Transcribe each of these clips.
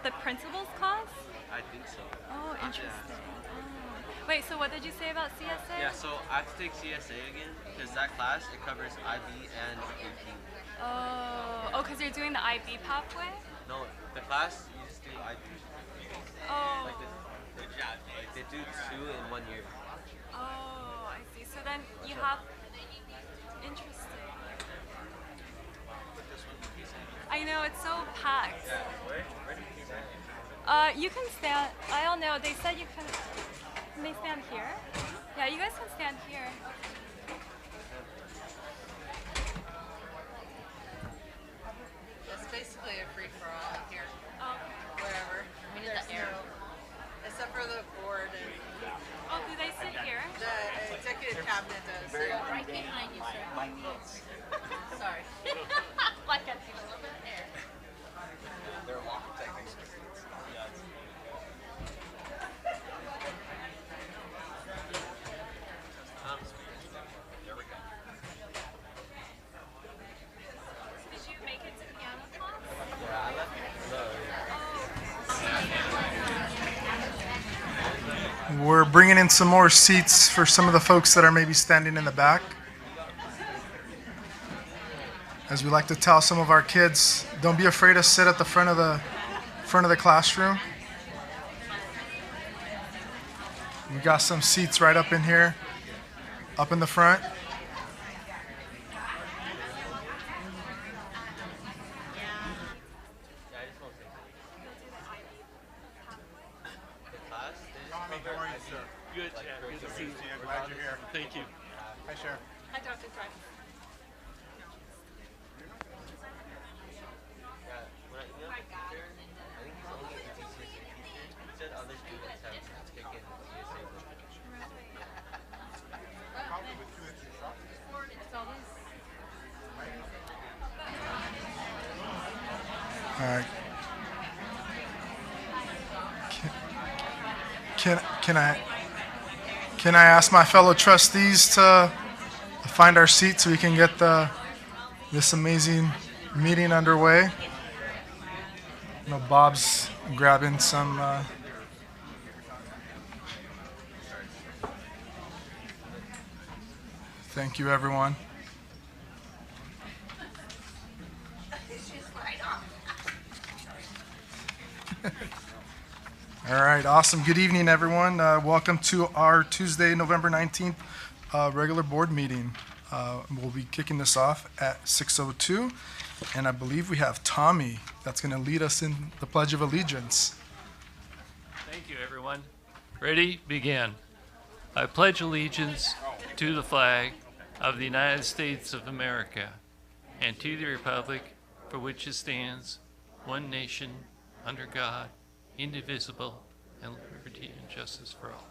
the principal's class? I think so. Oh, interesting. Oh. Wait, so what did you say about CSA? Yeah, so I have to take CSA again because that class it covers IB and AP. Oh, because you're doing the IB pathway? No, the class you just do IB. Oh. Like they do two in 1 year. Oh, I see. So then you have. Interesting. I know, it's so packed. You can stand. I don't know. They said you can. Can they stand here? Yeah, you guys can stand here. It's basically a free for all here, Oh, wherever. We need the air. Except for the board and oh, do they sit here? the executive cabinet does. Right behind you, sir. Sorry. Like I need a little bit of air. They're walking techniques. There we go. Did you make it to piano class? Yeah, I left it. We're bringing in some more seats for some of the folks that are maybe standing in the back. As we like to tell some of our kids, don't be afraid to sit at the front of the classroom. We got some seats right up in here, up in the front. Good, yeah, good to see you. Glad you're here. Thank you. Hi, Sheriff. I don't think so. Yeah, when I emailed the teacher, I think he's only a GCSE teacher. He said other students have taken GSA. Probably with 2 extra shots. All right. Can I ask my fellow trustees to find our seats so we can get this amazing meeting underway? I know Bob's grabbing some. Thank you, everyone. All right, awesome. Good evening, everyone. Welcome to our Tuesday, November 19th regular board meeting. We'll be kicking this off at 6:02, and I believe we have Tommy that's going to lead us in the Pledge of Allegiance. Thank you, everyone. Ready? Begin. I pledge allegiance to the flag of the United States of America and to the republic for which it stands, one nation, under God, indivisible, and liberty and justice for all.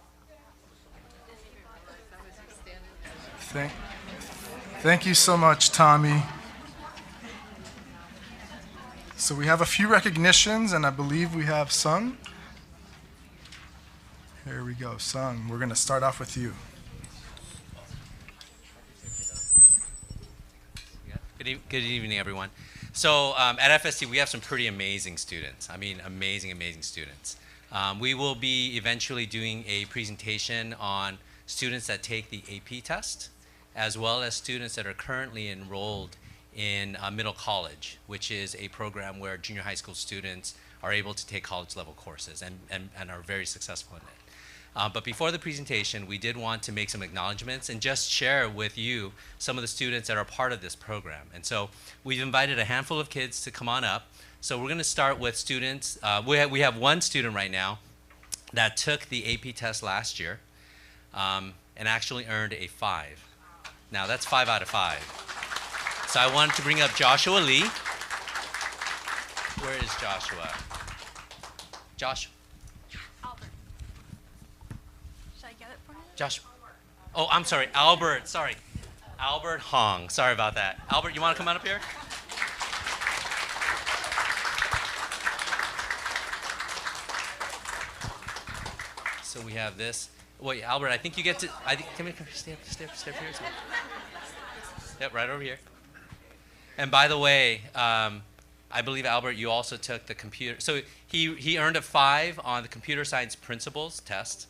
Thank you so much, Tommy. So we have a few recognitions, and I believe we have Sung. Here we go, Sung. We're going to start off with you. Good evening, everyone. So at FSD, we have some pretty amazing students. I mean, amazing students. We will be eventually doing a presentation on students that take the AP test, as well as students that are currently enrolled in middle college, which is a program where junior high school students are able to take college level courses and are very successful in it. But before the presentation, we did want to make some acknowledgments and just share with you some of the students that are part of this program. And so we've invited a handful of kids to come on up. So we're going to start with students. We have one student right now that took the AP test last year and actually earned a 5. Now that's 5 out of 5. So I wanted to bring up Joshua Lee. Where is Joshua? Joshua. Josh. Oh, I'm sorry, Albert. Sorry. Albert Hong. Sorry about that. Albert, you want to come on up here? So we have this. Wait, Albert, I think you get to. Come here, stay up here. Yep, right over here. And by the way, I believe, Albert, you also took the computer. So he earned a 5 on the computer science principles test.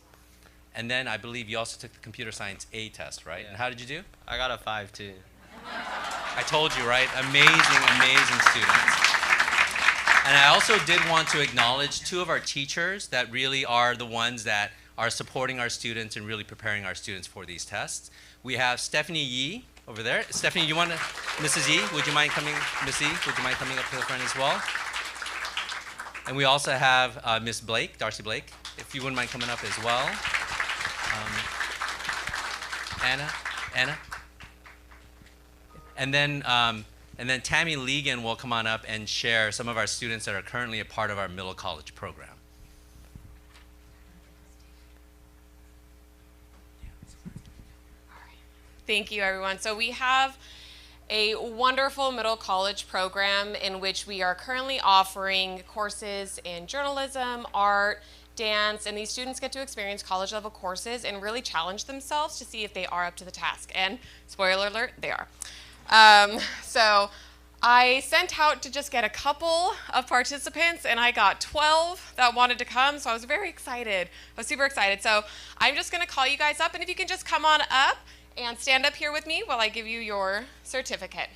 And then I believe you also took the computer science A test, right? Yeah. And how did you do? I got a 5 too. I told you, right? Amazing, amazing students. And I also did want to acknowledge 2 of our teachers that really are the ones that are supporting our students and really preparing our students for these tests. We have Stephanie Yee over there. Stephanie, you want to, Mrs. Yee, would you mind coming, Miss Yee, would you mind coming up to the front as well? And we also have Miss Blake, Darcy Blake, if you wouldn't mind coming up as well. Anna. And then Tammy Legan will come on up and share some of our students that are currently a part of our middle college program. Thank you, everyone. So we have a wonderful middle college program in which we are currently offering courses in journalism, art, dance, and these students get to experience college level courses and really challenge themselves to see if they are up to the task. And spoiler alert, they are. So I sent out to just get a couple of participants, and I got 12 that wanted to come, so I was very excited. I was super excited. So I'm just going to call you guys up, and if you can just come on up and stand up here with me while I give you your certificate.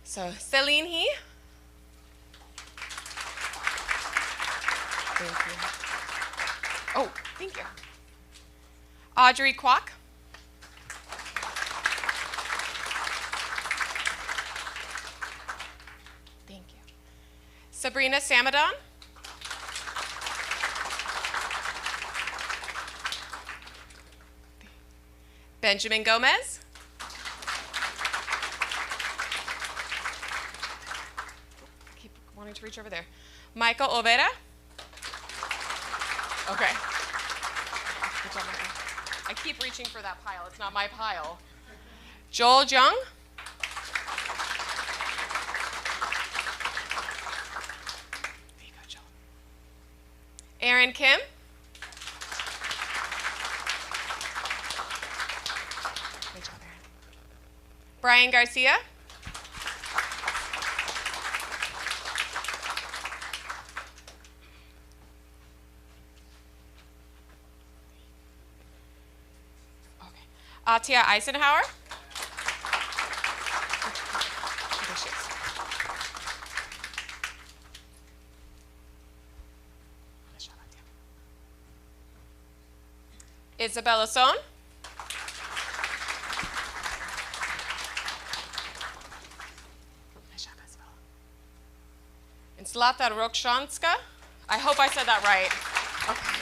So Celine He. Thank you. Oh, thank you. Audrey Kwok. Thank you. Sabrina Samadon. Benjamin Gomez. I keep wanting to reach over there. Michael Overa. Okay. Good job, Michael. I keep reaching for that pile. It's not my pile. Joel Jung. There you go, Joel. Aaron Kim. Great job, Aaron. Brian Garcia. Tia Eisenhower. There she is. Nice job, Tia. Isabella Son. Nice job, Isabella. And Zlata Rokshanska. I hope I said that right. Okay.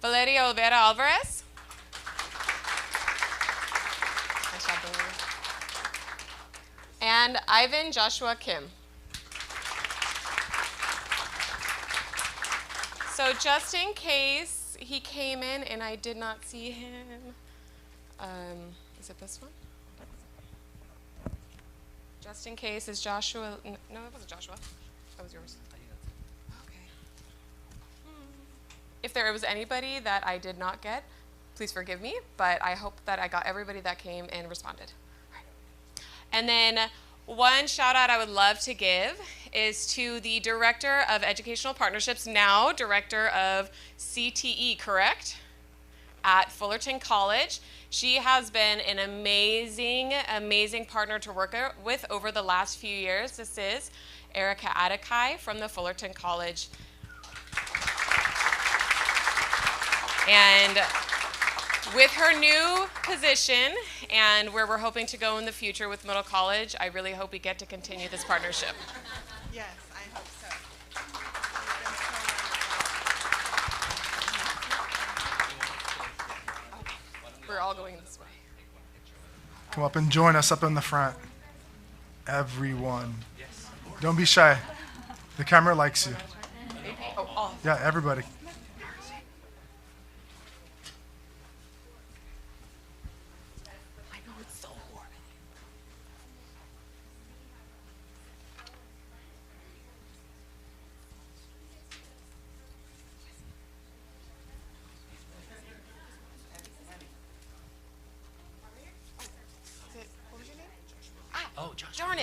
Valeria Olvera Alvarez. Nice job, Valeria. And Ivan Joshua Kim. So just in case he came in and I did not see him, is it this one? Just in case, is Joshua, no, it wasn't Joshua, that was yours. If there was anybody that I did not get, please forgive me, but I hope that I got everybody that came and responded. All right. And then one shout out I would love to give is to the Director of Educational Partnerships, now Director of CTE, correct? At Fullerton College. She has been an amazing, amazing partner to work with over the last few years. This is Erica Adekai from the Fullerton College. And with her new position and where we're hoping to go in the future with middle college, I really hope we get to continue this partnership. Yes, I hope so. We're all going this way. Come up and join us up in the front. Everyone. Don't be shy. The camera likes you. Oh, Yeah, everybody. I know it's so warm.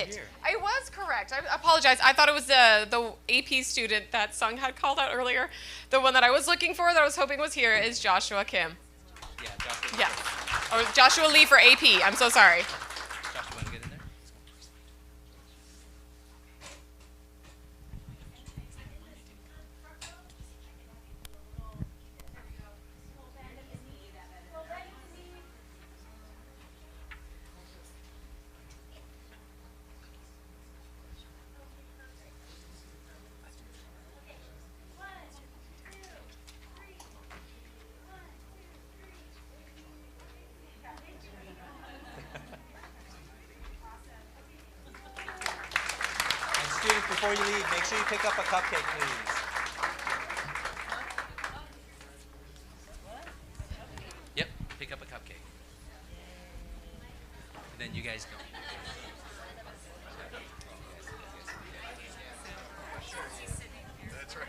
it. I was correct. I apologize. I thought it was the AP student that Sung had called out earlier. The one that I was looking for, that I was hoping was here, is Joshua Kim. Yeah, Joshua. Yes. Oh, Joshua Lee for AP. I'm so sorry. Joshua, want to get in there? Students, before you leave, make sure you pick up a cupcake, please. Yep, pick up a cupcake. And then you guys go. That's right.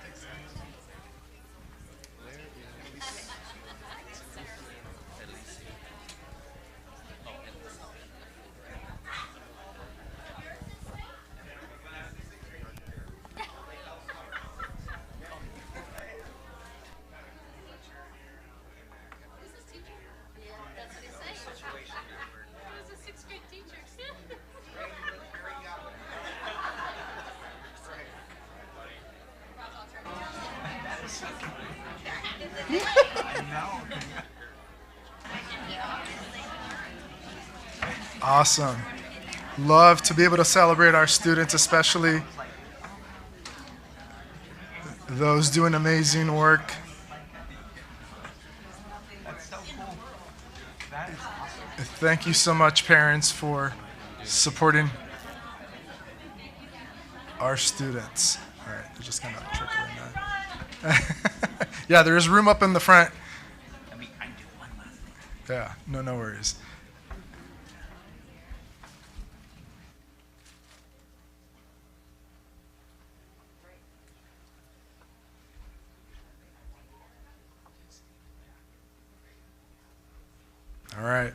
Awesome. Love to be able to celebrate our students, especially those doing amazing work. That's so cool. That is awesome. Thank you so much, parents, for supporting our students. All right, they're just kind of trickling that. Yeah, there is room up in the front. I mean, I do one last thing. Yeah, no worries. All right.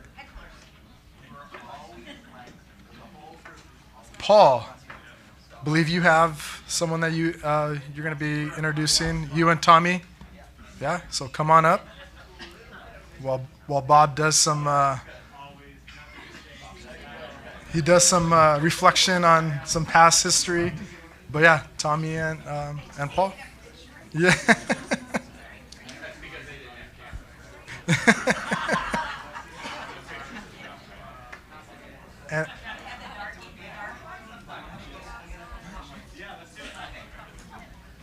Paul, believe you have someone that you're going to be introducing. You and Tommy. Yeah. So come on up. While Bob does some reflection on some past history. But yeah, Tommy and Paul. Yeah. And,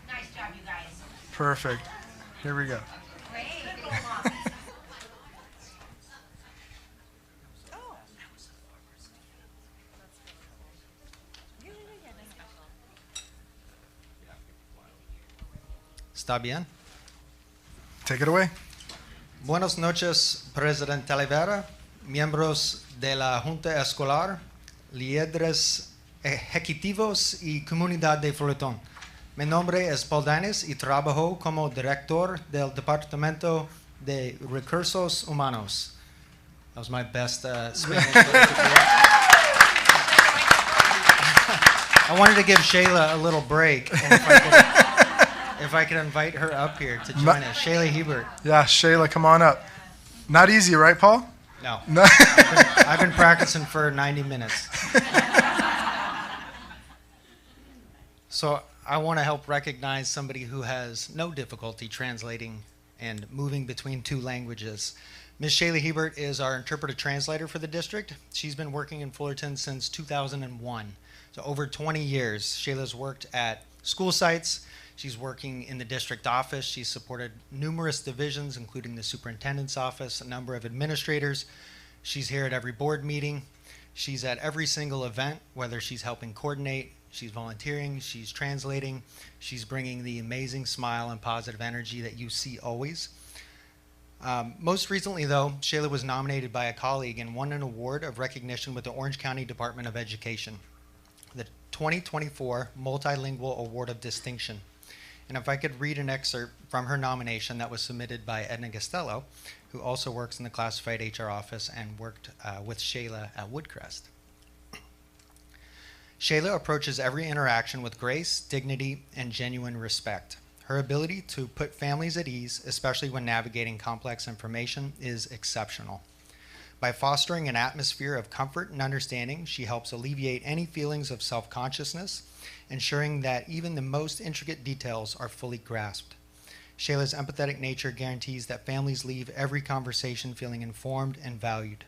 Nice job, you guys. perfect. Here we go. ¿Está bien? Take it away. Buenas noches, Presidente Olivera, miembros de la Junta Escolar, líderes ejecutivos y comunidad de Fullerton. Mi nombre es Paul Danis y trabajo como director del Departamento de Recursos Humanos. That was my best Spanish. I wanted to give Shayla a little break. And if I could invite her up here to join us. Shayla Hebert. Yeah, Shayla, come on up. Not easy, right, Paul? No. No. I've been practicing for 90 minutes. So I want to help recognize somebody who has no difficulty translating and moving between two languages. Ms. Shayla Hebert is our interpreter translator for the district. She's been working in Fullerton since 2001. So over 20 years. Shayla's worked at school sites. She's working in the district office. She's supported numerous divisions, including the superintendent's office, a number of administrators. She's here at every board meeting. She's at every single event, whether she's helping coordinate, she's volunteering, she's translating, she's bringing the amazing smile and positive energy that you see always. Most recently, though, Shayla was nominated by a colleague and won an award of recognition with the Orange County Department of Education, the 2024 Multilingual Award of Distinction. And if I could read an excerpt from her nomination that was submitted by Edna Costello, who also works in the classified HR office and worked with Shayla at Woodcrest. Shayla approaches every interaction with grace, dignity, and genuine respect. Her ability to put families at ease, especially when navigating complex information, is exceptional. By fostering an atmosphere of comfort and understanding, she helps alleviate any feelings of self-consciousness, ensuring that even the most intricate details are fully grasped. Shayla's empathetic nature guarantees that families leave every conversation feeling informed and valued.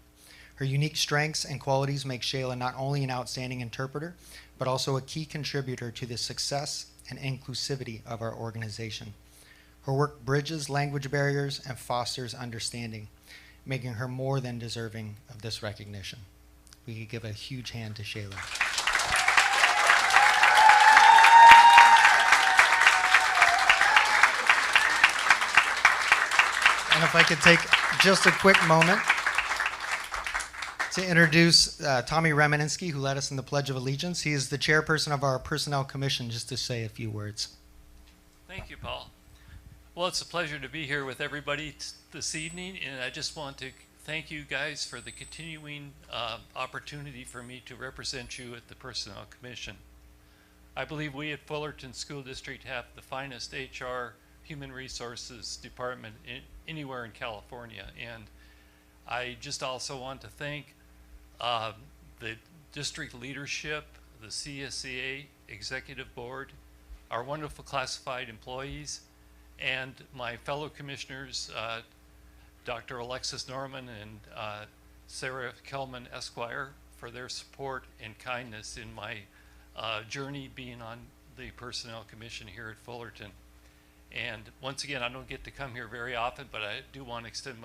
Her unique strengths and qualities make Shayla not only an outstanding interpreter, but also a key contributor to the success and inclusivity of our organization. Her work bridges language barriers and fosters understanding, making her more than deserving of this recognition. We could give a huge hand to Shayla. And if I could take just a quick moment to introduce Tommy Remeninsky, who led us in the Pledge of Allegiance. He is the chairperson of our Personnel Commission, just to say a few words. Thank you, Paul. Well, it's a pleasure to be here with everybody this evening, and I just want to thank you guys for the continuing opportunity for me to represent you at the Personnel Commission. I believe we at Fullerton School District have the finest HR human resources department anywhere in California, and I just also want to thank the district leadership, the CSEA executive board, our wonderful classified employees, and my fellow commissioners, Dr. Alexis Norman and Sarah Kelman Esquire, for their support and kindness in my journey being on the Personnel Commission here at Fullerton. And once again, I don't get to come here very often, but I do want to extend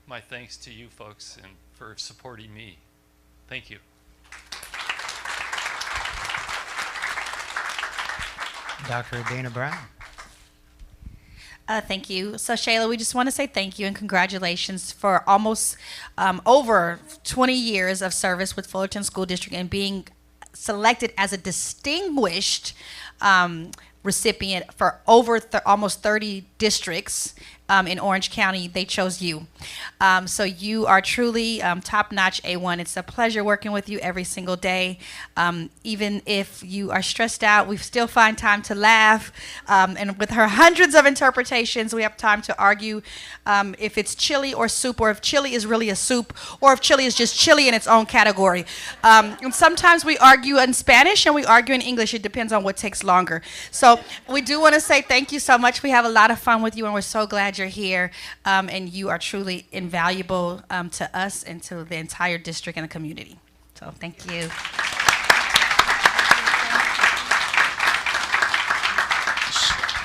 my thanks to you folks and for supporting me. Thank you. Dr. Dana Brown. Thank you. So Shayla, we just want to say thank you and congratulations for almost over 20 years of service with Fullerton School District and being selected as a distinguished recipient for over almost 30 districts in Orange County. They chose you. So you are truly top-notch A1. It's a pleasure working with you every single day. Even if you are stressed out, we still find time to laugh. And with her hundreds of interpretations, we have time to argue if it's chili or soup, or if chili is really a soup, or if chili is just chili in its own category. And sometimes we argue in Spanish and we argue in English. It depends on what takes longer. So we do want to say thank you so much. We have a lot of fun with you, and we're so glad you're here. And you are truly invaluable to us and to the entire district and the community. So thank you.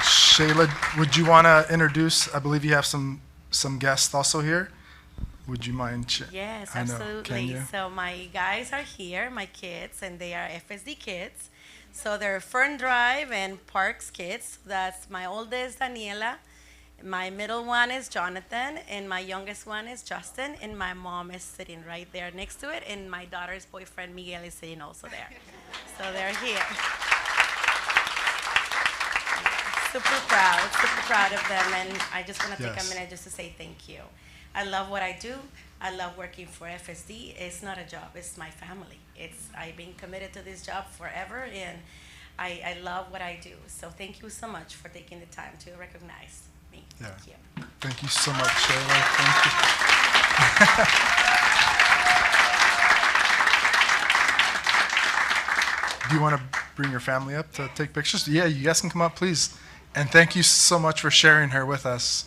Shayla, would you want to introduce, I believe you have some guests also here. Would you mind? Yes, I know. absolutely. Can you? So my guys are here, my kids, and they are FSD kids. So they're Fern Drive and Parks kids. That's my oldest, Daniela. My middle one is Jonathan, and my youngest one is Justin, and my mom is sitting right there next to it, and my daughter's boyfriend, Miguel, is sitting also there. So they're here. Super proud of them, and I just want to take a minute just to say thank you. I love what I do. I love working for FSD. It's not a job, it's my family. I've been committed to this job forever, and I love what I do. So thank you so much for taking the time to recognize me. Yeah. Thank you. Thank you so much, Shayla. Thank you. Do you want to bring your family up to take pictures? Yeah, you guys can come up, please. And thank you so much for sharing her with us.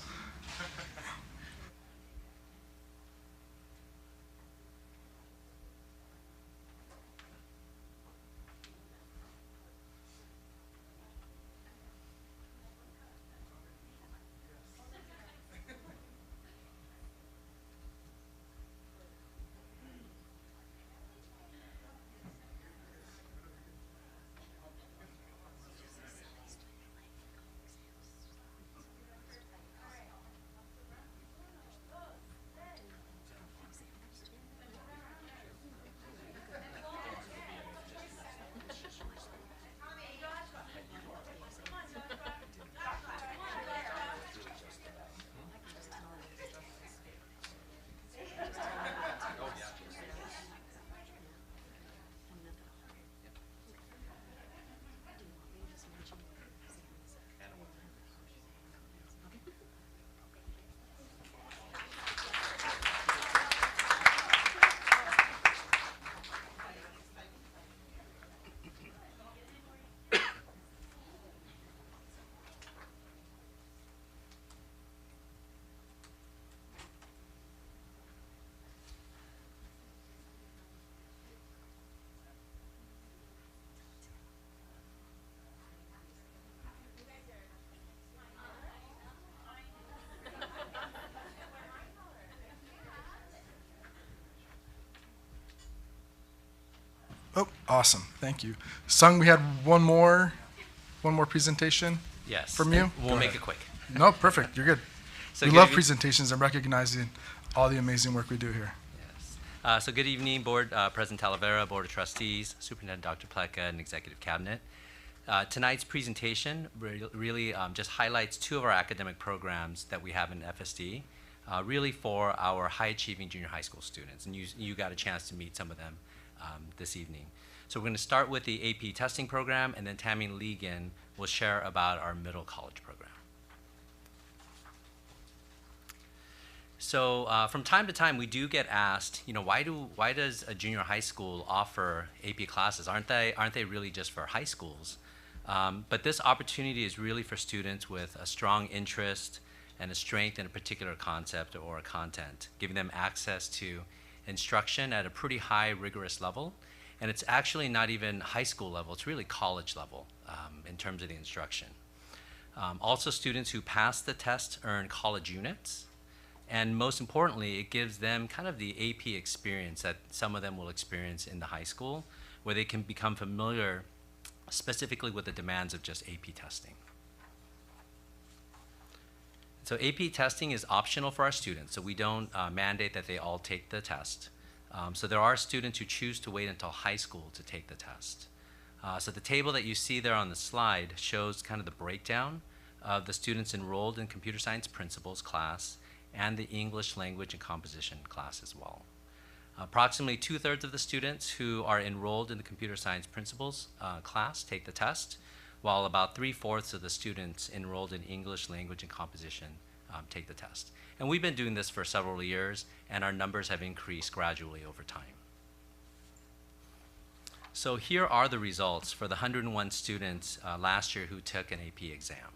Oh, awesome. Thank you. Sung, we had one more presentation Yes. from you. We'll make it quick. No, perfect. You're good. So We good love evening. presentations and recognizing all the amazing work we do here. Yes. So good evening, Board President Talavera, Board of Trustees, Superintendent Dr. Pleca, and Executive Cabinet. Tonight's presentation really just highlights two of our academic programs that we have in FSD, really for our high-achieving junior high school students. And you got a chance to meet some of them this evening. So we're going to start with the AP testing program, and then Tammy Legan will share about our middle college program. So from time to time, we do get asked, why does a junior high school offer AP classes? Aren't they really just for high schools? But this opportunity is really for students with a strong interest and a strength in a particular concept or a content, giving them access to instruction at a pretty high, rigorous level. And it's actually not even high school level, it's really college level in terms of the instruction. Also, students who pass the test earn college units. And most importantly, it gives them kind of the AP experience that some of them will experience in the high school, where they can become familiar specifically with the demands of just AP testing. So AP testing is optional for our students, so we don't mandate that they all take the test. So there are students who choose to wait until high school to take the test. So the table that you see there on the slide shows kind of the breakdown of the students enrolled in computer science principles class and the English language and composition class as well. Approximately 2/3 of the students who are enrolled in the computer science principles class take the test, while about 3/4 of the students enrolled in English language and composition take the test. And we've been doing this for several years, and our numbers have increased gradually over time. So here are the results for the 101 students last year who took an AP exam.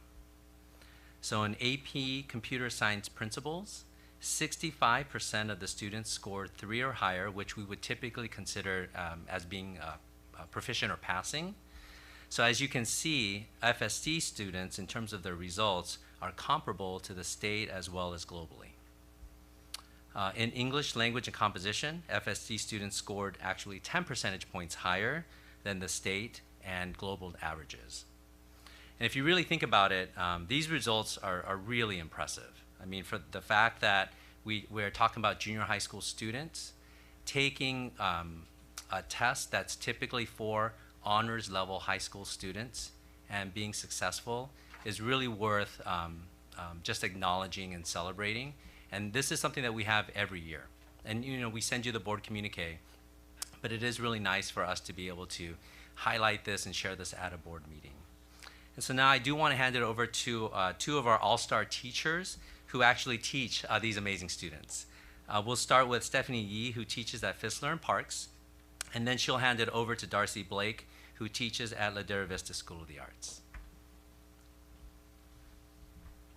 So in AP Computer Science Principles, 65% of the students scored 3 or higher, which we would typically consider as being proficient or passing. So as you can see, FSD students, in terms of their results, are comparable to the state as well as globally. In English language and composition, FSD students scored actually 10 percentage points higher than the state and global averages. And if you really think about it, these results are really impressive. I mean, for the fact that we're talking about junior high school students taking a test that's typically for honors level high school students and being successful is really worth just acknowledging and celebrating. And this is something that we have every year. And we send you the board communique, but it is really nice for us to be able to highlight this and share this at a board meeting. And so now I do want to hand it over to 2 of our all-star teachers who actually teach these amazing students. We'll start with Stephanie Yee, who teaches at Fissler and Parks, and then she'll hand it over to Darcy Blake, who teaches at Ladera Vista School of the Arts.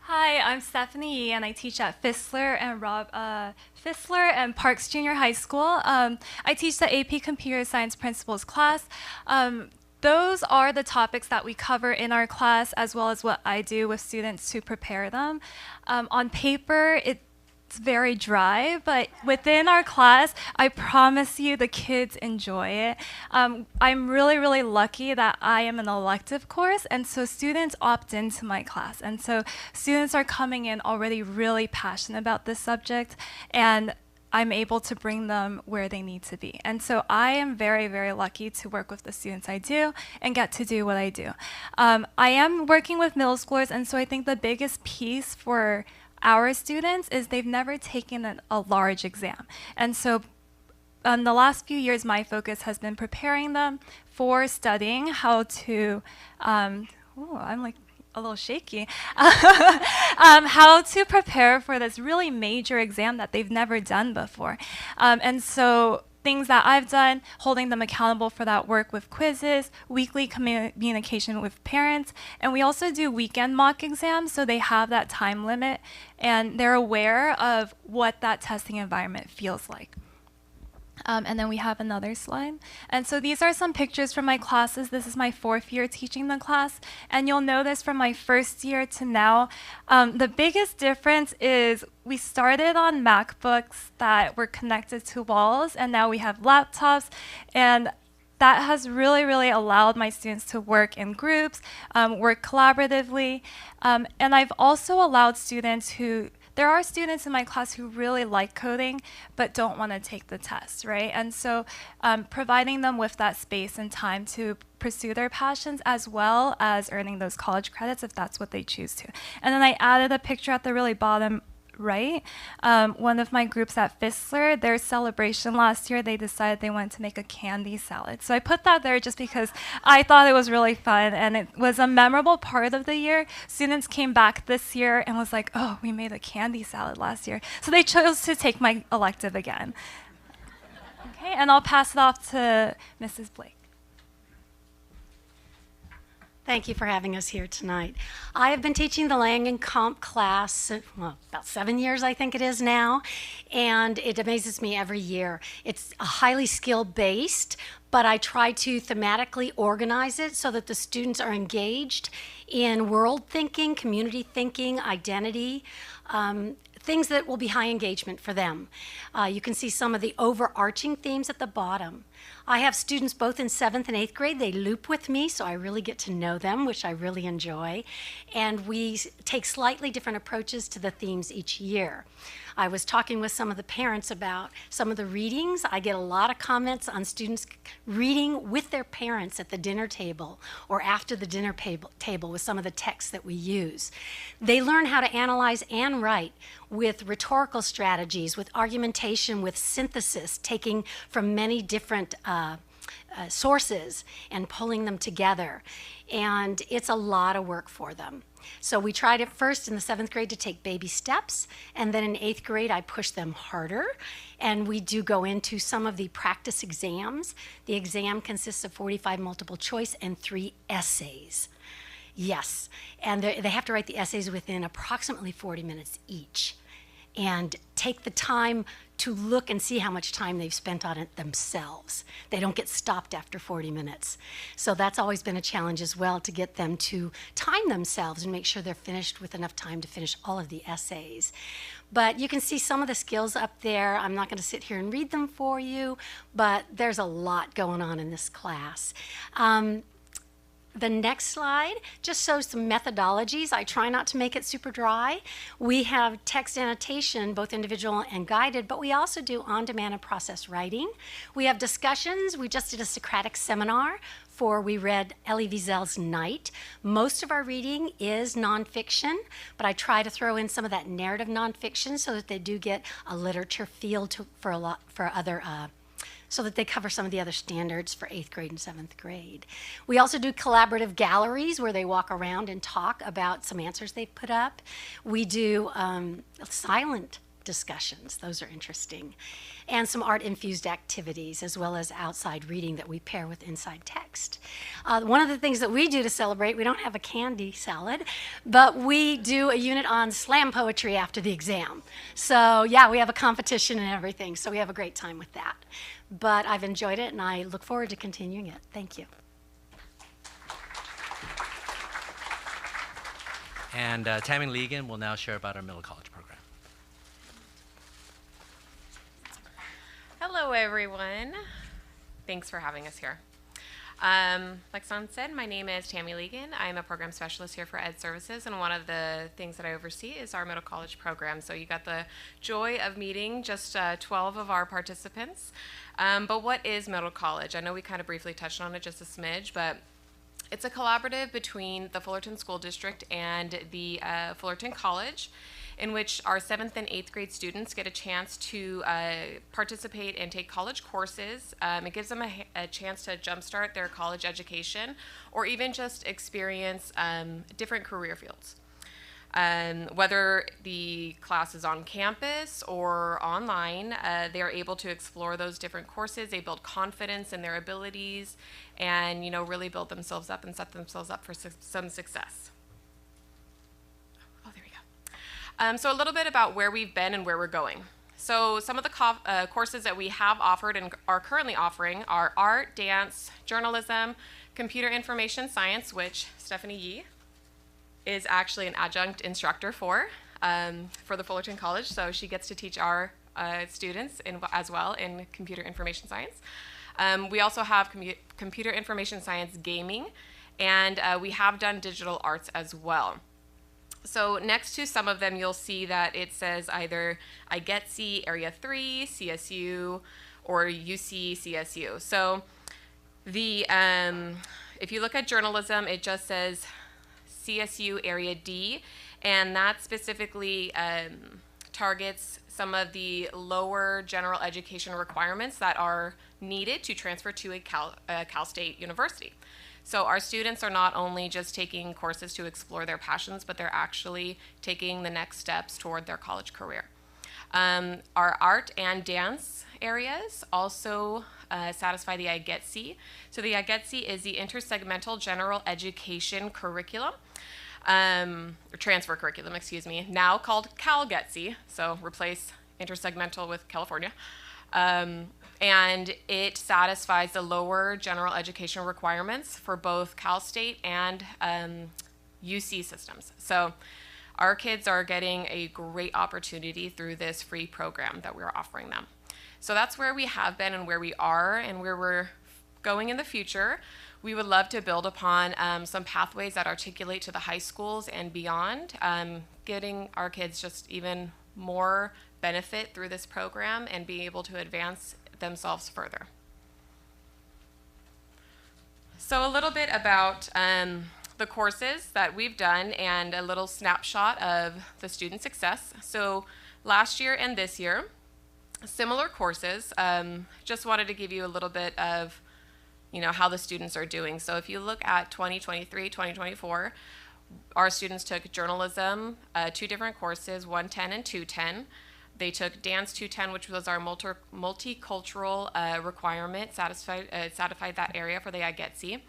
Hi, I'm Stephanie Yee, and I teach at Fissler and Parks Junior High School. I teach the AP Computer Science Principles class. Those are the topics that we cover in our class, as well as what I do with students to prepare them. On paper, it's very dry, but within our class, I promise you the kids enjoy it. I'm really, really lucky that I am an elective course, and so students opt into my class. And so students are coming in already really passionate about this subject, and I'm able to bring them where they need to be. And so I am very, very lucky to work with the students I do and get to do what I do. I am working with middle schoolers, and so I think the biggest piece for our students is they've never taken a large exam. And so the last few years, my focus has been preparing them for studying how to, I'm like a little shaky, how to prepare for this really major exam that they've never done before. And so things that I've done, holding them accountable for that work with quizzes, weekly communication with parents, and we also do weekend mock exams, so they have that time limit and they're aware of what that testing environment feels like. And then we have another slide. And so these are some pictures from my classes. This is my 4th year teaching the class. And you'll notice from my 1st year to now, the biggest difference is we started on MacBooks that were connected to walls, and now we have laptops. And that has really, really allowed my students to work in groups, work collaboratively. And I've also allowed students there are students in my class who really like coding but don't want to take the test, right? And so providing them with that space and time to pursue their passions as well as earning those college credits if that's what they choose to. And then I added a picture at the really bottom right. One of my groups at Fissler, their celebration last year, they decided they wanted to make a candy salad. So I put that there just because I thought it was really fun and it was a memorable part of the year. Students came back this year and was like, oh, we made a candy salad last year. So they chose to take my elective again. Okay, and I'll pass it off to Mrs. Blake. Thank you for having us here tonight. I have been teaching the Lang and Comp class, well, about 7 years I think it is now, and it amazes me every year. It's a highly skill-based, but I try to thematically organize it so that the students are engaged in world thinking, community thinking, identity, things that will be high engagement for them. You can see some of the overarching themes at the bottom. I have students both in 7th and 8th grade. They loop with me, so I really get to know them, which I really enjoy. And we take slightly different approaches to the themes each year. I was talking with some of the parents about some of the readings. I get a lot of comments on students reading with their parents at the dinner table or after the dinner table with some of the texts that we use. They learn how to analyze and write with rhetorical strategies, with argumentation, with synthesis, taking from many different sources and pulling them together. And it's a lot of work for them. So we tried at first in the 7th grade to take baby steps, and then in 8th grade I pushed them harder, and we do go into some of the practice exams. The exam consists of 45 multiple choice and 3 essays. Yes, and they have to write the essays within approximately 40 minutes each, and take the time to look and see how much time they've spent on it themselves. They don't get stopped after 40 minutes. So that's always been a challenge as well, to get them to time themselves and make sure they're finished with enough time to finish all of the essays. But you can see some of the skills up there. I'm not going to sit here and read them for you, but there's a lot going on in this class. The next slide just shows some methodologies. I try not to make it super dry. We have text annotation, both individual and guided, but we also do on-demand and process writing. We have discussions. We just did a Socratic seminar we read Elie Wiesel's Night. Most of our reading is nonfiction, but I try to throw in some of that narrative nonfiction so that they do get a literature feel so that they cover some of the other standards for 8th grade and 7th grade. We also do collaborative galleries where they walk around and talk about some answers they've put up. We do silent discussions. Those are interesting. And some art-infused activities, as well as outside reading that we pair with inside text. One of the things that we do to celebrate, we don't have a candy salad, but we do a unit on slam poetry after the exam. So yeah, we have a competition and everything, so we have a great time with that. But I've enjoyed it, and I look forward to continuing it. Thank you. And Tammy Legan will now share about our middle college program. Hello, everyone. Thanks for having us here. Like Son said, my name is Tammy Legan. I'm a program specialist here for Ed Services, and one of the things that I oversee is our middle college program. So you got the joy of meeting just 12 of our participants. But what is middle college? I know we kind of briefly touched on it just a smidge, but it's a collaborative between the Fullerton School District and the Fullerton College, in which our 7th and 8th grade students get a chance to participate and take college courses. It gives them a chance to jumpstart their college education or even just experience different career fields. Whether the class is on campus or online, they are able to explore those different courses. They build confidence in their abilities and, really build themselves up and set themselves up for some success. So a little bit about where we've been and where we're going. So some of the courses that we have offered and are currently offering are art, dance, journalism, computer information science, which Stephanie Yee is actually an adjunct instructor for the Fullerton College. So she gets to teach our students as well in computer information science. We also have computer information science gaming, and we have done digital arts as well. So next to some of them, you'll see that it says either IGETC, Area 3, CSU, or UC CSU. So the if you look at journalism, it just says CSU Area D, and that specifically targets some of the lower general education requirements that are needed to transfer to a Cal State University. So our students are not only just taking courses to explore their passions, but they're actually taking the next steps toward their college career. Our art and dance areas also satisfy the IGETC. So the IGETC is the Intersegmental General Education Curriculum, or transfer curriculum, excuse me, now called CalGETC, so replace intersegmental with California. And it satisfies the lower general education requirements for both Cal State and UC systems. So our kids are getting a great opportunity through this free program that we're offering them. So that's where we have been and where we are and where we're going in the future. We would love to build upon some pathways that articulate to the high schools and beyond, getting our kids just even more benefit through this program and be able to advance themselves further. So a little bit about the courses that we've done and a little snapshot of the student success. So last year and this year, similar courses. Just wanted to give you a little bit of how the students are doing. So if you look at 2023, 2024, our students took journalism, 2 different courses, 110 and 210. They took dance 210, which was our multicultural requirement, satisfied that area for the IGETC.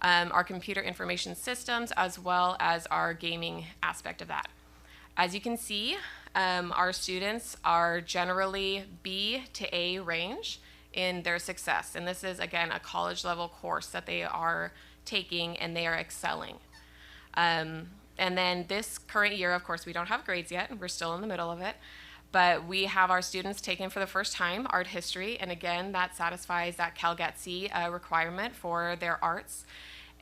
Our computer information systems, as well as our gaming aspect of that. As you can see, our students are generally B to A range in their success. And this is, again, a college level course that they are taking and they are excelling. And then this current year, of course, we don't have grades yet. We're still in the middle of it. But we have our students taking for the first time art history. And again, that satisfies that CalGETC requirement for their arts.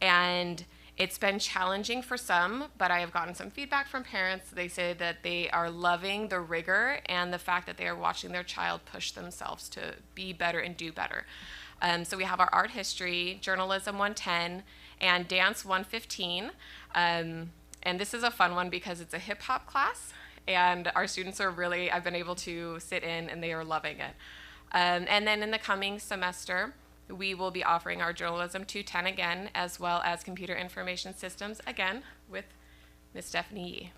And it's been challenging for some, but I have gotten some feedback from parents. They say that they are loving the rigor and the fact that they are watching their child push themselves to be better and do better. So we have our art history, journalism 110, and dance 115. And this is a fun one because it's a hip hop class, and our students are really, I've been able to sit in and they are loving it. And then in the coming semester, we will be offering our journalism 210 again, as well as computer information systems again with Ms. Stephanie Yee.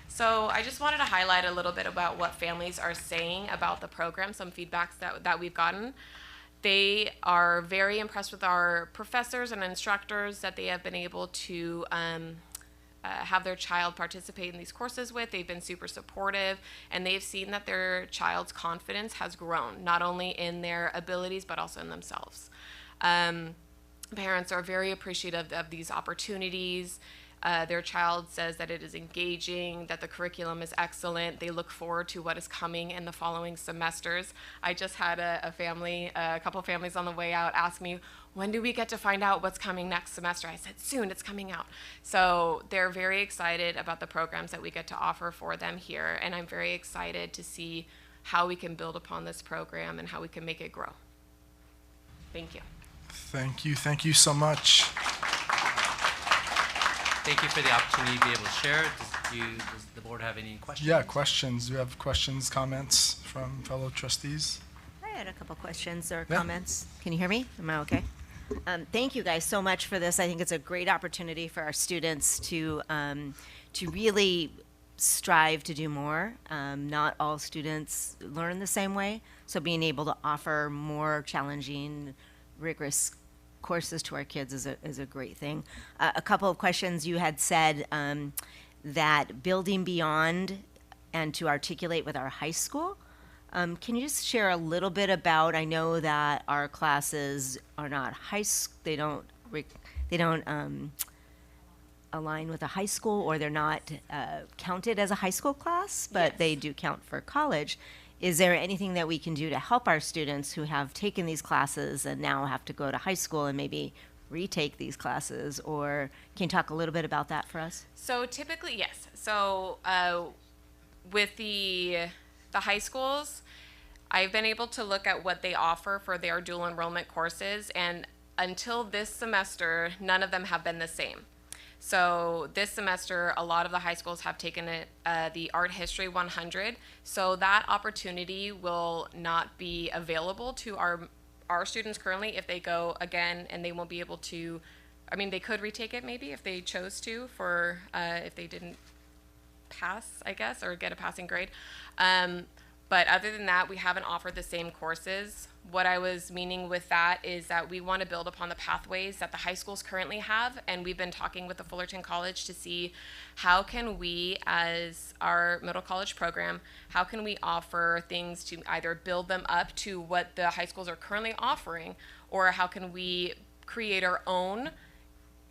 So I just wanted to highlight a little bit about what families are saying about the program, some feedbacks that we've gotten. They are very impressed with our professors and instructors that they have been able to have their child participate in these courses with. They've been super supportive, and they've seen that their child's confidence has grown, not only in their abilities, but also in themselves. Parents are very appreciative of these opportunities. Their child says that it is engaging, that the curriculum is excellent. They look forward to what is coming in the following semesters. I just had a couple of families on the way out ask me, when do we get to find out what's coming next semester? I said, soon, it's coming out. So they're very excited about the programs that we get to offer for them here, and I'm very excited to see how we can build upon this program and how we can make it grow. Thank you. Thank you so much. Thank you for the opportunity to be able to share. Does the board have any questions? Yeah, questions. Do you have questions, comments from fellow trustees? I had a couple questions or comments. Can you hear me? Am I okay? Thank you guys so much for this. I think it's a great opportunity for our students to really strive to do more. Not all students learn the same way, so being able to offer more challenging, rigorous courses to our kids is a great thing. A couple of questions. You had said that building beyond and to articulate with our high school. Can you just share a little bit about? I know that our classes are not they don't align with a high school, or they're not counted as a high school class, but they do count for college. is there anything that we can do to help our students who have taken these classes and now have to go to high school and maybe retake these classes? Or can you talk a little bit about that for us? So typically, yes. So with the high schools, I've been able to look at what they offer for their dual enrollment courses, and until this semester, none of them have been the same. So this semester, a lot of the high schools have taken the Art History 100. So that opportunity will not be available to our students currently if they go again, and they won't be able to, I mean, they could retake it maybe if they chose to, for if they didn't pass, I guess, or get a passing grade. But other than that, we haven't offered the same courses. What I was meaning with that is that we want to build upon the pathways that the high schools currently have, and we've been talking with the Fullerton College to see how can we, as our middle college program, how can we offer things to either build them up to what the high schools are currently offering, or how can we create our own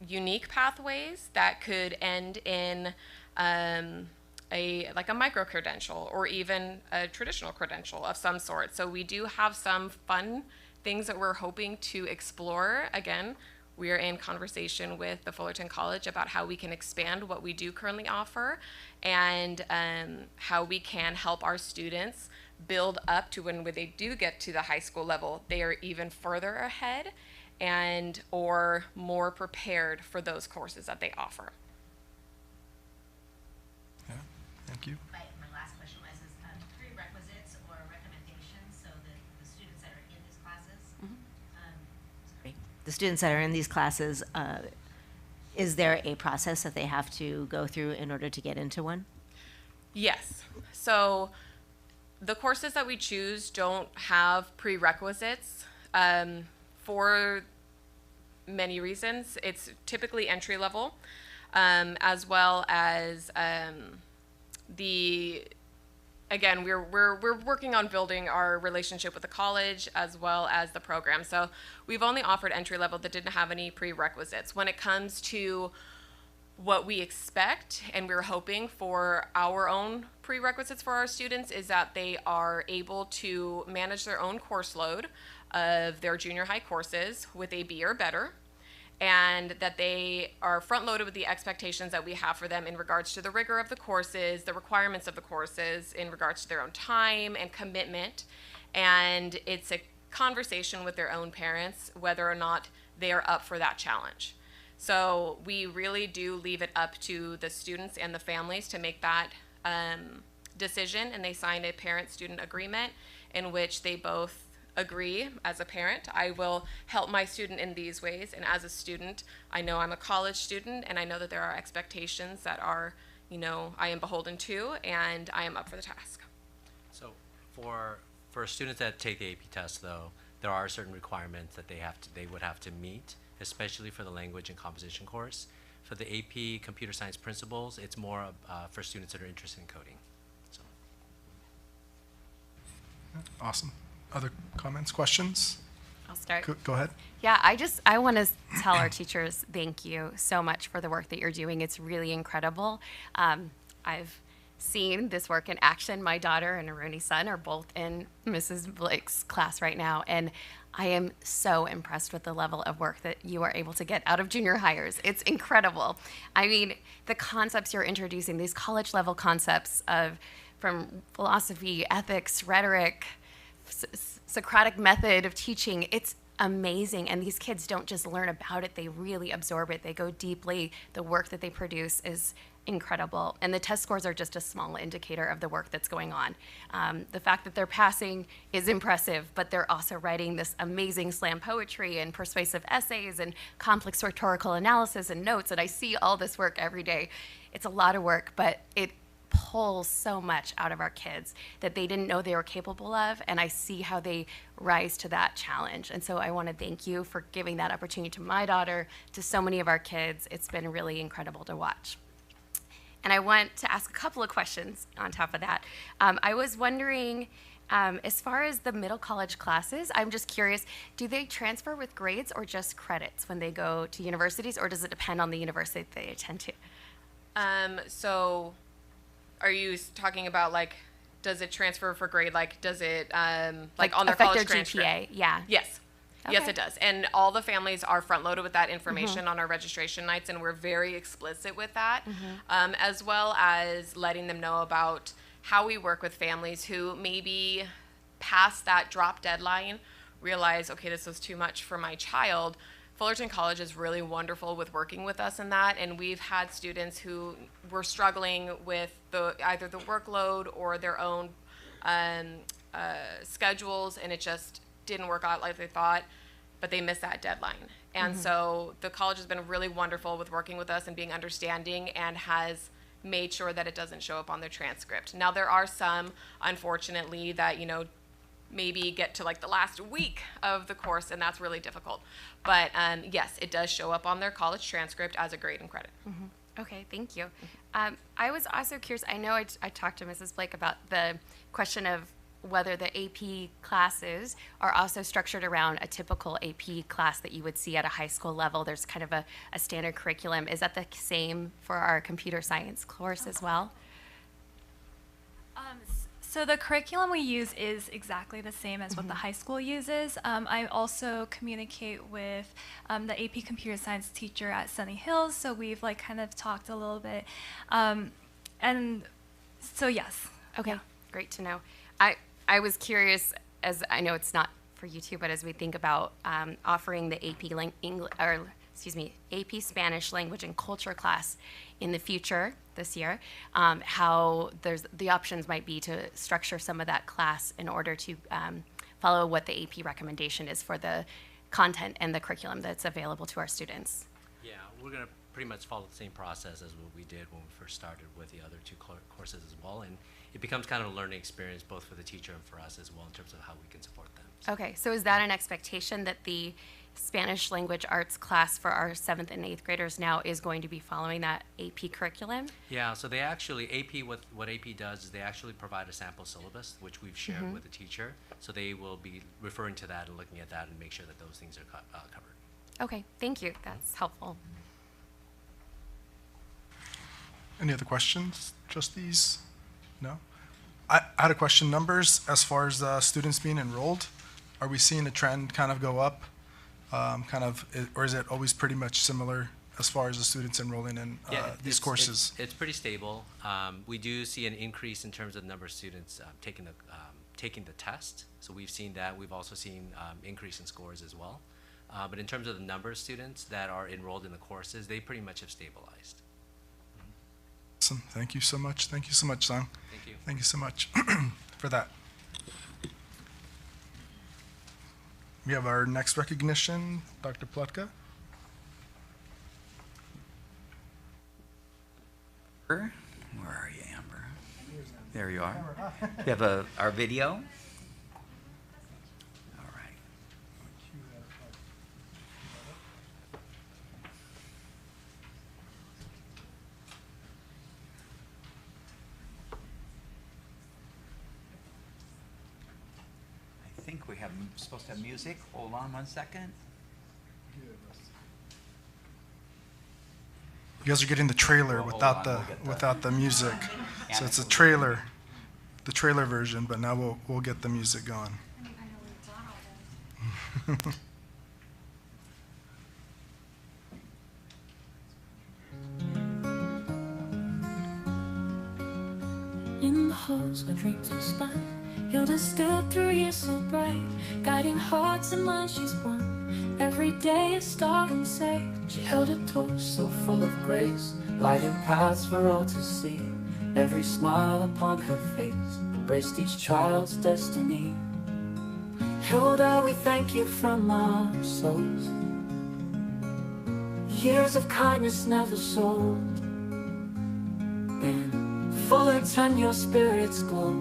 unique pathways that could end in like a micro credential or even a traditional credential of some sort. So we do have some fun things that we're hoping to explore. Again, we are in conversation with the Fullerton College about how we can expand what we do currently offer, and how we can help our students build up to when they do get to the high school level, they are even further ahead and or more prepared for those courses that they offer. Thank you. My last question was, is prerequisites or recommendations so that the students that are in these classes, Sorry. The students that are in these classes, is there a process that they have to go through in order to get into one? Yes. So the courses that we choose don't have prerequisites for many reasons. It's typically entry level, as well as again, we're working on building our relationship with the college as well as the program. So we've only offered entry level that didn't have any prerequisites. When it comes to what we expect, and we're hoping for our own prerequisites for our students, is that they are able to manage their own course load of their junior high courses with a B or better, and that they are front loaded with the expectations that we have for them in regards to the rigor of the courses, the requirements of the courses, in regards to their own time and commitment. And it's a conversation with their own parents whether or not they are up for that challenge. So we really do leave it up to the students and the families to make that decision, and they sign a parent-student agreement in which they both agree. As a parent, I will help my student in these ways, and as a student, I know I'm a college student, and I know that there are expectations that are, I am beholden to, and I am up for the task. So for students that take the AP test, though, there are certain requirements that they would have to meet, especially for the language and composition course. For the AP Computer Science Principles, it's more for students that are interested in coding. So. Awesome. Other comments, questions? I'll start. Go ahead. Yeah, I want to tell our teachers thank you so much for the work that you're doing. It's really incredible. I've seen this work in action. My daughter and Aruni's son are both in Mrs. Blake's class right now, and I am so impressed with the level of work that you are able to get out of junior hires. It's incredible. I mean, the concepts you're introducing, these college level concepts from philosophy, ethics, rhetoric, Socratic method of teaching, it's amazing. And these kids don't just learn about it, they really absorb it. They go deeply. The work that they produce is incredible. And the test scores are just a small indicator of the work that's going on. The fact that they're passing is impressive, but they're also writing this amazing slam poetry and persuasive essays and complex rhetorical analysis and notes. And I see all this work every day. It's a lot of work, but it pulls so much out of our kids that they didn't know they were capable of, and I see how they rise to that challenge. And so I want to thank you for giving that opportunity to my daughter, to so many of our kids. It's been really incredible to watch. And I want to ask a couple of questions on top of that. I was wondering, as far as the middle college classes, I'm just curious, do they transfer with grades or just credits when they go to universities, or does it depend on the university they attend to? So are you talking about like does it transfer for grade? Like, does it like on their affect college their transcript? GPA? Yeah. Yes. Yes, Okay. it does. And all the families are front loaded with that information on our registration nights, and we're very explicit with that, as well as letting them know about how we work with families who maybe past that drop deadline realize, okay, this was too much for my child. Fullerton College is really wonderful with working with us in that, and we've had students who were struggling with either the workload or their own schedules, and it just didn't work out like they thought, but they missed that deadline. And so the college has been really wonderful with working with us and being understanding, and has made sure that it doesn't show up on their transcript. Now, there are some, unfortunately, that, you know, maybe get to like the last week of the course, and that's really difficult. But yes, it does show up on their college transcript as a grade and credit. Okay, thank you. I was also curious, I know I talked to Mrs. Blake about the question of whether the AP classes are also structured around a typical AP class that you would see at a high school level. There's kind of a standard curriculum. Is that the same for our computer science course as well? So the curriculum we use is exactly the same as what the high school uses. I also communicate with the AP computer science teacher at Sunny Hills, so we've like kind of talked a little bit. And so yes. Okay, Yeah. great to know. I was curious, as I know it's not for you two, but as we think about offering the AP Spanish language and culture class in the future this year, how the options might be to structure some of that class in order to follow what the AP recommendation is for the content and the curriculum that's available to our students. Yeah, we're going to pretty much follow the same process as what we did when we first started with the other two courses as well. And it becomes kind of a learning experience both for the teacher and for us as well in terms of how we can support them. Okay, so is that an expectation that the Spanish language arts class for our 7th and 8th graders now is going to be following that AP curriculum? Yeah, so they actually, what AP does is they actually provide a sample syllabus, which we've shared with the teacher. So they will be referring to that and looking at that and make sure that those things are covered. Okay, thank you. That's helpful. Any other questions, trustees? No? I had a question. Numbers as far as students being enrolled, are we seeing a trend kind of go up? Or is it always pretty much similar as far as the students enrolling in these courses? It's pretty stable. We do see an increase in terms of the number of students taking the test. So we've seen that. We've also seen increase in scores as well. But in terms of the number of students that are enrolled in the courses, they pretty much have stabilized. Awesome. Thank you so much. Thank you so much, Sang. Thank you. Thank you so much for that. We have our next recognition, Dr. Plutka. Where are you, Amber? There you are. We have our video. All right. I think we have supposed to have music. Hold on 1 second. You guys are getting the trailer Well, hold without on, without the music. So And it's a it's- trailer, the trailer version, but now we'll get the music going. In the halls where dreams are spun, Hilda stood through years so bright, guiding hearts and minds she's won. Every day a star in sight. She held a torch so full of grace, lighting paths for all to see. Every smile upon her face embraced each child's destiny. Hilda, we thank you from our souls. Years of kindness never sold. In Fullerton your spirits glow.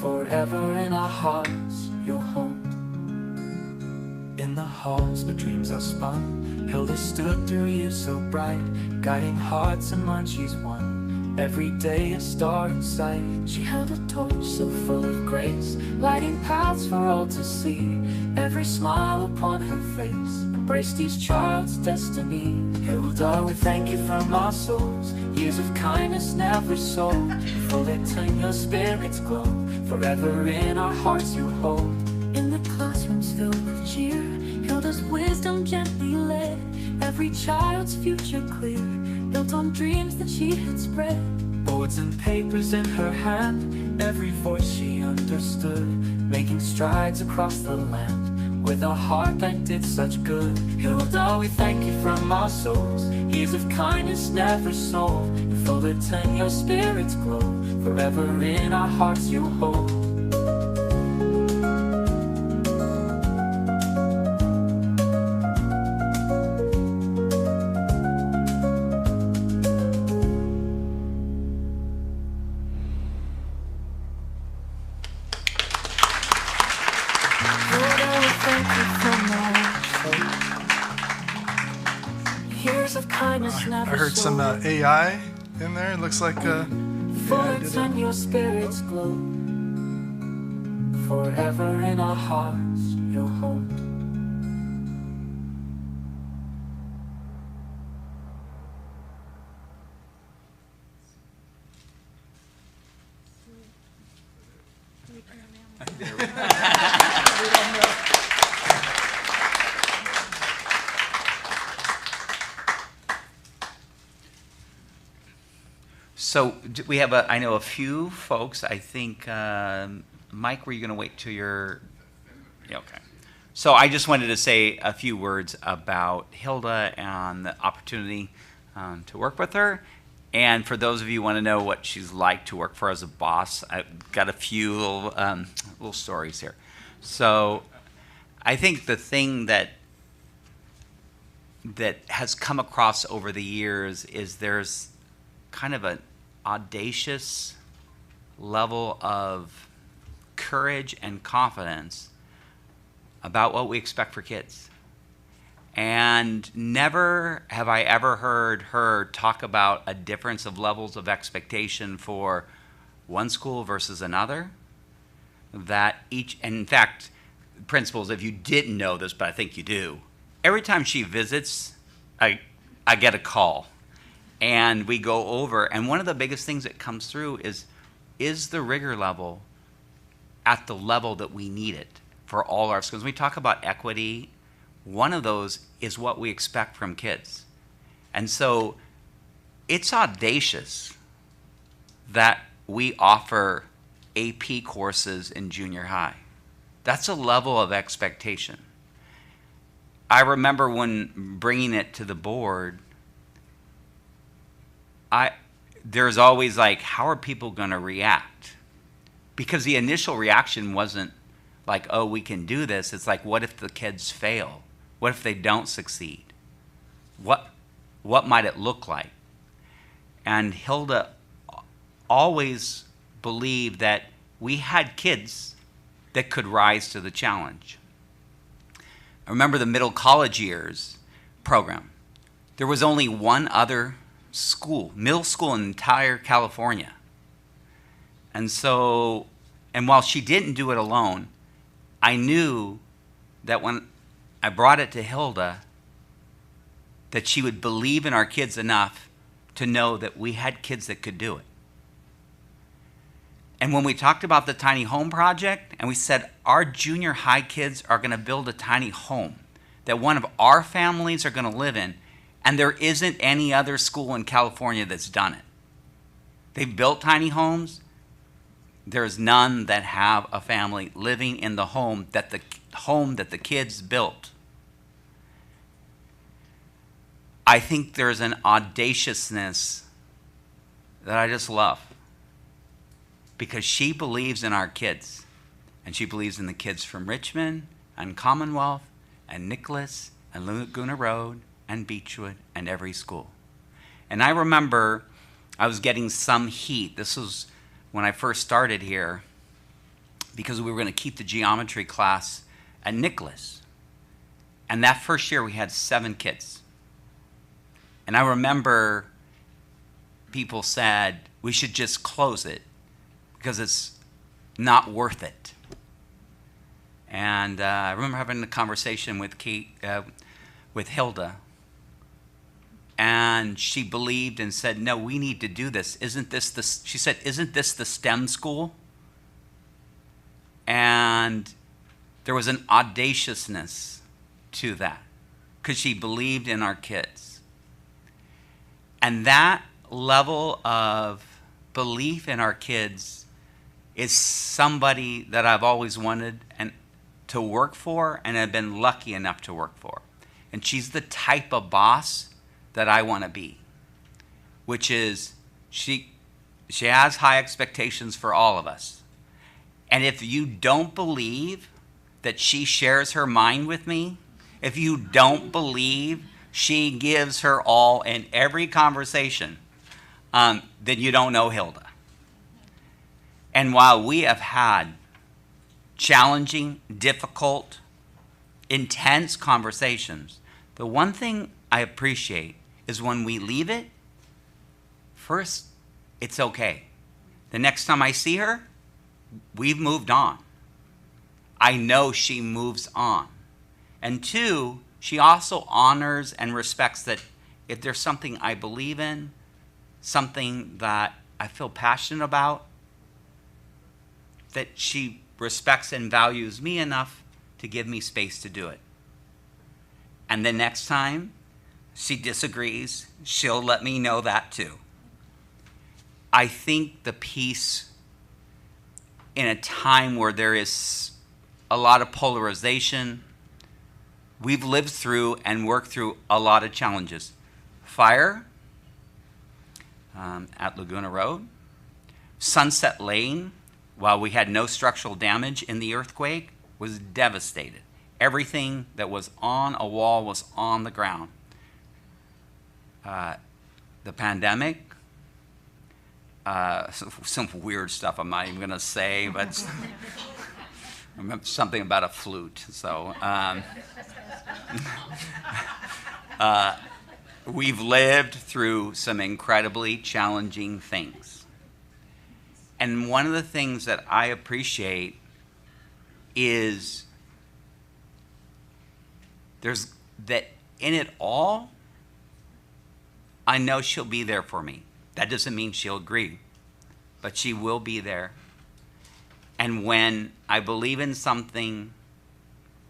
Forever in our hearts you'll hold. In the halls where dreams are spun, Hilda stood through years so bright, guiding hearts and minds she's won. Every day a star in sight. She held a torch so full of grace, lighting paths for all to see. Every smile upon her face embrace each child's destiny. Hilda, we thank you from our souls. Years of kindness never sold. Full it in your spirit's glow. Forever in our hearts you hold. In the classrooms filled with cheer, Hilda's wisdom gently led every child's future clear, built on dreams that she had spread. Boards and papers in her hand, every voice she understood, making strides across the land with a heart that did such good. Hilda, we thank you from our souls. Years of kindness never sold. Full it in your spirit's glow. Forever in our hearts you hold. I heard some AI in there. It looks like AI did it. And your spirit's glow. Forever in our hearts you'll hold. So we have I know a few folks. I think, Mike, were you going to wait till your, yeah, okay. So I just wanted to say a few words about Hilda and the opportunity to work with her. And for those of you who want to know what she's like to work for as a boss, I've got a few little stories here. So I think the thing that has come across over the years is there's kind of an audacious level of courage and confidence about what we expect for kids. And never have I ever heard her talk about a difference of levels of expectation for one school versus another. That each, and in fact, principals, if you didn't know this, but I think you do, every time she visits, I get a call. And we go over, and one of the biggest things that comes through is the rigor level at the level that we need it for all our schools. When we talk about equity, one of those is what we expect from kids. And so it's audacious that we offer AP courses in junior high. That's a level of expectation. I remember when bringing it to the board, there's always like, how are people going to react? Because the initial reaction wasn't like, oh, we can do this. It's like, what if the kids fail? What if they don't succeed? What might it look like? And Hilda always believed that we had kids that could rise to the challenge. I remember the middle college years program. There was only one other school, middle school in entire California. And so, and while she didn't do it alone, I knew that when I brought it to Hilda, that she would believe in our kids enough to know that we had kids that could do it. And when we talked about the tiny home project, and we said our junior high kids are going to build a tiny home that one of our families are going to live in, and there isn't any other school in California that's done it. They've built tiny homes. There's none that have a family living in the home that the kids built. I think there's an audaciousness that I just love, because she believes in our kids, and she believes in the kids from Richmond and Commonwealth and Nicholas and Laguna Road and Beechwood and every school. And I remember I was getting some heat. This was when I first started here, because we were going to keep the geometry class at Nicholas. And that first year we had 7 kids. And I remember people said, we should just close it because it's not worth it. And I remember having a conversation with Kate, with Hilda. And she believed and said, no, we need to do this. She said, isn't this the STEM school? And there was an audaciousness to that because she believed in our kids. And that level of belief in our kids is somebody that I've always wanted to work for and have been lucky enough to work for. And she's the type of boss that I want to be, which is she has high expectations for all of us. And if you don't believe that she shares her mind with me, if you don't believe she gives her all in every conversation, then you don't know Hilda. And while we have had challenging, difficult, intense conversations, the one thing I appreciate is when we leave it, first, it's okay. The next time I see her, we've moved on. I know she moves on. And two, she also honors and respects that if there's something I believe in, something that I feel passionate about, that she respects and values me enough to give me space to do it. And the next time she disagrees, she'll let me know that too. I think the peace in a time where there is a lot of polarization, we've lived through and worked through a lot of challenges. Fire at Laguna Road, Sunset Lane, while we had no structural damage in the earthquake, was devastated. Everything that was on a wall was on the ground. The pandemic, some weird stuff I'm not even going to say, but something about a flute. So we've lived through some incredibly challenging things. And one of the things that I appreciate is there's that in it all, I know she'll be there for me. That doesn't mean she'll agree, but she will be there. And when I believe in something,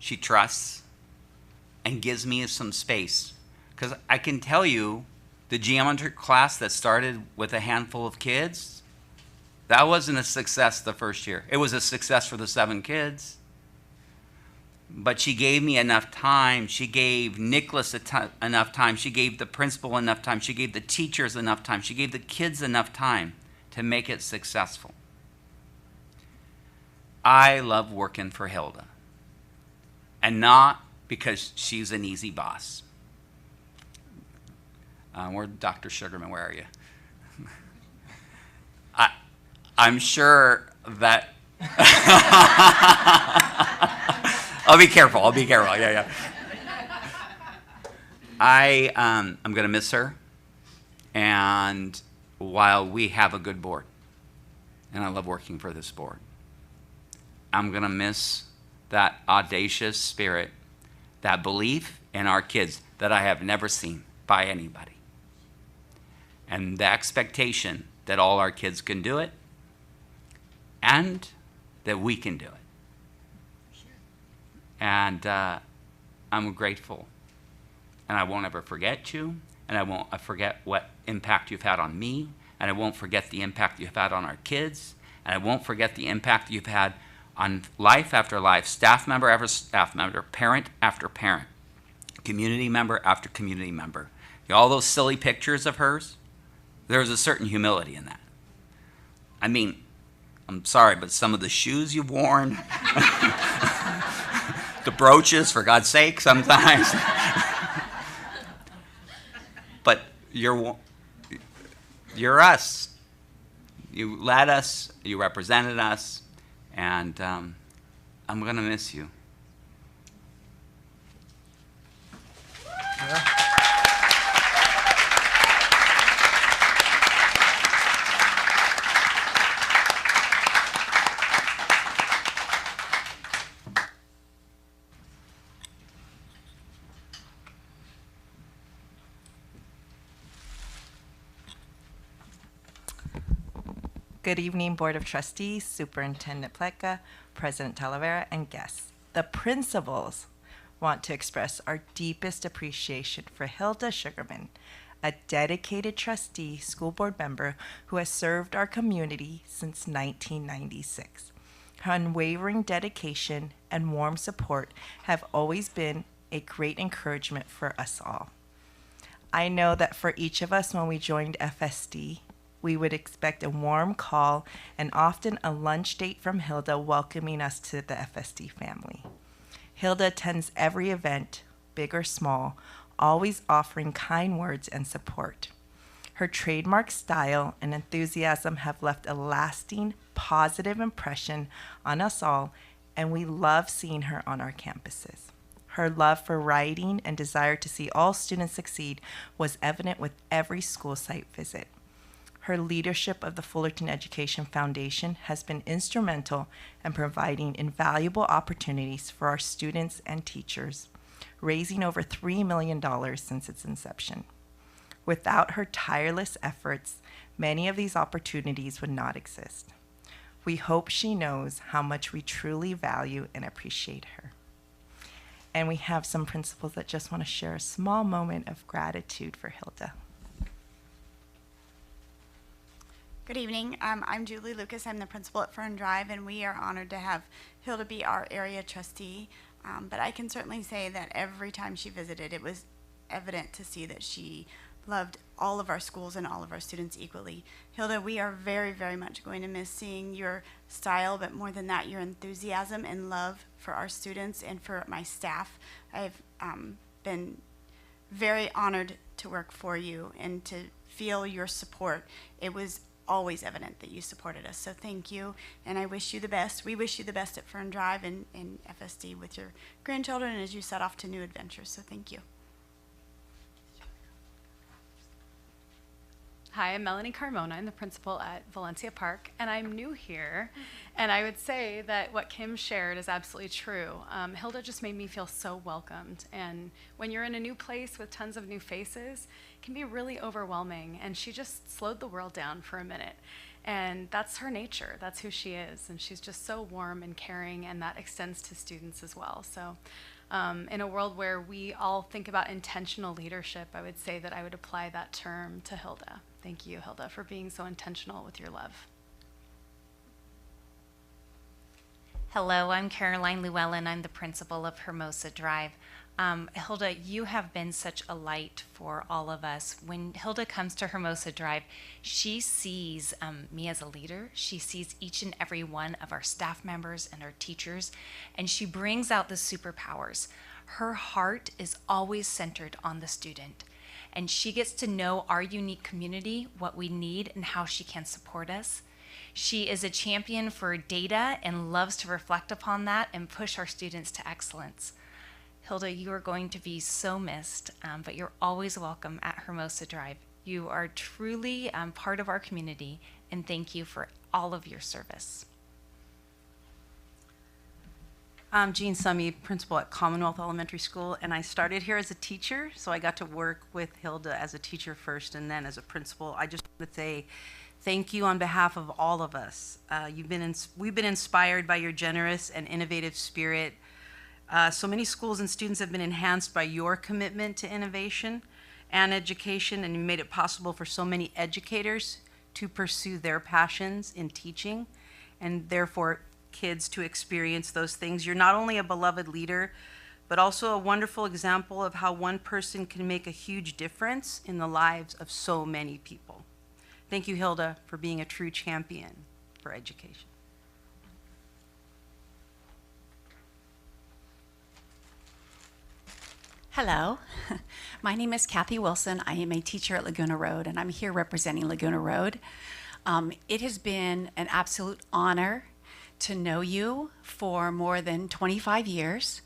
she trusts and gives me some space. Because I can tell you, the geometry class that started with a handful of kids, that wasn't a success the first year. It was a success for the 7 kids. But she gave me enough time. She gave Nicholas enough time. She gave the principal enough time. She gave the teachers enough time. She gave the kids enough time to make it successful. I love working for Hilda. And not because she's an easy boss. Where's Dr. Sugarman? Where are you? I'm sure that... I'll be careful. Yeah. I'm going to miss her. And while we have a good board, and I love working for this board, I'm going to miss that audacious spirit, that belief in our kids that I have never seen by anybody. And the expectation that all our kids can do it and that we can do it. And I'm grateful. And I won't ever forget you. And I won't forget what impact you've had on me. And I won't forget the impact you've had on our kids. And I won't forget the impact you've had on life after life, staff member after staff member, parent after parent, community member after community member. All those silly pictures of hers, there's a certain humility in that. I mean, I'm sorry, but some of the shoes you've worn, the brooches, for God's sake, sometimes. But you're us. You led us, you represented us, and I'm going to miss you. Yeah. Good evening, Board of Trustees, Superintendent Pleca, President Talavera, and guests. The principals want to express our deepest appreciation for Hilda Sugarman, a dedicated trustee school board member who has served our community since 1996. Her unwavering dedication and warm support have always been a great encouragement for us all. I know that for each of us when we joined FSD, we would expect a warm call and often a lunch date from Hilda welcoming us to the FSD family. Hilda attends every event, big or small, always offering kind words and support. Her trademark style and enthusiasm have left a lasting, positive impression on us all, and we love seeing her on our campuses. Her love for writing and desire to see all students succeed was evident with every school site visit. Her leadership of the Fullerton Education Foundation has been instrumental in providing invaluable opportunities for our students and teachers, raising over $3 million since its inception. Without her tireless efforts, many of these opportunities would not exist. We hope she knows how much we truly value and appreciate her. And we have some principals that just want to share a small moment of gratitude for Hilda. Good evening. I'm Julie Lucas. I'm the principal at Fern Drive, and we are honored to have Hilda be our area trustee. But I can certainly say that every time she visited, it was evident to see that she loved all of our schools and all of our students equally. Hilda, we are very, very much going to miss seeing your style, but more than that, your enthusiasm and love for our students and for my staff. I've been very honored to work for you and to feel your support. It was always evident that you supported us, so thank you, and I wish you the best. We wish you the best at Fern Drive and FSD with your grandchildren and as you set off to new adventures, so thank you. Hi, I'm Melanie Carmona. I'm the principal at Valencia Park, and I'm new here. And I would say that what Kim shared is absolutely true. Hilda just made me feel so welcomed. And when you're in a new place with tons of new faces, it can be really overwhelming. And she just slowed the world down for a minute. And that's her nature. That's who she is. And she's just so warm and caring, and that extends to students as well. So in a world where we all think about intentional leadership, I would say that I would apply that term to Hilda. Thank you, Hilda, for being so intentional with your love. Hello, I'm Caroline Llewellyn. I'm the principal of Hermosa Drive. Hilda, you have been such a light for all of us. When Hilda comes to Hermosa Drive, she sees me as a leader. She sees each and every one of our staff members and our teachers, and she brings out the superpowers. Her heart is always centered on the student, and she gets to know our unique community, what we need, and how she can support us. She is a champion for data and loves to reflect upon that and push our students to excellence. Hilda, you are going to be so missed, but you're always welcome at Hermosa Drive. You are truly part of our community, and thank you for all of your service. I'm Jean Summy, principal at Commonwealth Elementary School, and I started here as a teacher, so I got to work with Hilda as a teacher first and then as a principal. I just want to say thank you on behalf of all of us. We've been inspired by your generous and innovative spirit. So many schools and students have been enhanced by your commitment to innovation and education, and you made it possible for so many educators to pursue their passions in teaching, and therefore kids to experience those things. You're not only a beloved leader, but also a wonderful example of how one person can make a huge difference in the lives of so many people. Thank you, Hilda, for being a true champion for education. Hello, my name is Kathy Wilson. I am a teacher at Laguna Road, and I'm here representing Laguna Road. It has been an absolute honor to know you for more than 25 years.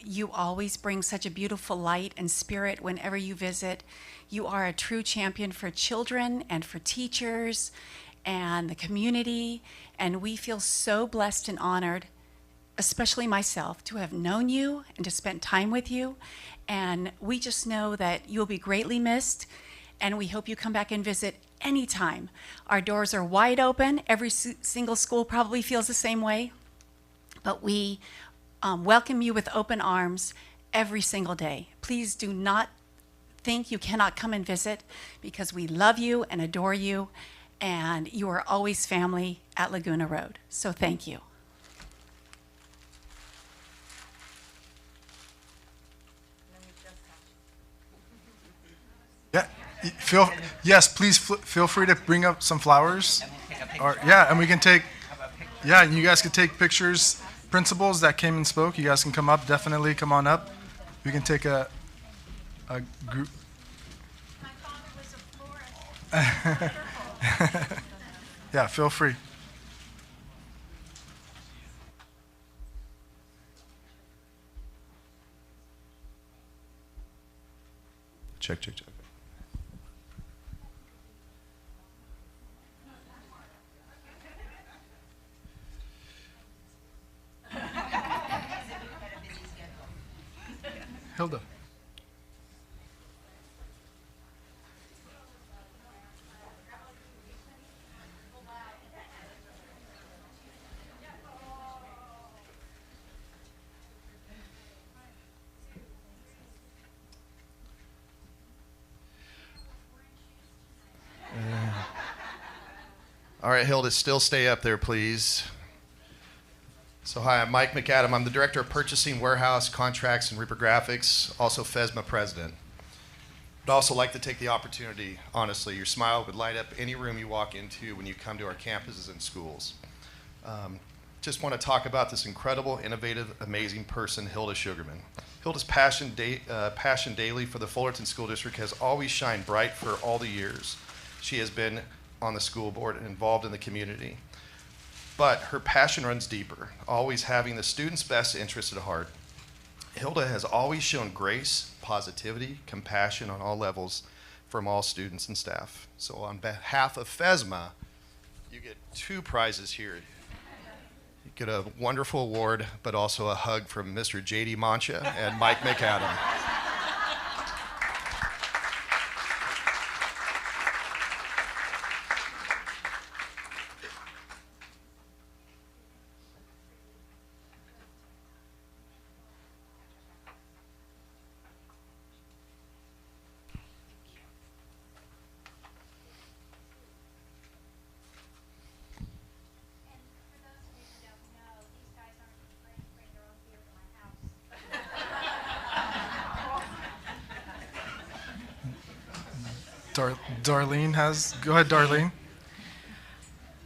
You always bring such a beautiful light and spirit whenever you visit. You are a true champion for children and for teachers and the community, and we feel so blessed and honored, especially myself, to have known you and to spend time with you. And we just know that you'll be greatly missed, and we hope you come back and visit anytime. Our doors are wide open. Every single school probably feels the same way. But we welcome you with open arms every single day. Please do not think you cannot come and visit, because we love you and adore you, and you are always family at Laguna Road. So thank you. Yeah, yes, please feel free to bring up some flowers. And we can take, and you guys can take pictures. Principals that came and spoke, you guys can come up, definitely come on up. We can take a group. Yeah, feel free. Check. Hilda. All right, Hilda, still stay up there, please. So hi, I'm Mike McAdam. I'm the Director of Purchasing, Warehouse, Contracts, and Reprographics, also FSMA President. I'd also like to take the opportunity, honestly, your smile would light up any room you walk into when you come to our campuses and schools. Just want to talk about this incredible, innovative, amazing person, Hilda Sugarman. Hilda's passion daily for the Fullerton School District has always shined bright for all the years she has been on the school board and involved in the community. But her passion runs deeper, always having the students' best interest at heart. Hilda has always shown grace, positivity, compassion on all levels from all students and staff. So on behalf of FSMA, you get 2 prizes here. You get a wonderful award, but also a hug from Mr. J.D. Mancha and Mike McAdam. Darlene has, go ahead, Darlene.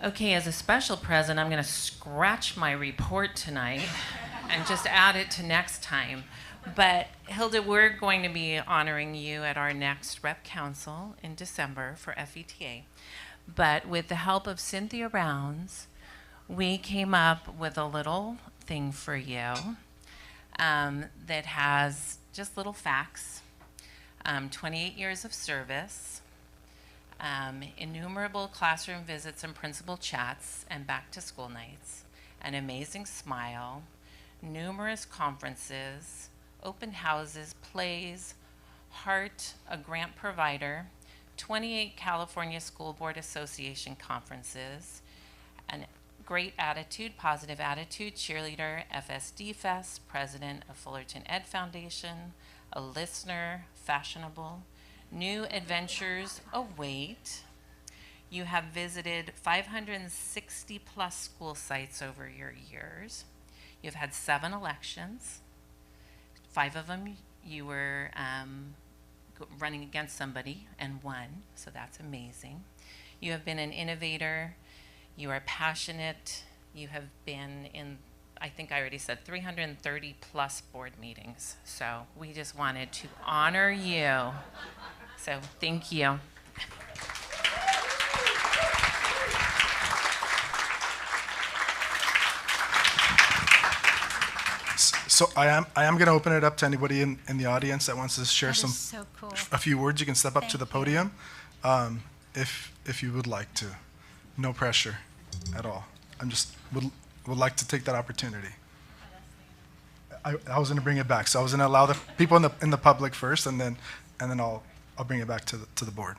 Okay, as a special present, I'm going to scratch my report tonight and just add it to next time. But Hilda, we're going to be honoring you at our next Rep Council in December for FETA. But with the help of Cynthia Rounds, we came up with a little thing for you that has just little facts. 28 years of service, innumerable classroom visits and principal chats and back to school nights, an amazing smile, numerous conferences, open houses, plays, Heart, a grant provider, 28 California School Board Association conferences, and great attitude, positive attitude, cheerleader, FSD Fest, president of Fullerton Ed Foundation, a listener, fashionable, new adventures await. You have visited 560 plus school sites over your years. You've had 7 elections. 5 of them you were running against somebody and won, so that's amazing. You have been an innovator. You are passionate. You have been in, I think I already said, 330 plus board meetings. So we just wanted to honor you. So thank you. So I am going to open it up to anybody in the audience that wants to share That is so cool. a few words. You can step up Thank to the you. podium if you would like to. No pressure at all. I'm just would like to take that opportunity. I was going to bring it back, so I was going to allow the people in the public first, and then I'll bring it back to the board.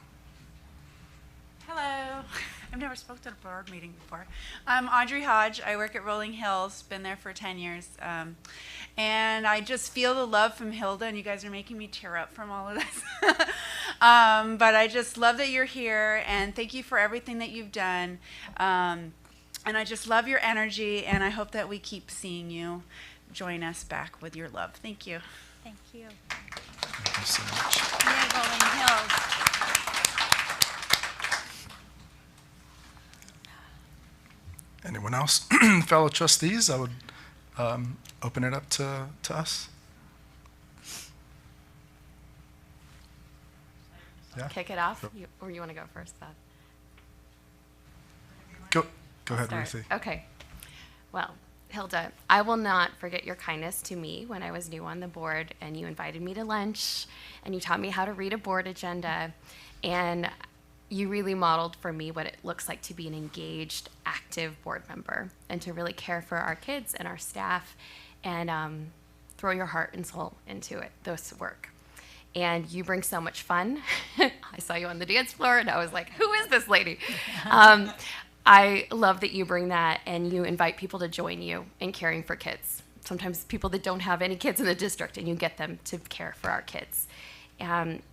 I've never spoken at a board meeting before. I'm Audrey Hodge. I work at Rolling Hills, been there for 10 years. And I just feel the love from Hilda, and you guys are making me tear up from all of this. But I just love that you're here, and thank you for everything that you've done. And I just love your energy, and I hope that we keep seeing you join us back with your love. Thank you. Thank you. Thank you so much. Yay, Rolling Hills. Anyone else? Fellow trustees, I would open it up to us. Yeah. Kick it off, or you want to go first, Beth? Go ahead, Start. Ruthie. Okay. Well, Hilda, I will not forget your kindness to me when I was new on the board, and you invited me to lunch, and you taught me how to read a board agenda, and you really modeled for me what it looks like to be an engaged, active board member, and to really care for our kids and our staff, and throw your heart and soul into it, this work. And you bring so much fun. I saw you on the dance floor, and I was like, who is this lady? I love that you bring that, and you invite people to join you in caring for kids. Sometimes people that don't have any kids in the district, and you get them to care for our kids.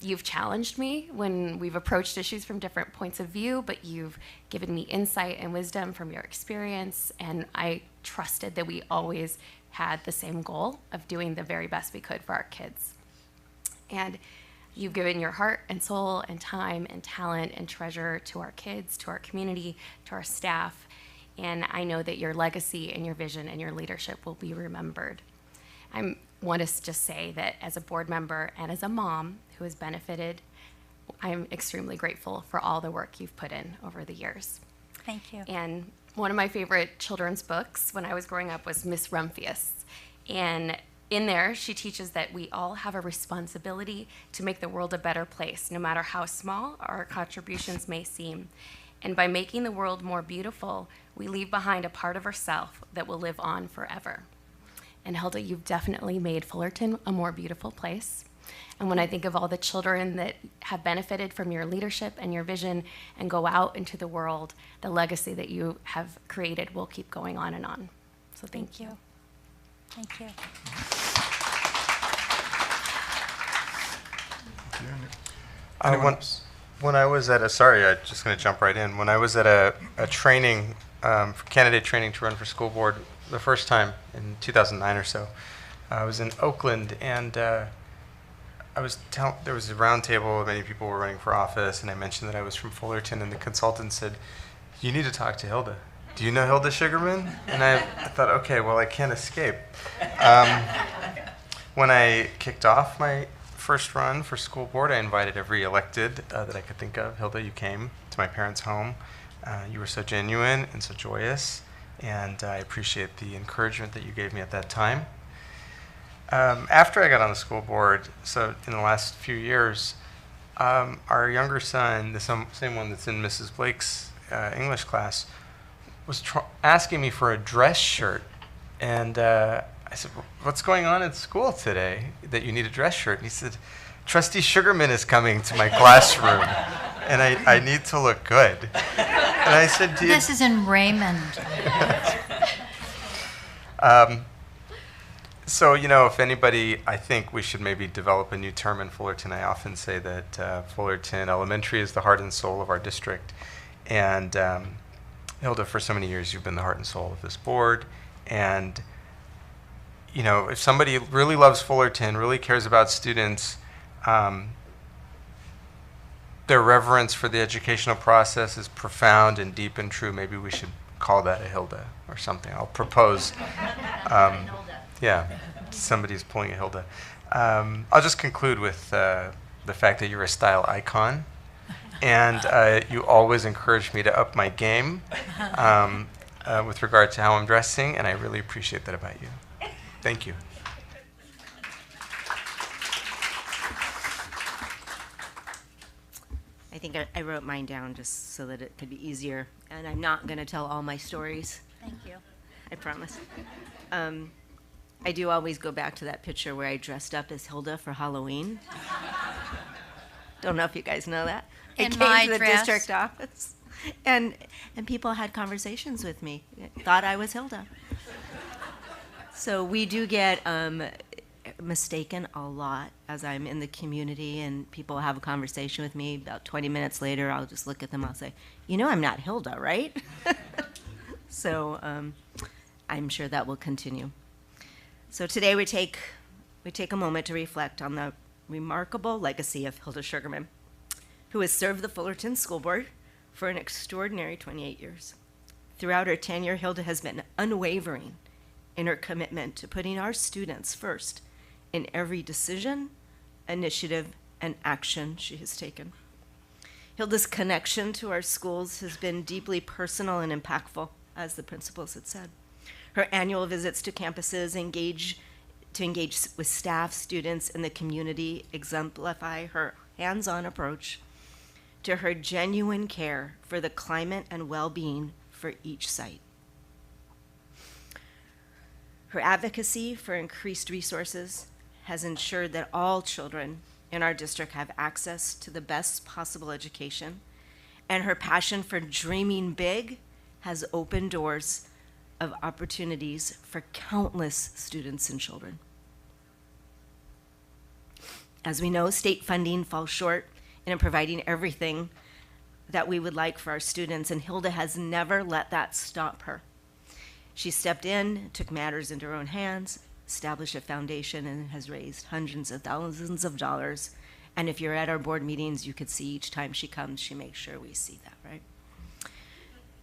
You've challenged me when we've approached issues from different points of view, but you've given me insight and wisdom from your experience, and I trusted that we always had the same goal of doing the very best we could for our kids. And you've given your heart and soul and time and talent and treasure to our kids, to our community, to our staff, and I know that your legacy and your vision and your leadership will be remembered. I want to just say that as a board member and as a mom who has benefited, I'm extremely grateful for all the work you've put in over the years. Thank you. And one of my favorite children's books when I was growing up was Miss Rumphius. And in there, she teaches that we all have a responsibility to make the world a better place, no matter how small our contributions may seem. And by making the world more beautiful, we leave behind a part of ourselves that will live on forever. And Hilda, you've definitely made Fullerton a more beautiful place. And when I think of all the children that have benefited from your leadership and your vision and go out into the world, the legacy that you have created will keep going on and on. So thank you. Thank you. When I was at I'm just going to jump right in. When I was at a training, candidate training to run for school board the first time in 2009 or so, I was in Oakland, and there was a round table, many people were running for office, and I mentioned that I was from Fullerton, and the consultant said, you need to talk to Hilda. Do you know Hilda Sugarman? And I thought, okay, well, I can't escape. When I kicked off my first run for school board, I invited every elected that I could think of. Hilda, you came to my parents' home. You were so genuine and so joyous, and I appreciate the encouragement that you gave me at that time. After I got on the school board, so in the last few years, our younger son, the same one that's in Mrs. Blake's English class, was asking me for a dress shirt. And I said, what's going on at school today that you need a dress shirt? And he said, Trustee Sugarman is coming to my classroom, and I need to look good. And I said, this is in Raymond. So, if anybody, I think we should maybe develop a new term in Fullerton. I often say that Fullerton Elementary is the heart and soul of our district. And Hilda, for so many years, you've been the heart and soul of this board. And, if somebody really loves Fullerton, really cares about students, their reverence for the educational process is profound and deep and true. Maybe we should call that a Hilda or something. I'll propose. Yeah, somebody's pulling a Hilda. I'll just conclude with the fact that you're a style icon, and you always encourage me to up my game with regard to how I'm dressing, and I really appreciate that about you. Thank you. I think I wrote mine down just so that it could be easier, and I'm not going to tell all my stories. Thank you. I promise. I do always go back to that picture where I dressed up as Hilda for Halloween. Don't know if you guys know that. In I came my to the dress. district office and people had conversations with me, thought I was Hilda. So we do get mistaken a lot as I'm in the community and people have a conversation with me. About 20 minutes later, I'll just look at them, I'll say, you know I'm not Hilda, right? So I'm sure that will continue. So today we take a moment to reflect on the remarkable legacy of Hilda Sugarman, who has served the Fullerton School Board for an extraordinary 28 years. Throughout her tenure, Hilda has been unwavering in her commitment to putting our students first in every decision, initiative, and action she has taken. Hilda's connection to our schools has been deeply personal and impactful, as the principals had said. Her annual visits to campuses engage with staff, students, and the community exemplify her hands-on approach to her genuine care for the climate and well-being for each site. Her advocacy for increased resources has ensured that all children in our district have access to the best possible education, and her passion for dreaming big has opened doors of opportunities for countless students and children. As we know, state funding falls short in providing everything that we would like for our students, and Hilda has never let that stop her. She stepped in, took matters into her own hands, established a foundation, and has raised hundreds of thousands of dollars. And if you're at our board meetings, you could see each time she comes, she makes sure we see that, right?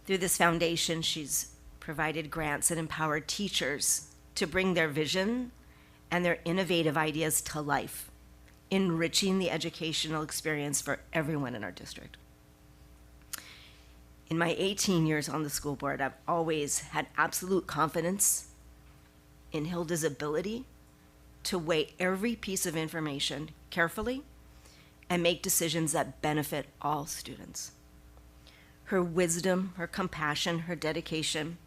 Through this foundation, she's provided grants and empowered teachers to bring their vision and their innovative ideas to life, enriching the educational experience for everyone in our district. In my 18 years on the school board, I've always had absolute confidence in Hilda's ability to weigh every piece of information carefully and make decisions that benefit all students. Her wisdom, her compassion, her dedication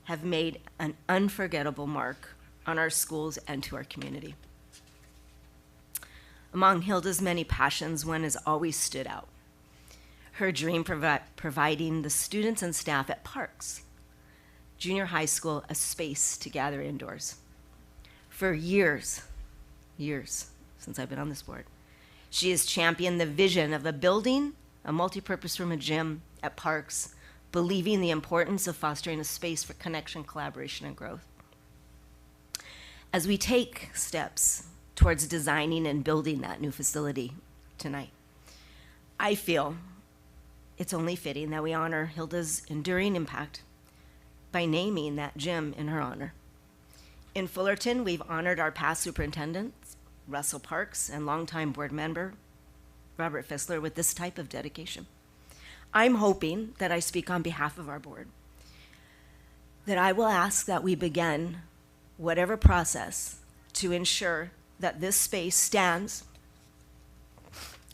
have made an unforgettable mark on our schools and to our community. Among Hilda's many passions, one has always stood out. Her dream providing the students and staff at Parks Junior High School a space to gather indoors. For years since I've been on this board, she has championed the vision of a building, a multipurpose room, a gym at Parks, believing the importance of fostering a space for connection, collaboration, and growth. As we take steps towards designing and building that new facility tonight, I feel it's only fitting that we honor Hilda's enduring impact by naming that gym in her honor. In Fullerton, we've honored our past superintendents, Russell Parks, and longtime board member, Robert Fissler, with this type of dedication. I'm hoping that I speak on behalf of our board, that I will ask that we begin whatever process to ensure that this space stands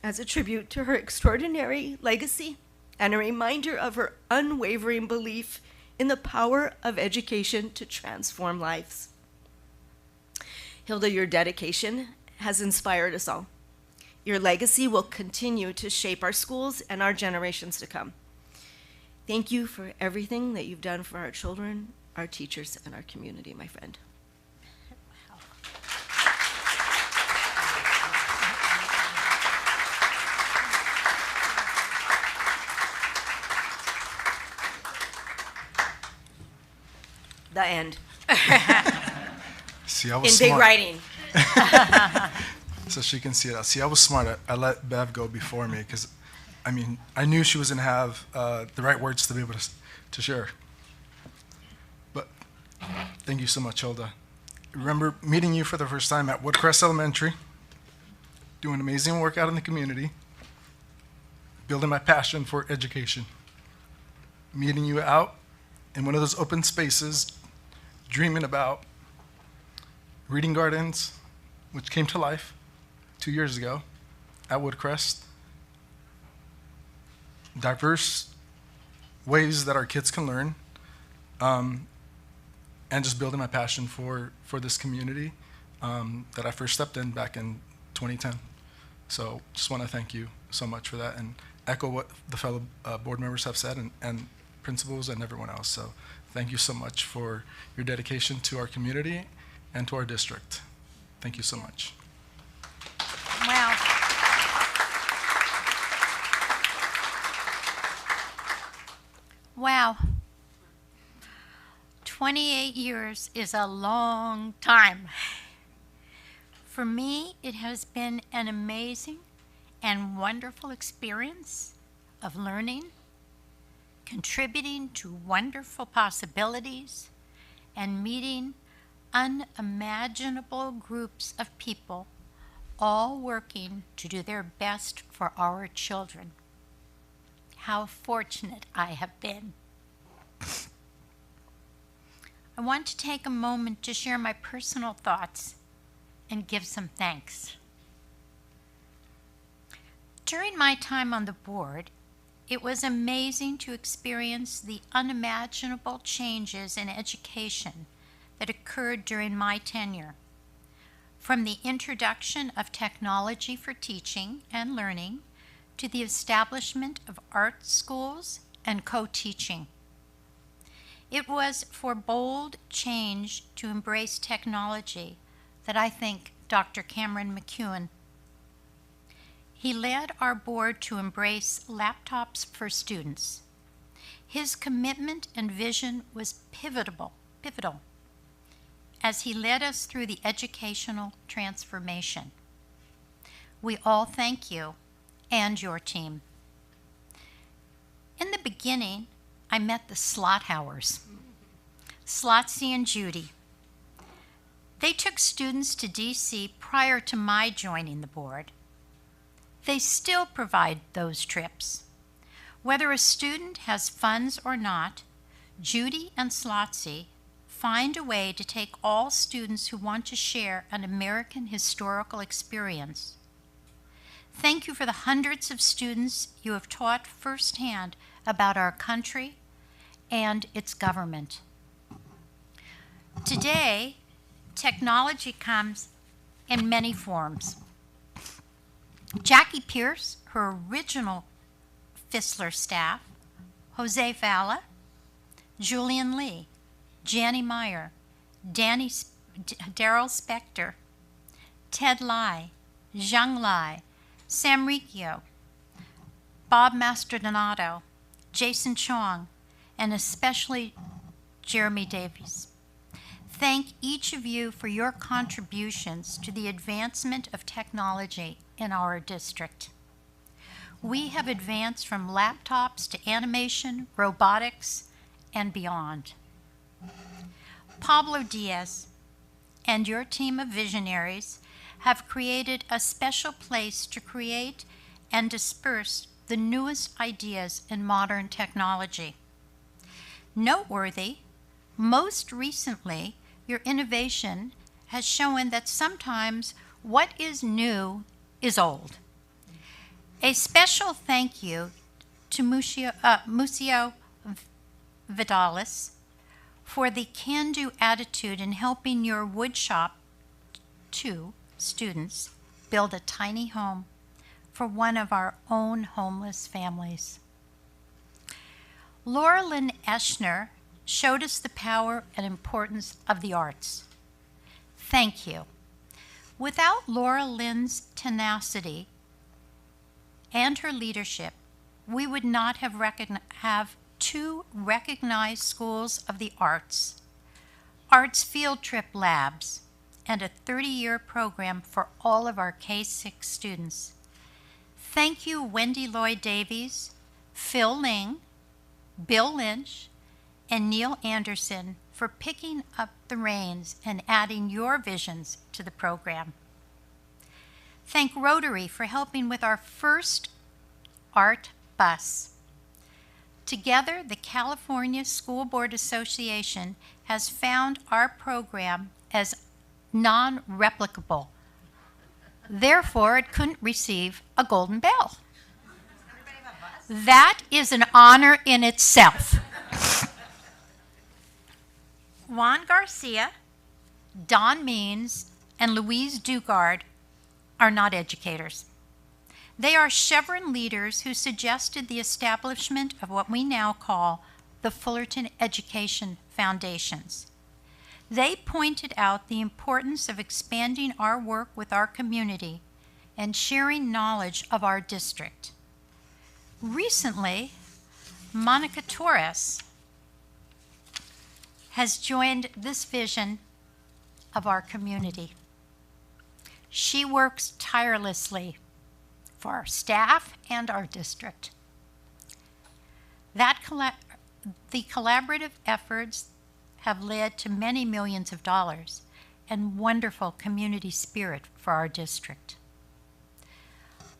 as a tribute to her extraordinary legacy and a reminder of her unwavering belief in the power of education to transform lives. Hilda, your dedication has inspired us all. Your legacy will continue to shape our schools and our generations to come. Thank you for everything that you've done for our children, our teachers, and our community, my friend. The end. See, I was in smart. big writing. So she can see it. See, I was smart. I let Bev go before me because, I mean, I knew she was going to have the right words to be able to share. But thank you so much, Hilda. Remember meeting you for the first time at Woodcrest Elementary, doing amazing work out in the community, building my passion for education. Meeting you out in one of those open spaces, dreaming about reading gardens, which came to life 2 years ago at Woodcrest. Diverse ways that our kids can learn, and just building my passion for this community that I first stepped in back in 2010. So just want to thank you so much for that, and echo what the fellow board members have said and principals and everyone else. So thank you so much for your dedication to our community and to our district. Thank you so much. Wow. Wow. 28 years is a long time. For me, it has been an amazing and wonderful experience of learning, contributing to wonderful possibilities, and meeting unimaginable groups of people, all working to do their best for our children. How fortunate I have been. I want to take a moment to share my personal thoughts and give some thanks. During my time on the board, it was amazing to experience the unimaginable changes in education that occurred during my tenure. From the introduction of technology for teaching and learning to the establishment of art schools and co-teaching. It was for bold change to embrace technology that I thank Dr. Cameron McEwen. He led our board to embrace laptops for students. His commitment and vision was pivotal as he led us through the educational transformation. We all thank you and your team. In the beginning, I met the Slothowers, Slotsy and Judy. They took students to DC prior to my joining the board. They still provide those trips. Whether a student has funds or not, Judy and Slotsy find a way to take all students who want to share an American historical experience. Thank you for the hundreds of students you have taught firsthand about our country and its government. Today, technology comes in many forms. Jackie Pierce, her original Fissler staff, Jose Falla, Julian Lee, Janny Meyer, Daryl Spector, Ted Lai, Zhang Lai, Sam Riccio, Bob Mastrodonato, Jason Chong, and especially Jeremy Davies. Thank each of you for your contributions to the advancement of technology in our district. We have advanced from laptops to animation, robotics, and beyond. Pablo Diaz and your team of visionaries have created a special place to create and disperse the newest ideas in modern technology. Noteworthy, most recently, your innovation has shown that sometimes what is new is old. A special thank you to Musio Vidalis for the can-do attitude in helping your woodshop 2 students build a tiny home for one of our own homeless families. Laura Lynn Eschner showed us the power and importance of the arts. Thank you. Without Laura Lynn's tenacity and her leadership, we would not have 2 recognized schools of the arts, arts field trip labs, and a 30-year program for all of our K-6 students. Thank you, Wendy Lloyd Davies, Phil Ling, Bill Lynch, and Neil Anderson for picking up the reins and adding your visions to the program. Thank Rotary for helping with our first art bus. Together, the California School Board Association has found our program as non-replicable. Therefore, it couldn't receive a golden bell. That is an honor in itself. Juan Garcia, Don Means, and Louise Dugard are not educators. They are Chevron leaders who suggested the establishment of what we now call the Fullerton Education Foundations. They pointed out the importance of expanding our work with our community and sharing knowledge of our district. Recently, Monica Torres has joined this vision of our community. She works tirelessly for our staff and our district. The collaborative efforts have led to many millions of dollars and wonderful community spirit for our district.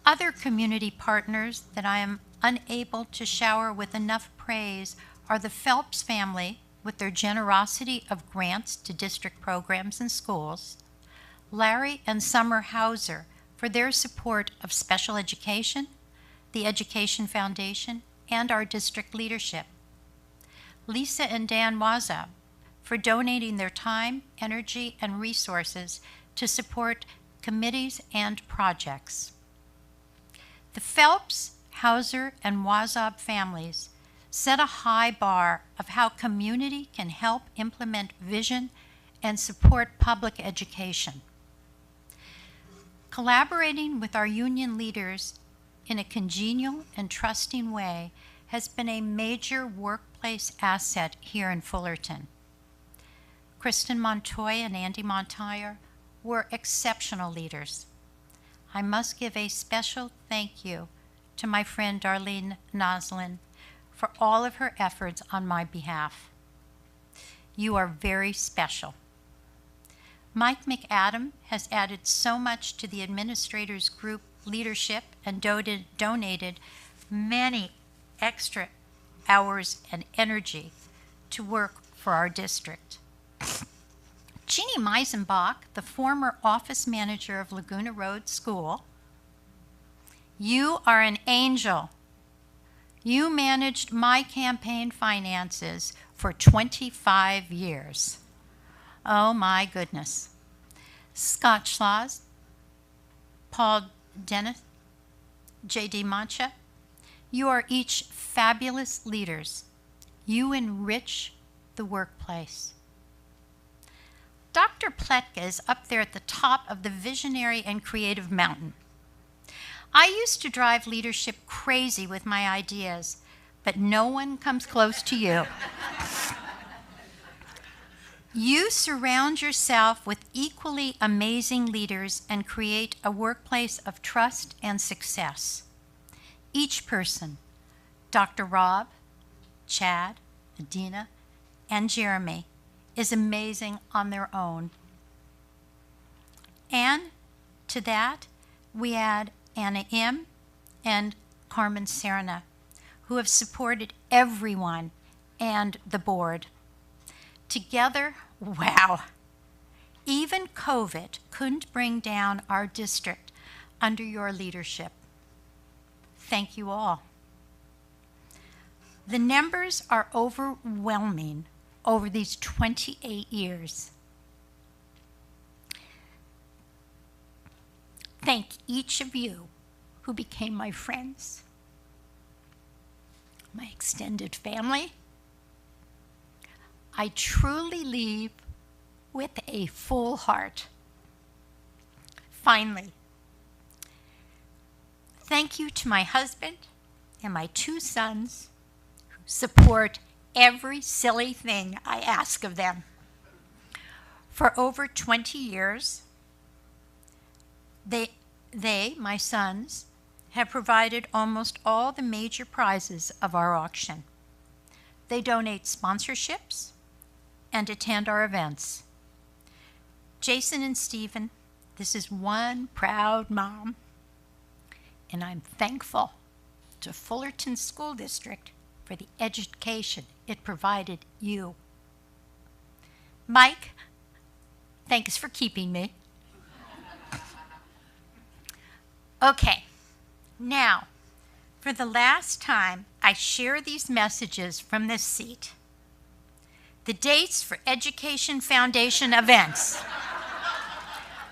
Other community partners that I am unable to shower with enough praise are the Phelps family with their generosity of grants to district programs and schools, Larry and Summer Hauser for their support of special education, the Education Foundation, and our district leadership, Lisa and Dan Wazab for donating their time, energy, and resources to support committees and projects. The Phelps, Hauser, and Wazab families set a high bar of how community can help implement vision and support public education. Collaborating with our union leaders in a congenial and trusting way has been a major workplace asset here in Fullerton. Kristen Montoya and Andy Montoya were exceptional leaders. I must give a special thank you to my friend Darlene Noslin for all of her efforts on my behalf. You are very special. Mike McAdam has added so much to the administrators group leadership and donated many extra hours and energy to work for our district. Jeannie Meisenbach, the former office manager of Laguna Road School, you are an angel. You managed my campaign finances for 25 years. Oh my goodness. Scott Schloss, Paul Dennis, J.D. Mancha, you are each fabulous leaders. You enrich the workplace. Dr. Pletka is up there at the top of the visionary and creative mountain. I used to drive leadership crazy with my ideas, but no one comes close to you. You surround yourself with equally amazing leaders and create a workplace of trust and success. Each person, Dr. Rob, Chad, Adina, and Jeremy, is amazing on their own. And to that, we add Anna M. and Carmen Serna, who have supported everyone and the board. Together, wow, even COVID couldn't bring down our district under your leadership. Thank you all. The numbers are overwhelming over these 28 years. Thank each of you who became my friends, my extended family. I truly leave with a full heart. Finally, thank you to my husband and my 2 sons who support every silly thing I ask of them. For over 20 years, they, my sons, have provided almost all the major prizes of our auction. They donate sponsorships and attend our events. Jason and Stephen, this is one proud mom, and I'm thankful to Fullerton School District for the education it provided you. Mike, thanks for keeping me. Okay, now, for the last time, I share these messages from this seat. The dates for Education Foundation events.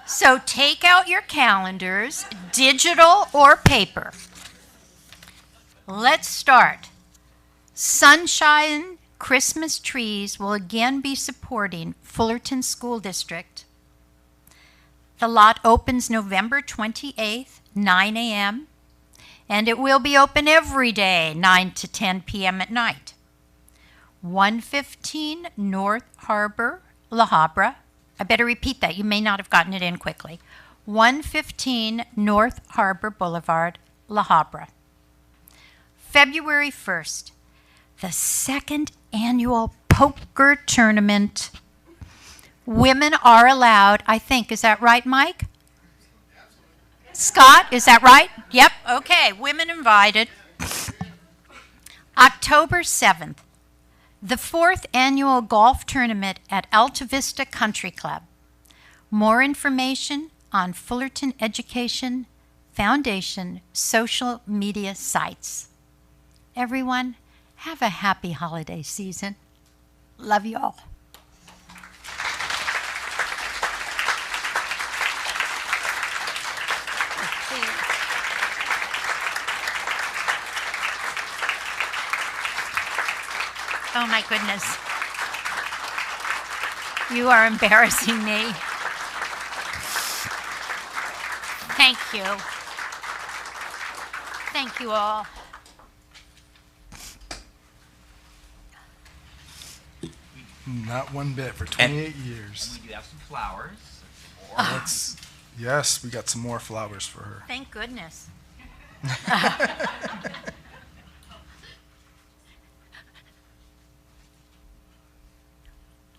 So take out your calendars, digital or paper. Let's start. Sunshine Christmas trees will again be supporting Fullerton School District. The lot opens November 28th, 9 a.m., and it will be open every day, 9 to 10 p.m. at night. 115 North Harbor, La Habra. I better repeat that. You may not have gotten it in quickly. 115 North Harbor Boulevard, La Habra. February 1st, the second annual poker tournament. Women are allowed, I think. Is that right, Mike? Scott, is that right? Yep, okay, women invited. October 7th, the fourth annual golf tournament at Alta Vista Country Club. More information on Fullerton Education Foundation social media sites. Everyone, have a happy holiday season. Love you all. Oh my goodness. You are embarrassing me. Thank you. Thank you all. Not one bit for 28 years. And we do have some flowers. Yes, we got some more flowers for her. Thank goodness.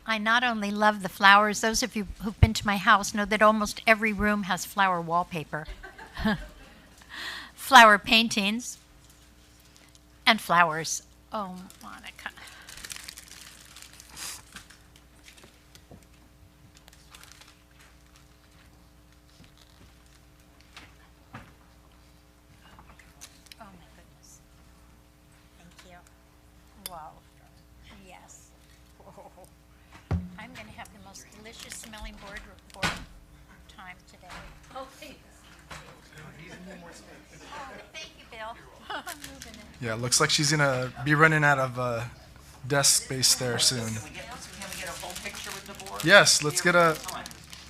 I not only love the flowers, those of you who've been to my house know that almost every room has flower wallpaper. Flower paintings and flowers. Oh, Monica. Oh my goodness. Thank you. Wow. Yes. Oh. I'm going to have the most delicious smelling board time today. Oh, thanks. Thank you, Bill. I'm moving it. Yeah, it looks like she's going to be running out of desk space there soon. Can we get a whole picture with the board? Yes, let's get a...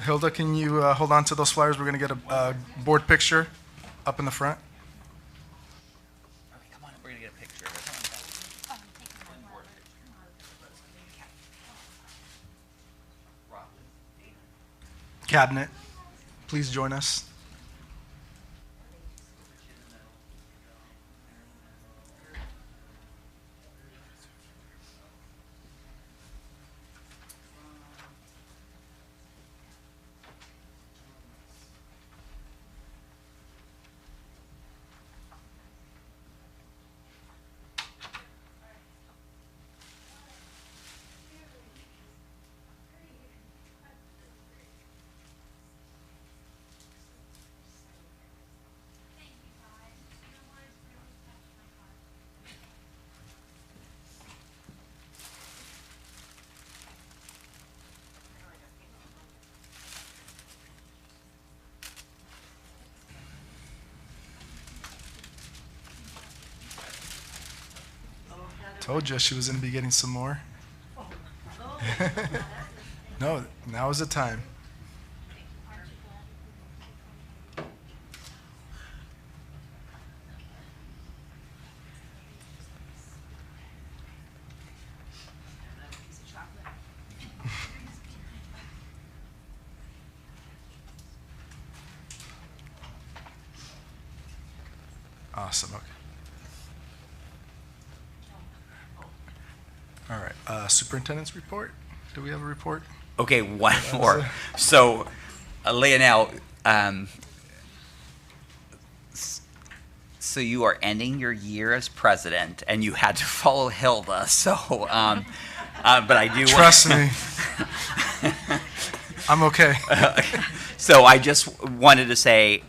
Hilda, can you hold on to those flowers? We're going to get a board picture up in the front. Okay, come on, we're going to get a picture. Cabinet, please join us. Told you she was going to be getting some more. No, now is the time. Awesome. Okay. All right. Superintendent's report. Do we have a report? Okay, one more. So, Leonel, so you are ending your year as president, and you had to follow Hilda. So, but I do trust me. I'm okay. So I just wanted to say,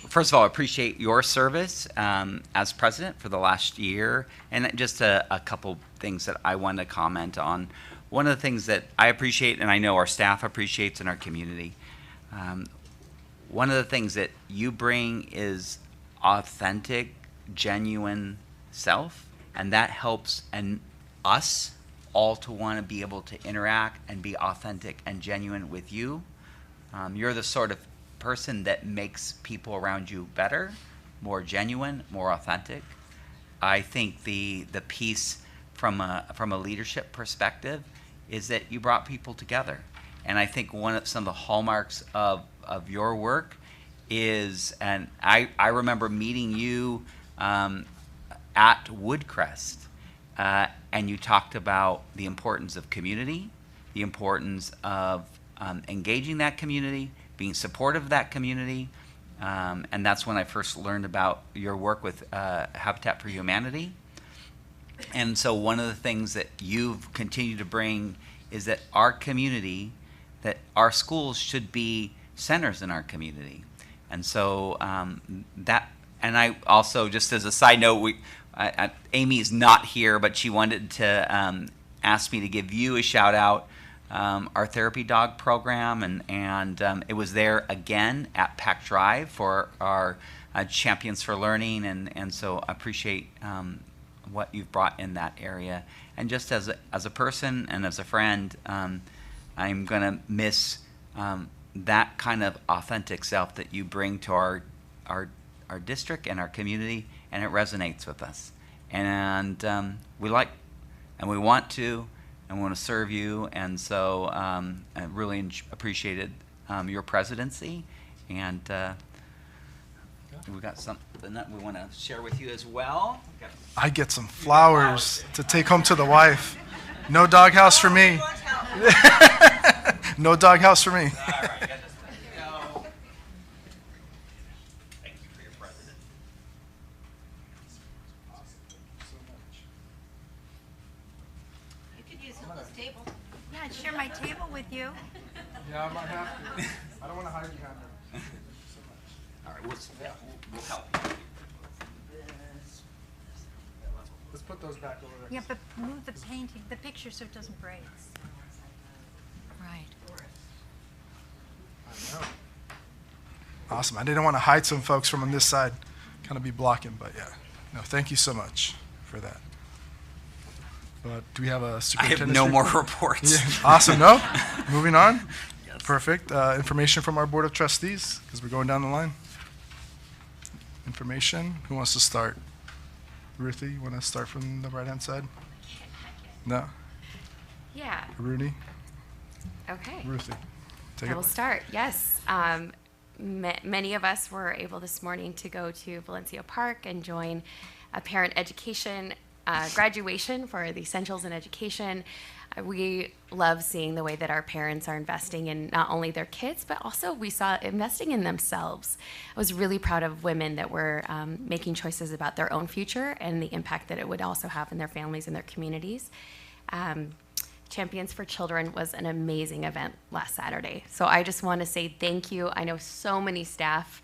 first of all, I appreciate your service as president for the last year, and just a couple things that I wanted to comment on. One of the things that I appreciate, and I know our staff appreciates in our community, One of the things that you bring is authentic, genuine self, and that helps and us all to want to be able to interact and be authentic and genuine with you. You're the sort of person that makes people around you better, more genuine, more authentic. I think the piece from a leadership perspective is that you brought people together. And I think some of the hallmarks of your work is, and I remember meeting you at Woodcrest, and you talked about the importance of community, the importance of engaging that community, being supportive of that community, and that's when I first learned about your work with Habitat for Humanity. And so one of the things that you've continued to bring is that our community, that our schools should be centers in our community. And so and I also, just as a side note, Amy's not here, but she wanted to ask me to give you a shout out. Our therapy dog program, and it was there again at Pack Drive for our Champions for Learning, and so I appreciate what you've brought in that area. And just as a person and as a friend, I'm gonna miss that kind of authentic self that you bring to our district and our community, and it resonates with us. And we like, and we want to serve you, and so I really appreciated your presidency, and we got something that we want to share with you as well. I get some flowers to take home to the wife. No doghouse for me. No doghouse for me. Yeah, I'd share my table with you. Yeah, I might have to. I don't want to hide behind her. All right, we'll help you. Let's put those back over there. Yeah, but move the painting, the picture, so it doesn't break. Right. I know. Awesome. I didn't want to hide some folks from on this side, kind of be blocking, but yeah. No, thank you so much for that. But do we have a superintendent's I have no more report? reports. Yeah. Awesome. No? Moving on. Yes. Perfect. Information from our Board of Trustees, because we're going down the line. Information. Who wants to start? Ruthie, you want to start from the right-hand side? No? Yeah. Rooney? Okay. Ruthie. Take I it will away. start, yes. Many of us were able this morning to go to Valencia Park and join a parent education graduation for the Essentials in Education. We love seeing the way that our parents are investing in not only their kids, but also we saw investing in themselves. I was really proud of women that were making choices about their own future and the impact that it would also have in their families and their communities. Champions for Children was an amazing event last Saturday. So I just want to say thank you. I know so many staff,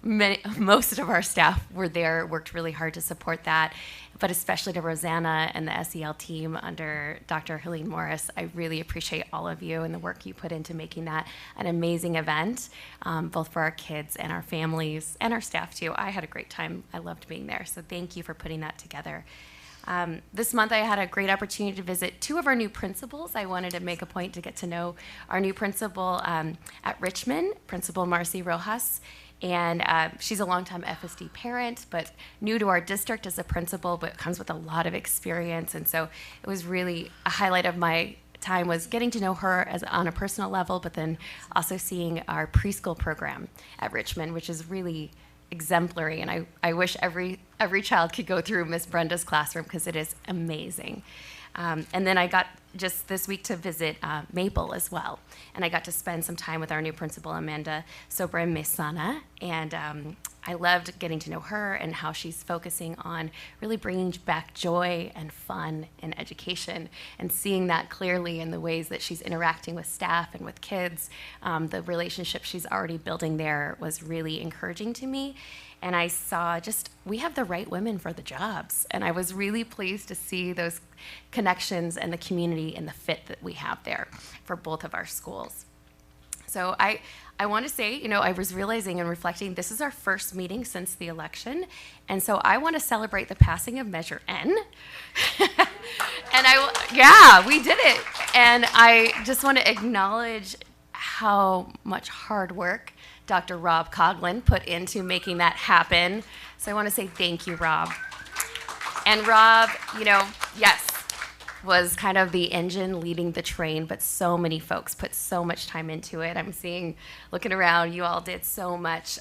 most of our staff were there, worked really hard to support that, but especially to Rosanna and the SEL team under Dr. Helene Morris. I really appreciate all of you and the work you put into making that an amazing event, both for our kids and our families and our staff too. I had a great time. I loved being there. So thank you for putting that together. This month I had a great opportunity to visit 2 of our new principals. I wanted to make a point to get to know our new principal at Richmond, Principal Marcy Rojas. And she's a longtime FSD parent, but new to our district as a principal, but comes with a lot of experience. And so it was really a highlight of my time was getting to know her on a personal level, but then also seeing our preschool program at Richmond, which is really exemplary. And I wish every child could go through Miss Brenda's classroom because it is amazing. And then I got just this week to visit Maple as well. And I got to spend some time with our new principal, Amanda Sobra Mesana. And I loved getting to know her and how she's focusing on really bringing back joy and fun in education and seeing that clearly in the ways that she's interacting with staff and with kids. The relationship she's already building there was really encouraging to me. And I saw we have the right women for the jobs. And I was really pleased to see those connections and the community and the fit that we have there for both of our schools. So I want to say, I was realizing and reflecting, this is our first meeting since the election. And so I want to celebrate the passing of Measure N. And yeah, we did it. And I just want to acknowledge how much hard work Dr. Rob Coughlin put into making that happen. So I want to say thank you, Rob. And Rob, yes, was kind of the engine leading the train, but so many folks put so much time into it. I'm looking around, you all did so much,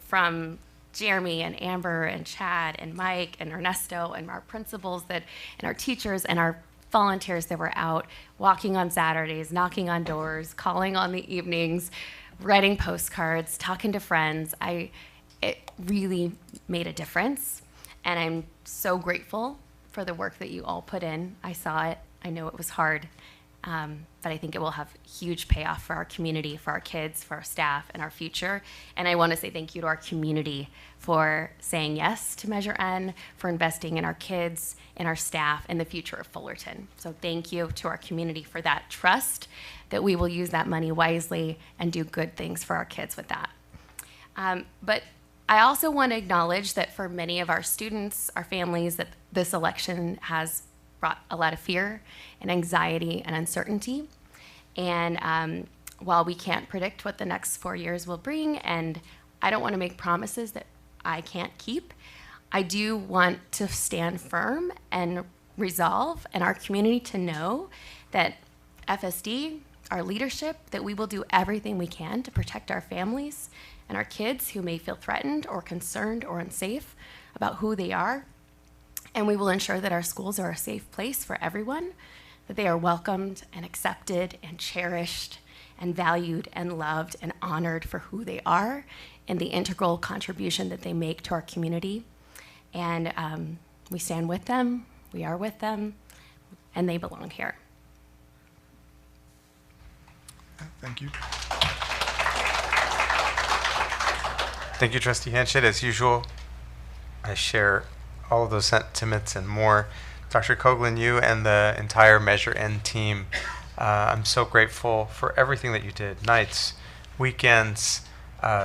from Jeremy and Amber and Chad and Mike and Ernesto and our principals and our teachers and our volunteers that were out walking on Saturdays, knocking on doors, calling on the evenings, writing postcards, talking to friends. It really made a difference, and I'm so grateful for the work that you all put in. I saw it. I know it was hard, but I think it will have huge payoff for our community, for our kids, for our staff, and our future. And I want to say thank you to our community for saying yes to Measure N, for investing in our kids, in our staff, and the future of Fullerton. So thank you to our community for that trust that we will use that money wisely and do good things for our kids with that. But I also want to acknowledge that for many of our students, our families, that this election has brought a lot of fear and anxiety and uncertainty. And while we can't predict what the next 4 years will bring, and I don't want to make promises that I can't keep, I do want to stand firm and resolve, and our community to know that FSD, our leadership, that we will do everything we can to protect our families and our kids who may feel threatened or concerned or unsafe about who they are. And we will ensure that our schools are a safe place for everyone, that they are welcomed and accepted and cherished and valued and loved and honored for who they are and the integral contribution that they make to our community. And we stand with them, we are with them, and they belong here. Thank you. Thank you, Trustee Hanchett. As usual, I share all of those sentiments and more. Dr. Coughlin, you and the entire Measure N team, I'm so grateful for everything that you did. Nights, weekends,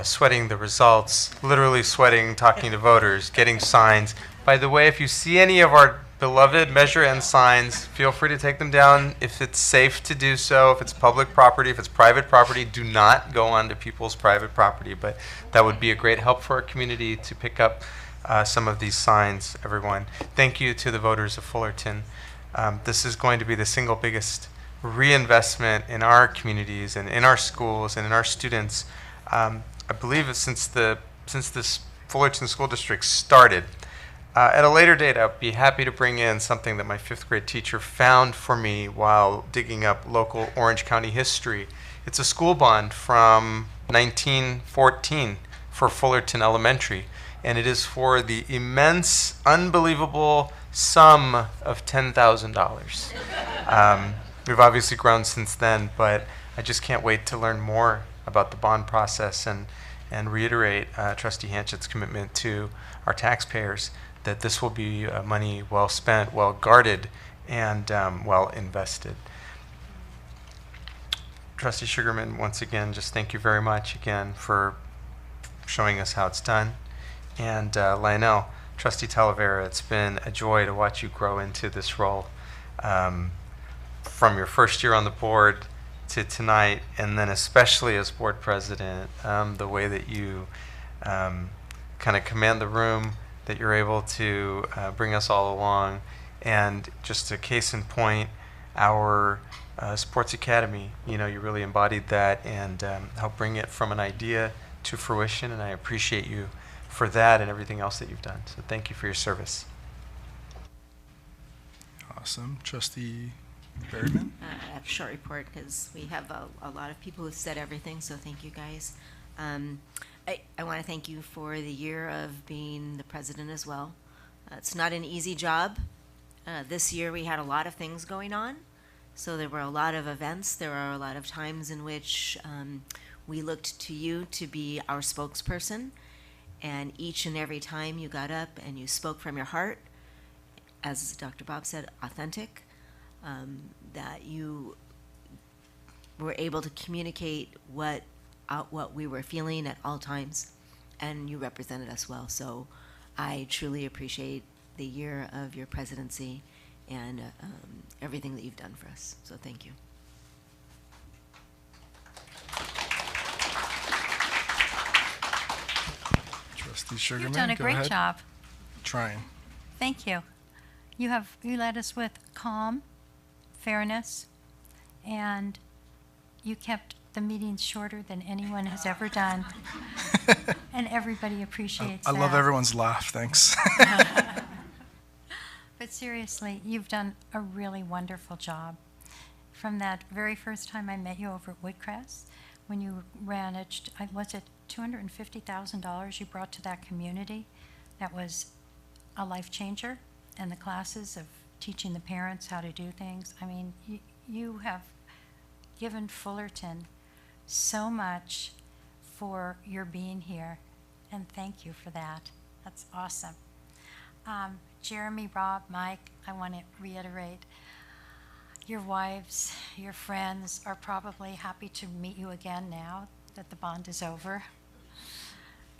sweating the results, literally sweating, talking to voters, getting signs. By the way, if you see any of our beloved Measure N signs, feel free to take them down if it's safe to do so. If it's public property, if it's private property, do not go onto people's private property. But that would be a great help for our community to pick up some of these signs, everyone. Thank you to the voters of Fullerton. This is going to be the single biggest reinvestment in our communities and in our schools and in our students. I believe since this Fullerton School District started. At a later date, I'll be happy to bring in something that my 5th grade teacher found for me while digging up local Orange County history. It's a school bond from 1914 for Fullerton Elementary, and it is for the immense, unbelievable sum of $10,000. We've obviously grown since then, but I just can't wait to learn more about the bond process and reiterate Trustee Hanchett's commitment to our taxpayers that this will be money well spent, well guarded, and well invested. Trustee Sugarman, once again, just thank you very much again for showing us how it's done. And Lionel, Trustee Talavera, it's been a joy to watch you grow into this role. From your first year on the board to tonight, and then especially as board president, the way that you kind of command the room, that you're able to bring us all along. And just a case in point, our sports academy, you really embodied that and helped bring it from an idea to fruition, and I appreciate you for that and everything else that you've done. So thank you for your service. Awesome. Trustee Berryman? I have a short report because we have a lot of people who said everything, so thank you guys. I want to thank you for the year of being the president as well. It's not an easy job. This year we had a lot of things going on, so there were a lot of events. There were a lot of times in which we looked to you to be our spokesperson, and each and every time you got up and you spoke from your heart, as Dr. Bob said, authentic, that you were able to communicate what we were feeling at all times, and you represented us well. So I truly appreciate the year of your presidency and everything that you've done for us. So thank you. Trustee Sugarman, You've done a go great ahead. job. Trying. Thank you. You led us with calm, fairness, and you kept the meetings shorter than anyone has ever done. And everybody appreciates I that. love everyone's laugh. Thanks. But seriously, you've done a really wonderful job. From that very first time I met you over at Woodcrest, when you managed, was it $250,000 you brought to that community? That was a life changer. And the classes of teaching the parents how to do things. I mean, you have given Fullerton so much for your being here, and thank you for that. That's awesome. Jeremy, Rob, Mike, I want to reiterate, your wives, your friends are probably happy to meet you again now that the bond is over.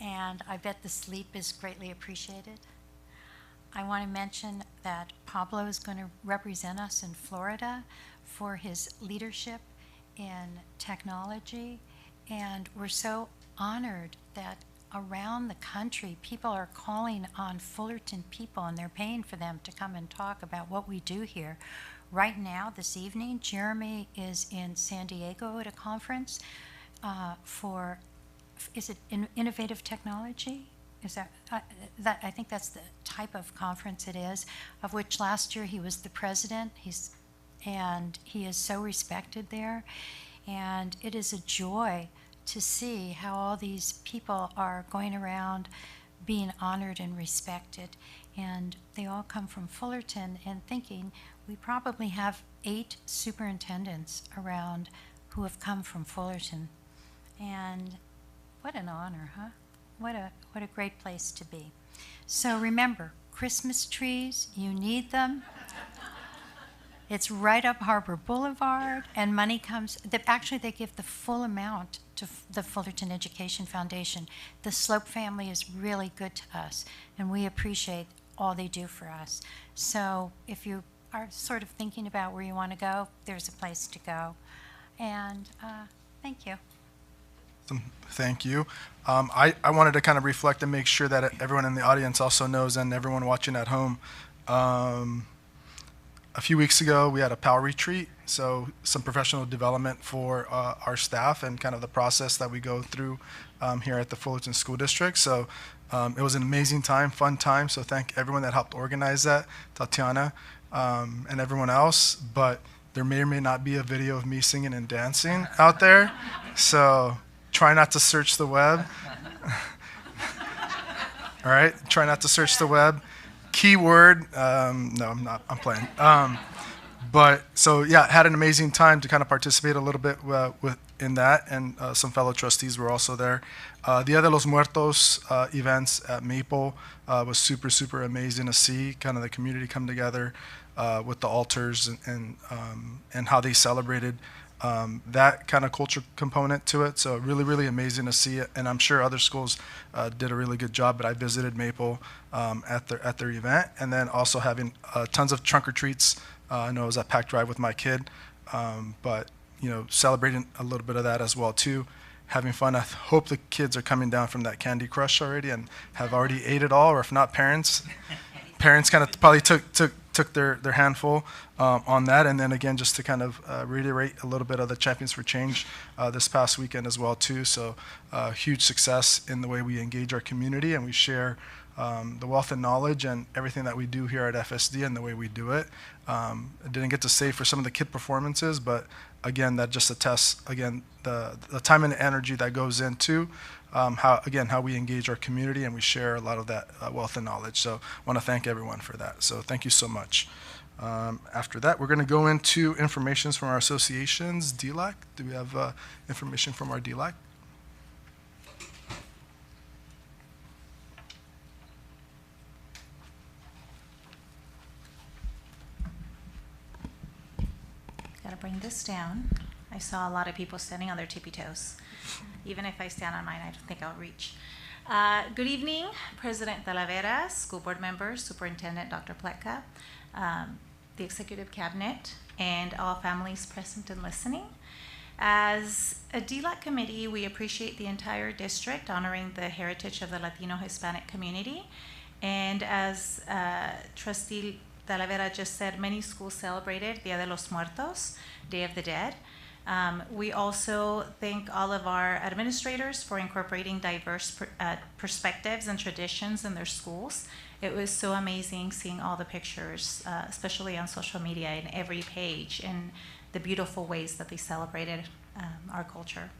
And I bet the sleep is greatly appreciated. I want to mention that Pablo is going to represent us in Florida for his leadership in technology, and we're so honored that around the country people are calling on Fullerton people, and they're paying for them to come and talk about what we do here. Right now, this evening, Jeremy is in San Diego at a conference for, is it innovative technology? Is that, I think that's the type of conference it is, of which last year he was the president. And he is so respected there. And it is a joy to see how all these people are going around being honored and respected. And they all come from Fullerton, and thinking we probably have 8 superintendents around who have come from Fullerton. And what an honor, huh? What a great place to be. So remember, Christmas trees, you need them. It's right up Harbor Boulevard, and money comes, actually they give the full amount to the Fullerton Education Foundation. The Slope family is really good to us, and we appreciate all they do for us. So if you are sort of thinking about where you want to go, there's a place to go. And thank you. Thank you. I wanted to kind of reflect and make sure that everyone in the audience also knows, and everyone watching at home. A few weeks ago, we had a PAL retreat, so some professional development for our staff and kind of the process that we go through here at the Fullerton School District. So it was an amazing time, fun time, so thank everyone that helped organize that, Tatiana and everyone else. But there may or may not be a video of me singing and dancing out there, so try not to search the web. All right, try not to search the web. Keyword, no, I'm not, I'm playing. But so yeah, had an amazing time to kind of participate a little bit in that, and some fellow trustees were also there. Dia de los Muertos events at Maple was super, super amazing to see kind of the community come together with the altars and how they celebrated that kind of culture component to it. So really, really amazing to see it. And I'm sure other schools did a really good job, but I visited Maple at their event. And then also having tons of trunk or treats. I know I was at Pack Drive with my kid, but you know, celebrating a little bit of that as well too. Having fun. I hope the kids are coming down from that Candy Crush already and have already ate it all, or if not, parents kind of probably took their handful on that. And then again, just to kind of reiterate a little bit of the Champions for Change this past weekend as well too. So huge success in the way we engage our community, and we share the wealth and knowledge and everything that we do here at FSD and the way we do it. I didn't get to say for some of the kid performances, but again, that just attests again the time and energy that goes into how we engage our community, and we share a lot of that wealth and knowledge. So I want to thank everyone for that. So thank you so much. After that, we're going to go into informations from our associations. DLAC, do we have information from our DLAC? Got to bring this down. I saw a lot of people standing on their tippy toes. Even if I stand on mine, I don't think I'll reach. Good evening, President Talavera, school board members, Superintendent Dr. Pletka, the executive cabinet, and all families present and listening. As a DLAC committee, we appreciate the entire district honoring the heritage of the Latino Hispanic community. And as Trustee Talavera just said, many schools celebrated Dia de los Muertos, Day of the Dead. We also thank all of our administrators for incorporating diverse perspectives and traditions in their schools. It was so amazing seeing all the pictures, especially on social media and every page, and the beautiful ways that they celebrated our culture.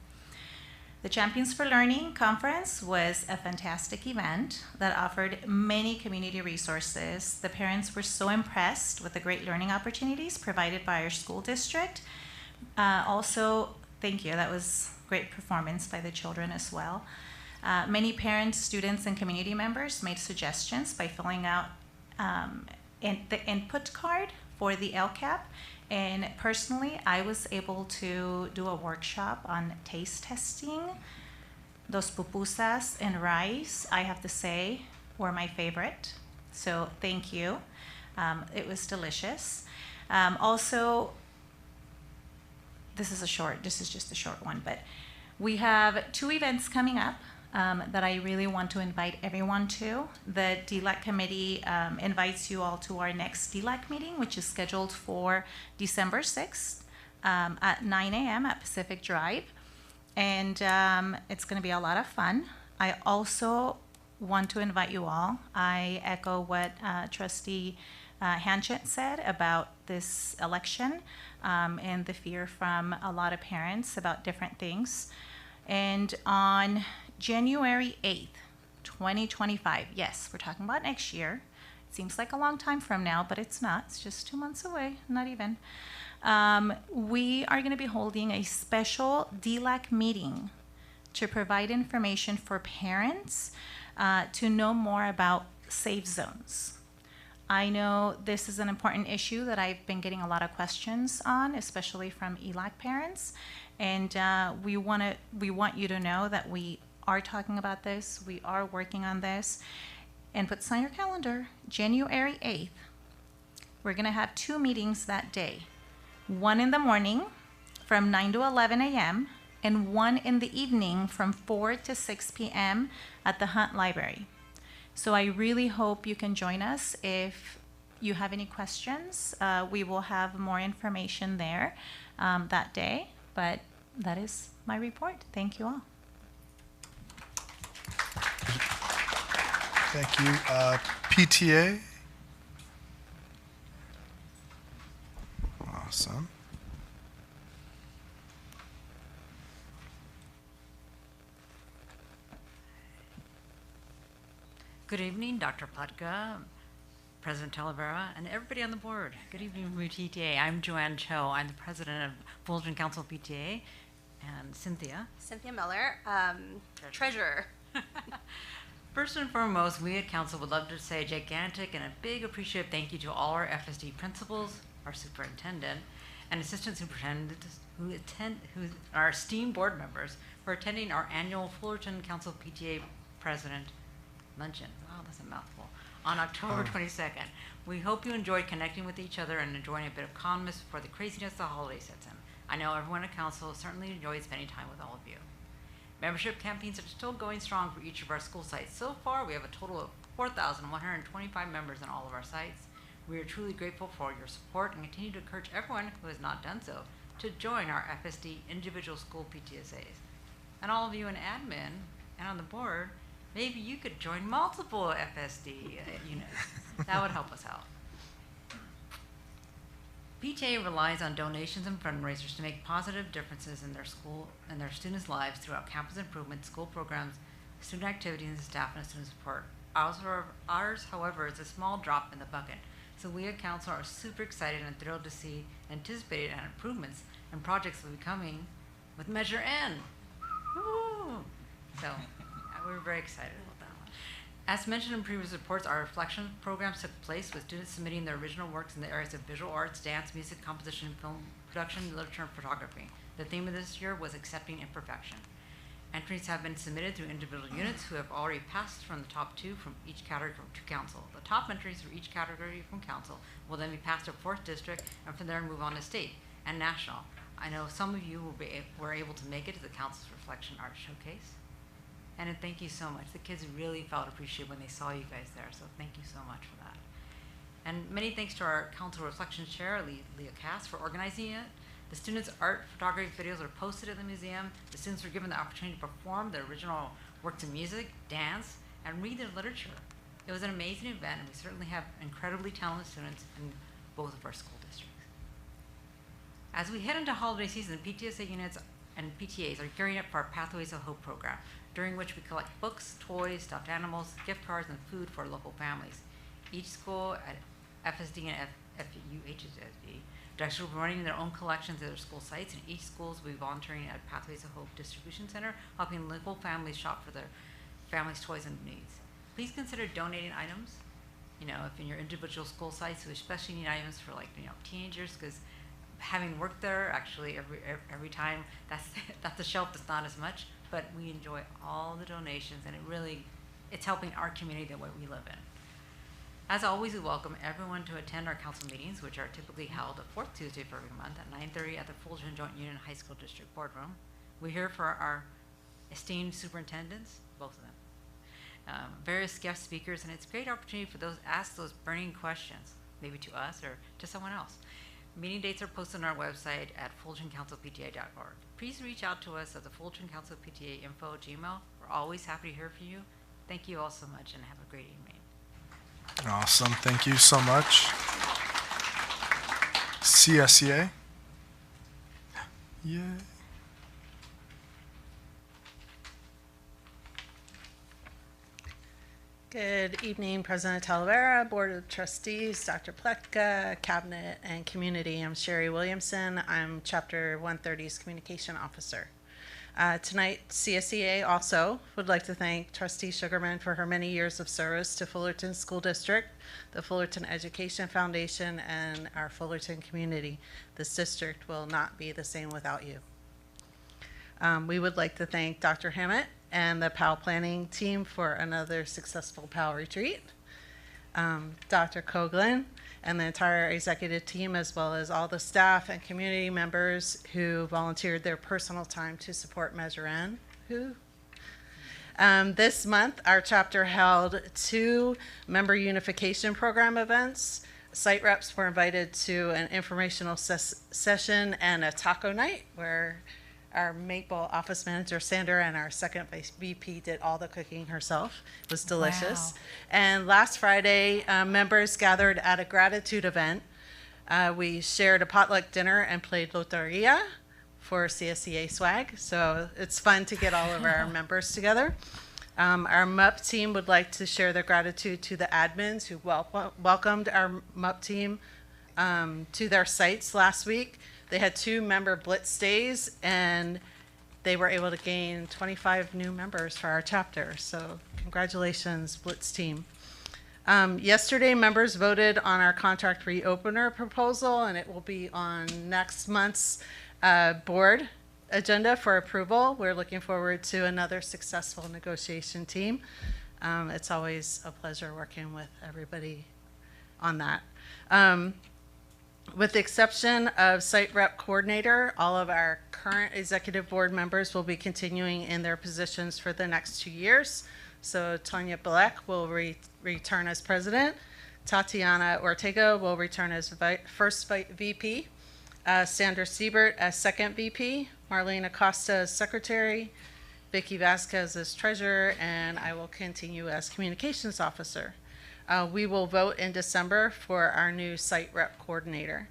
The Champions for Learning Conference was a fantastic event that offered many community resources. The parents were so impressed with the great learning opportunities provided by our school district. Also, thank you, that was great performance by the children as well. Many parents, students, and community members made suggestions by filling out the input card for the LCAP. And personally, I was able to do a workshop on taste testing. Those pupusas and rice, I have to say, were my favorite. So thank you. It was delicious. Also, this is just a short one, but we have 2 events coming up that I really want to invite everyone to. The DLAC committee invites you all to our next DLAC meeting, which is scheduled for December 6th at 9 a.m. at Pacific Drive. And it's going to be a lot of fun. I also want to invite you all. I echo what Trustee Hanchett said about this election and the fear from a lot of parents about different things. And on January 8th, 2025, yes, we're talking about next year. It seems like a long time from now, but it's not. It's just 2 months away, not even. We are going to be holding a special DLAC meeting to provide information for parents to know more about safe zones. I know this is an important issue that I've been getting a lot of questions on, especially from ELAC parents. And we want you to know that we are talking about this, we are working on this. And put this on your calendar, January 8th, we're gonna have 2 meetings that day. One in the morning from 9 to 11 a.m. and one in the evening from 4 to 6 p.m. at the Hunt Library. So I really hope you can join us. If you have any questions, we will have more information there that day. But that is my report. Thank you all. Thank you. PTA? Awesome. Good evening, Dr. Pletka, President Talavera, and everybody on the board. Good evening, PTA. I'm Joanne Cho. I'm the president of Fulton Council PTA. And Cynthia. Cynthia Miller, treasurer. First and foremost, we at Council would love to say a gigantic and a big appreciative thank you to all our FSD principals, our superintendent, and assistant superintendents who are esteemed board members for attending our annual Fullerton Council PTA President Luncheon. Wow, that's a mouthful. On October 22nd. We hope you enjoyed connecting with each other and enjoying a bit of calmness before the craziness of the holiday sets in. I know everyone at Council certainly enjoyed spending time with all of you. Membership campaigns are still going strong for each of our school sites. So far, we have a total of 4,125 members in all of our sites. We are truly grateful for your support and continue to encourage everyone who has not done so to join our FSD individual school PTSAs. And all of you in admin and on the board, maybe you could join multiple FSD units. That would help us out. PTA relies on donations and fundraisers to make positive differences in their school and their students' lives throughout campus improvement, school programs, student activities, and staff and student support. Ours, however, is a small drop in the bucket. So we at Council are super excited and thrilled to see anticipated and improvements and projects will be coming with Measure N. Woo! So we're very excited about that one. As mentioned in previous reports, our reflection programs took place with students submitting their original works in the areas of visual arts, dance, music, composition, film production, literature, and photography. The theme of this year was accepting imperfection. Entries have been submitted through individual units who have already passed from the top 2 from each category to council. The top entries for each category from council will then be passed to 4th district and from there move on to state and national. I know some of you were able to make it to the council's reflection art showcase. And thank you so much. The kids really felt appreciated when they saw you guys there, so thank you so much for that. And many thanks to our council reflection chair, Leah Cass, for organizing it. The students' art photography videos are posted at the museum. The students were given the opportunity to perform their original works of music, dance, and read their literature. It was an amazing event, and we certainly have incredibly talented students in both of our school districts. As we head into holiday season, PTSA units and PTAs are gearing up for our Pathways of Hope program, during which we collect books, toys, stuffed animals, gift cards, and food for local families. Each school at FSD and FUHSD directors will be running their own collections at their school sites, and each school will be volunteering at Pathways of Hope Distribution Center, helping local families shop for their families' toys and needs. Please consider donating items, if in your individual school sites, we especially need items for teenagers, because having worked there, actually every time that's the shelf that's not as much, but we enjoy all the donations, and it's helping our community the way we live in. As always, we welcome everyone to attend our council meetings, which are typically held the 4th Tuesday of every month at 9:30 at the Fulton Joint Union High School District Boardroom. We're here for our esteemed superintendents, both of them, various guest speakers, and it's a great opportunity for those to ask those burning questions, maybe to us or to someone else. Meeting dates are posted on our website at fultoncouncilpta.org. Please reach out to us at the Fulton Council PTA info at Gmail. We're always happy to hear from you. Thank you all so much, and have a great evening. Awesome. Thank you so much. CSEA. Yay. Good evening, President Talavera, Board of Trustees, Dr. Pletka, Cabinet, and Community. I'm Sherry Williamson. I'm Chapter 130's Communication Officer. Tonight, CSEA also would like to thank Trustee Sugarman for her many years of service to Fullerton School District, the Fullerton Education Foundation, and our Fullerton community. This district will not be the same without you. We would like to thank Dr. Hammett and the PAL planning team for another successful PAL retreat. Dr. Coughlin and the entire executive team, as well as all the staff and community members who volunteered their personal time to support Measure N. This month, our chapter held 2 member unification program events. Site reps were invited to an informational session and a taco night where our Maple office manager, Sandra, and our second VP did all the cooking herself. It was delicious. Wow. And last Friday, members gathered at a gratitude event. We shared a potluck dinner and played Loteria for CSEA swag. So it's fun to get all of our members together. Our MUP team would like to share their gratitude to the admins who welcomed our MUP team to their sites last week. They had 2 member blitz days, and they were able to gain 25 new members for our chapter. So congratulations, blitz team. Yesterday, members voted on our contract reopener proposal, and it will be on next month's board agenda for approval. We're looking forward to another successful negotiation team. It's always a pleasure working with everybody on that. With the exception of site rep coordinator, all of our current executive board members will be continuing in their positions for the next 2 years. So Tanya Balek will return as president. Tatiana Ortega will return as first VP. Sandra Siebert as second VP. Marlene Acosta as secretary. Vicki Vasquez as treasurer, and I will continue as communications officer. We will vote in December for our new site rep coordinator.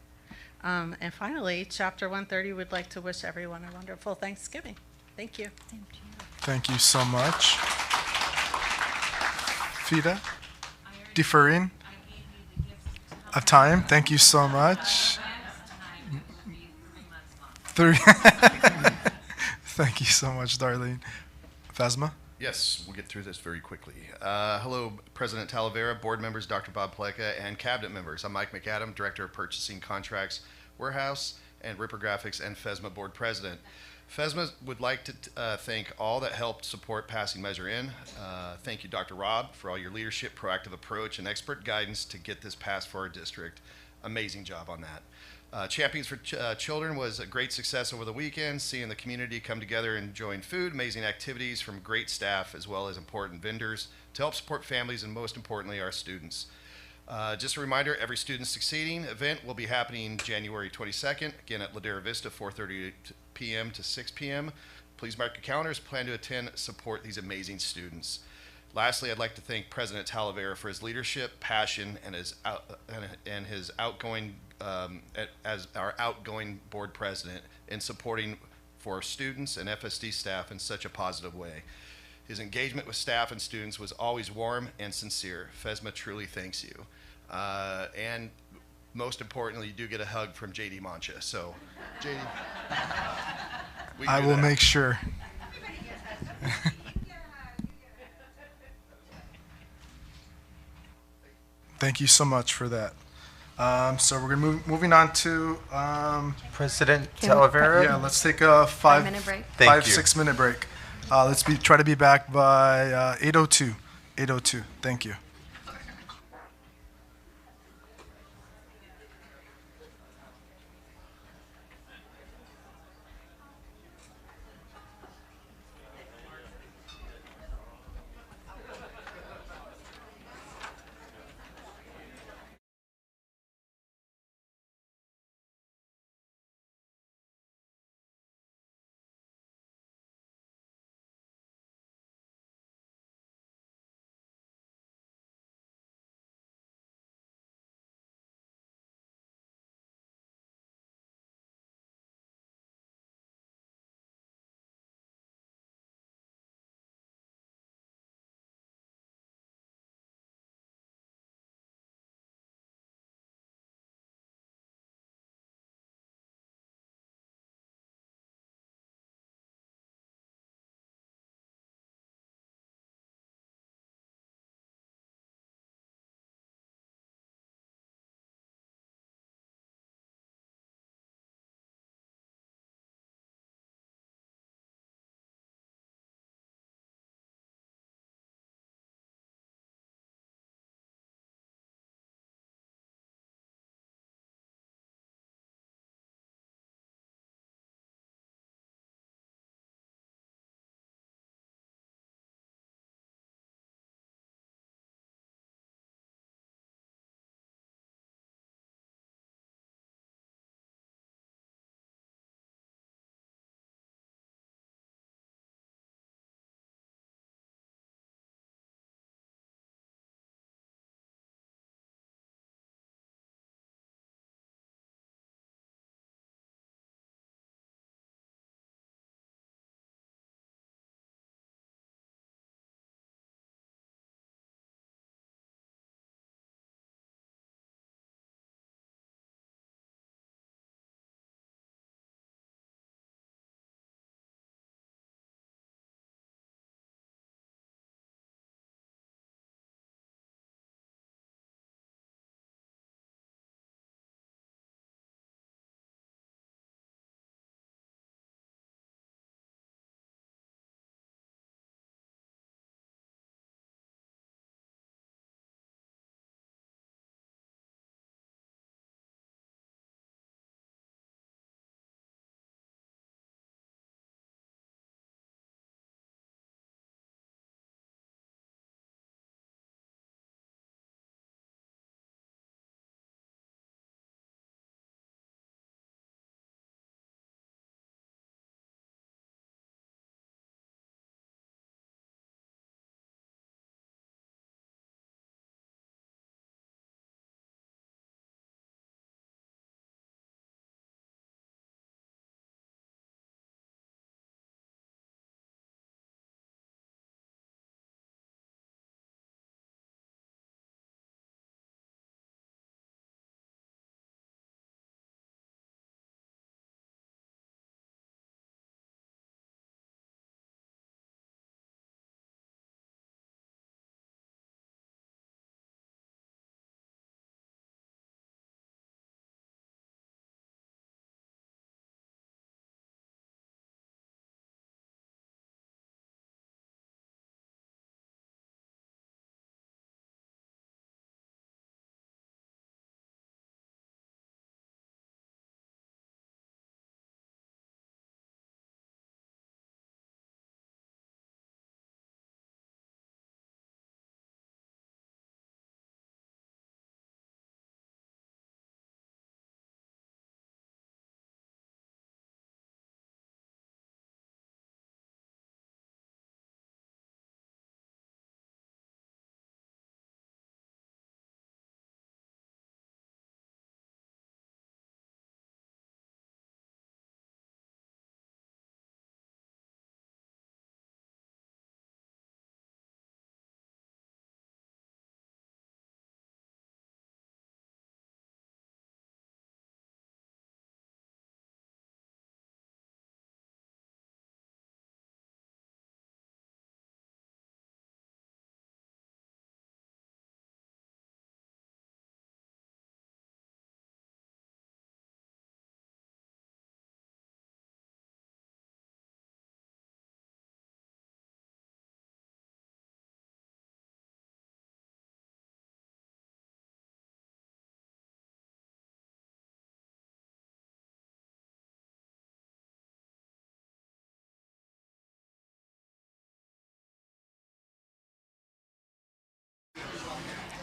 And finally, Chapter 130 would like to wish everyone a wonderful Thanksgiving. Thank you. Thank you. Thank you so much. Fida, deferring of time. Thank you so much. 3. Thank you so much, Darlene. Phasma? Yes, we'll get through this very quickly. Hello, President Talavera, board members, Dr. Bob Pleka, and cabinet members. I'm Mike McAdam, Director of Purchasing, Contracts, Warehouse, and Ripper Graphics, and FSMA Board President. FSMA would like to thank all that helped support passing Measure N. Thank you, Dr. Rob, for all your leadership, proactive approach, and expert guidance to get this passed for our district. Amazing job on that. Champions for Children was a great success over the weekend, seeing the community come together and enjoying food, amazing activities from great staff as well as important vendors to help support families and most importantly our students. Just a reminder, every Student Succeeding event will be happening January 22nd, again at Ladera Vista, 4:30 p.m. to 6 p.m. Please mark your calendars, plan to attend, support these amazing students. Lastly, I'd like to thank President Talavera for his leadership, passion, and his outgoing as our outgoing board president in supporting for students and FSD staff in such a positive way. His engagement with staff and students was always warm and sincere. FSMA truly thanks you. And most importantly, you do get a hug from JD Mancha. So, JD, I will make sure. Thank you so much for that. So we're moving on to President Talavera. Yeah, let's take a 5-minute break. Thank you. 6-minute break. Let's try to be back by 8:02. 8:02. Thank you.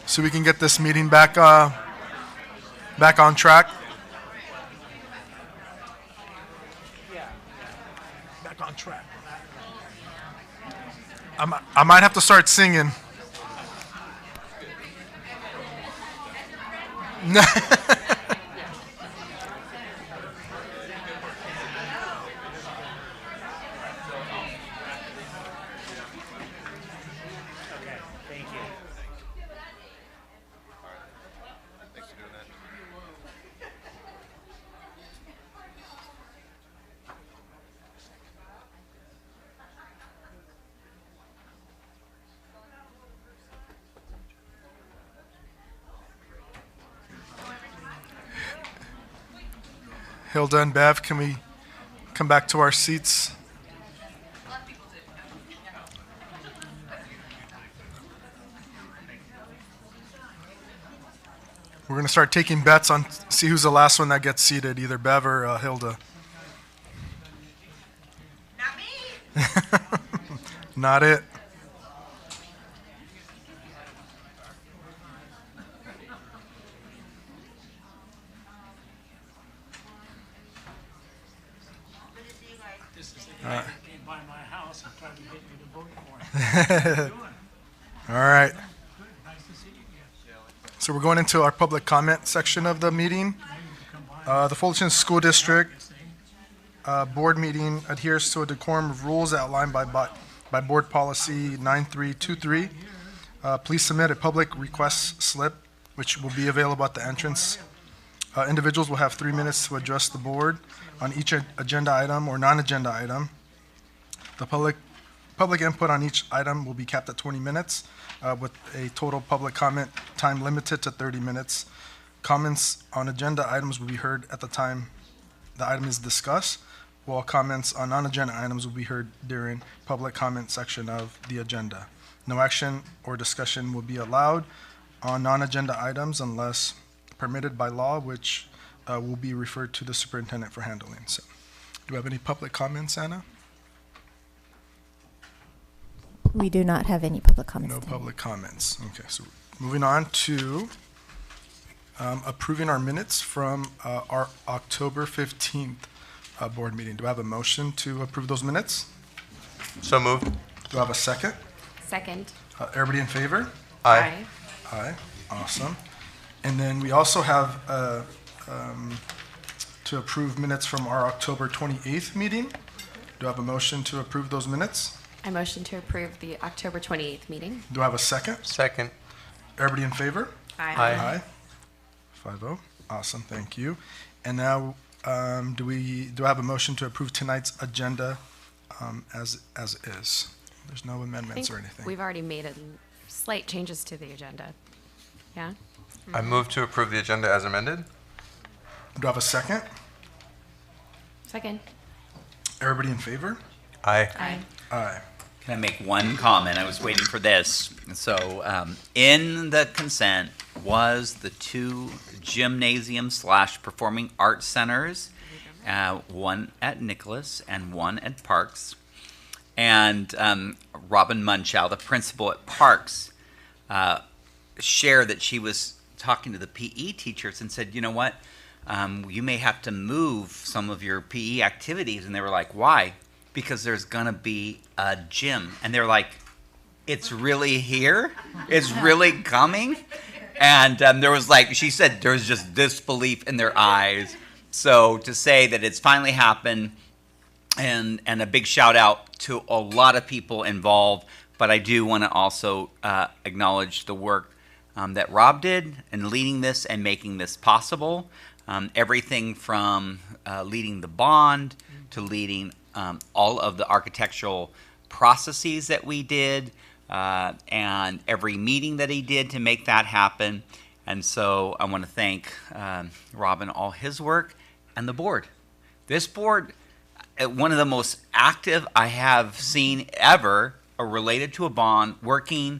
so we can get this meeting back on track. Back on track. I might have to start singing. Hilda and Bev, can we come back to our seats? We're going to start taking bets on see who's the last one that gets seated, either Bev or Hilda. Not me. Not it. By my house and try to get me to vote for him. All right. So we're going into our public comment section of the meeting. The Fullerton School District board meeting adheres to a decorum of rules outlined by Board Policy 9323. Please submit a public request slip, which will be available at the entrance. Individuals will have 3 minutes to address the board on each agenda item or non-agenda item. The public input on each item will be capped at 20 minutes, with a total public comment time limited to 30 minutes. Comments on agenda items will be heard at the time the item is discussed, while comments on non-agenda items will be heard during public comment section of the agenda. No action or discussion will be allowed on non-agenda items unless permitted by law, which will be referred to the superintendent for handling. So, do we have any public comments, Anna? We do not have any public comments. No public comments. Okay, so moving on to approving our minutes from our October 15th board meeting. Do I have a motion to approve those minutes? So moved. Do I have a second? Second. Everybody in favor? Aye. Aye. Awesome. And then we also have to approve minutes from our October 28th meeting. Do I have a motion to approve those minutes? I motion to approve the October 28th meeing. Do I have a second? Second. Everybody in favor? Aye. Aye. 5-0. Awesome. Thank you. And now, do I have a motion to approve tonight's agenda as is? There's no amendments or anything. We've already made slight changes to the agenda. Yeah? I move to approve the agenda as amended. Do I have a second? Second. Everybody in favor? Aye. Aye. Aye. Can I make one comment? I was waiting for this. So in the consent was the 2 gymnasium / performing arts centers, one at Nicholas and one at Parks. And Robin Munchow, the principal at Parks, shared that she was talking to the PE teachers and said, you know what, you may have to move some of your PE activities. And they were like, why? Because there's going to be a gym. And they're like, it's really here? It's really coming? And there was like, she said there was just disbelief in their eyes. So to say that it's finally happened, and a big shout out to a lot of people involved, but I do want to also acknowledge the work that Rob did in leading this and making this possible. Everything from leading the bond to leading all of the architectural processes that we did, and every meeting that he did to make that happen. And so I want to thank Rob and all his work and the board. This board, one of the most active I have seen ever, related to a bond, working,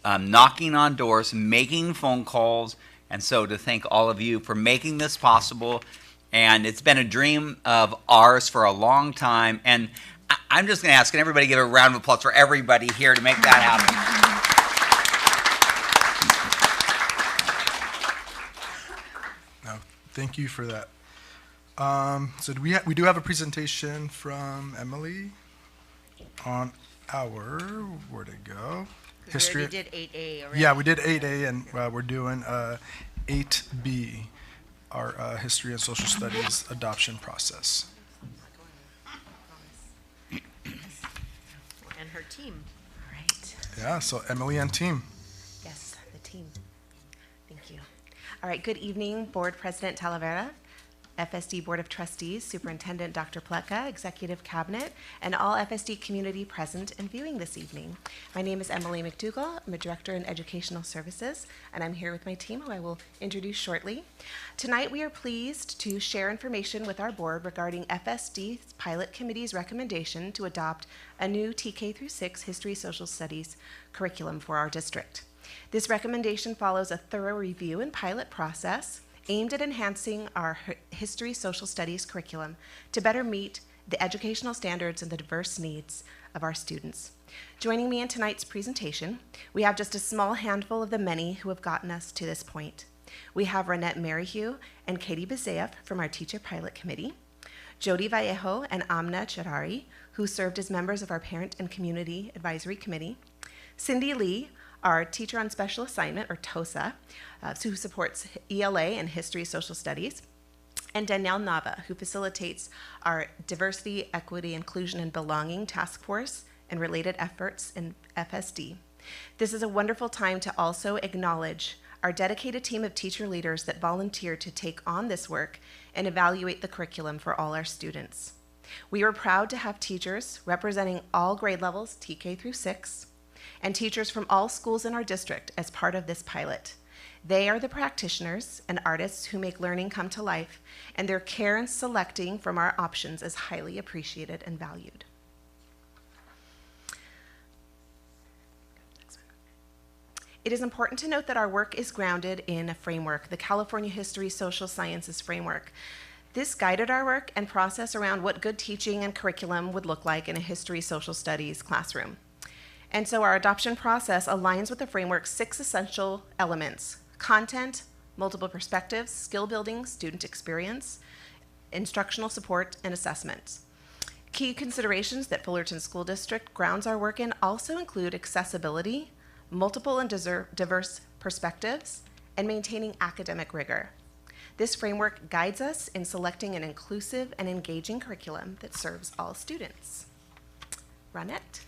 knocking on doors, making phone calls. And so to thank all of you for making this possible. And it's been a dream of ours for a long time. And I'm just going to ask, can everybody give a round of applause for everybody here to make that happen? Thank you for that. So we do have a presentation from Emily on our, where'd it go? We already did 8A already. Yeah, we did 8A, and we're doing 8B, our history and social studies adoption process. And her team. All right. Yeah, so Emily and team. Yes, the team. Thank you. All right, good evening, Board President Talavera, FSD Board of Trustees, Superintendent Dr. Pletka, Executive Cabinet, and all FSD community present and viewing this evening. My name is Emily McDougall. I'm a Director in Educational Services, and I'm here with my team, who I will introduce shortly. Tonight, we are pleased to share information with our board regarding FSD's Pilot Committee's recommendation to adopt a new TK through 6 History Social Studies curriculum for our district. This recommendation follows a thorough review and pilot process aimed at enhancing our history social studies curriculum to better meet the educational standards and the diverse needs of our students. Joining me in tonight's presentation, we have just a small handful of the many who have gotten us to this point. We have Renette Merrihew and Katie Bazayev from our Teacher Pilot Committee, Jody Vallejo and Amna Charari, who served as members of our Parent and Community Advisory Committee, Cindy Lee, our Teacher on Special Assignment, or TOSA, who supports ELA and History Social Studies, and Danielle Nava, who facilitates our Diversity, Equity, Inclusion, and Belonging Task Force and related efforts in FSD. This is a wonderful time to also acknowledge our dedicated team of teacher leaders that volunteer to take on this work and evaluate the curriculum for all our students. We are proud to have teachers representing all grade levels, TK through 6, and teachers from all schools in our district as part of this pilot. They are the practitioners and artists who make learning come to life, and their care in selecting from our options is highly appreciated and valued. It is important to note that our work is grounded in a framework, the California History Social Sciences Framework. This guided our work and process around what good teaching and curriculum would look like in a history social studies classroom. And so our adoption process aligns with the framework's 6 essential elements: content, multiple perspectives, skill building, student experience, instructional support, and assessment. Key considerations that Fullerton School District grounds our work in also include accessibility, multiple and diverse perspectives, and maintaining academic rigor. This framework guides us in selecting an inclusive and engaging curriculum that serves all students. Ronette.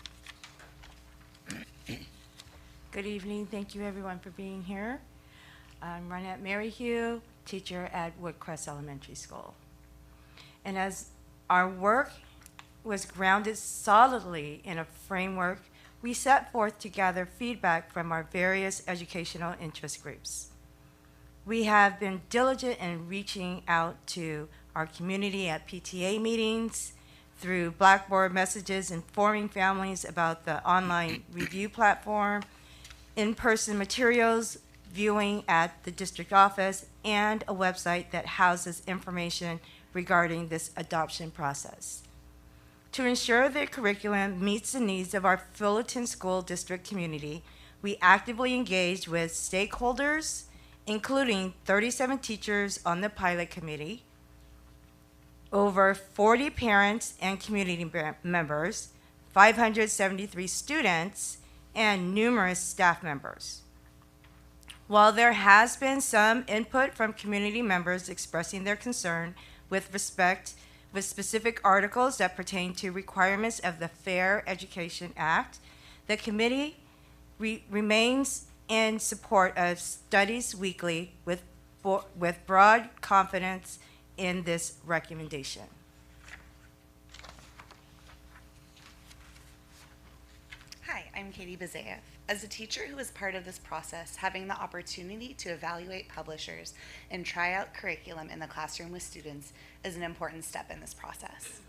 Good evening. Thank you, everyone, for being here. I'm Renette Merrihew, teacher at Woodcrest Elementary School. And as our work was grounded solidly in a framework, we set forth to gather feedback from our various educational interest groups. We have been diligent in reaching out to our community at PTA meetings, through Blackboard messages informing families about the online review platform, in-person materials, viewing at the district office, and a website that houses information regarding this adoption process. To ensure the curriculum meets the needs of our Fullerton School District community, we actively engaged with stakeholders, including 37 teachers on the pilot committee, over 40 parents and community members, 573 students, and numerous staff members. While there has been some input from community members expressing their concern with respect with specific articles that pertain to requirements of the Fair Education Act, the committee remains in support of Studies Weekly with broad confidence in this recommendation. Hi, I'm Katie Bazayev. As a teacher who is part of this process, having the opportunity to evaluate publishers and try out curriculum in the classroom with students is an important step in this process.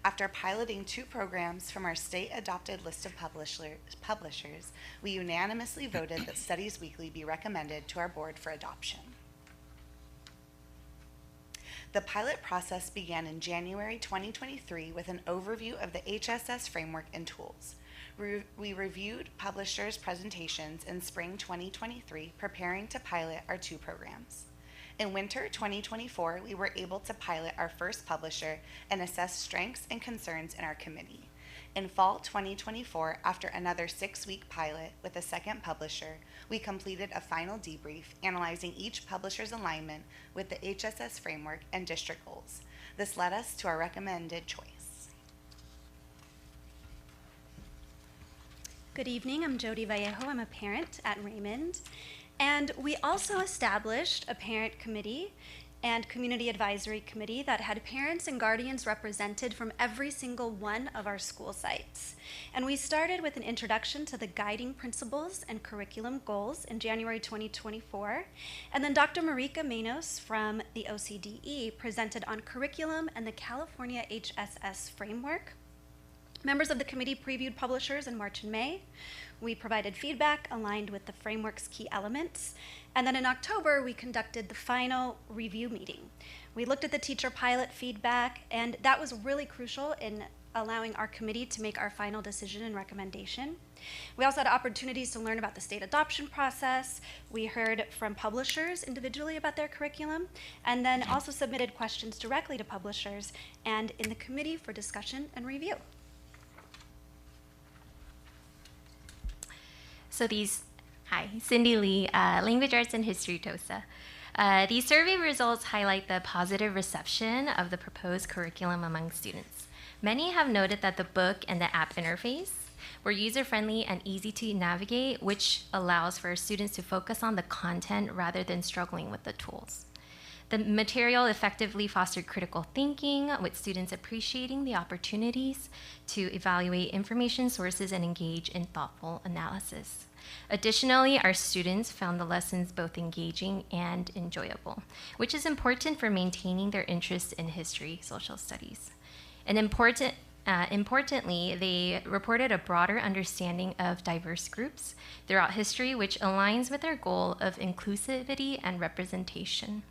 After piloting 2 programs from our state-adopted list of publishers, we unanimously voted that Studies Weekly be recommended to our board for adoption. The pilot process began in January 2023 with an overview of the HSS framework and tools. We reviewed publishers' presentations in spring 2023, preparing to pilot our 2 programs. In winter 2024, we were able to pilot our first publisher and assess strengths and concerns in our committee. In fall 2024, after another 6-week pilot with a second publisher, we completed a final debrief analyzing each publisher's alignment with the HSS framework and district goals. This led us to our recommended choice. Good evening, I'm Jody Vallejo. I'm a parent at Raymond. And we also established a parent committee and community advisory committee that had parents and guardians represented from every single one of our school sites. And we started with an introduction to the guiding principles and curriculum goals in January 2024. And then Dr. Marika Manos from the OCDE presented on curriculum and the California HSS framework. Members of the committee previewed publishers in March and May. We provided feedback aligned with the framework's key elements. And then in October, we conducted the final review meeting. We looked at the teacher pilot feedback, and that was really crucial in allowing our committee to make our final decision and recommendation. We also had opportunities to learn about the state adoption process. We heard from publishers individually about their curriculum, and then also submitted questions directly to publishers and in the committee for discussion and review. So hi, Cindy Lee, Language Arts and History TOSA. These survey results highlight the positive reception of the proposed curriculum among students. Many have noted that the book and the app interface were user-friendly and easy to navigate, which allows for students to focus on the content rather than struggling with the tools. The material effectively fostered critical thinking, with students appreciating the opportunities to evaluate information sources and engage in thoughtful analysis. Additionally, our students found the lessons both engaging and enjoyable, which is important for maintaining their interest in history, social studies. And importantly, they reported a broader understanding of diverse groups throughout history, which aligns with their goal of inclusivity and representation.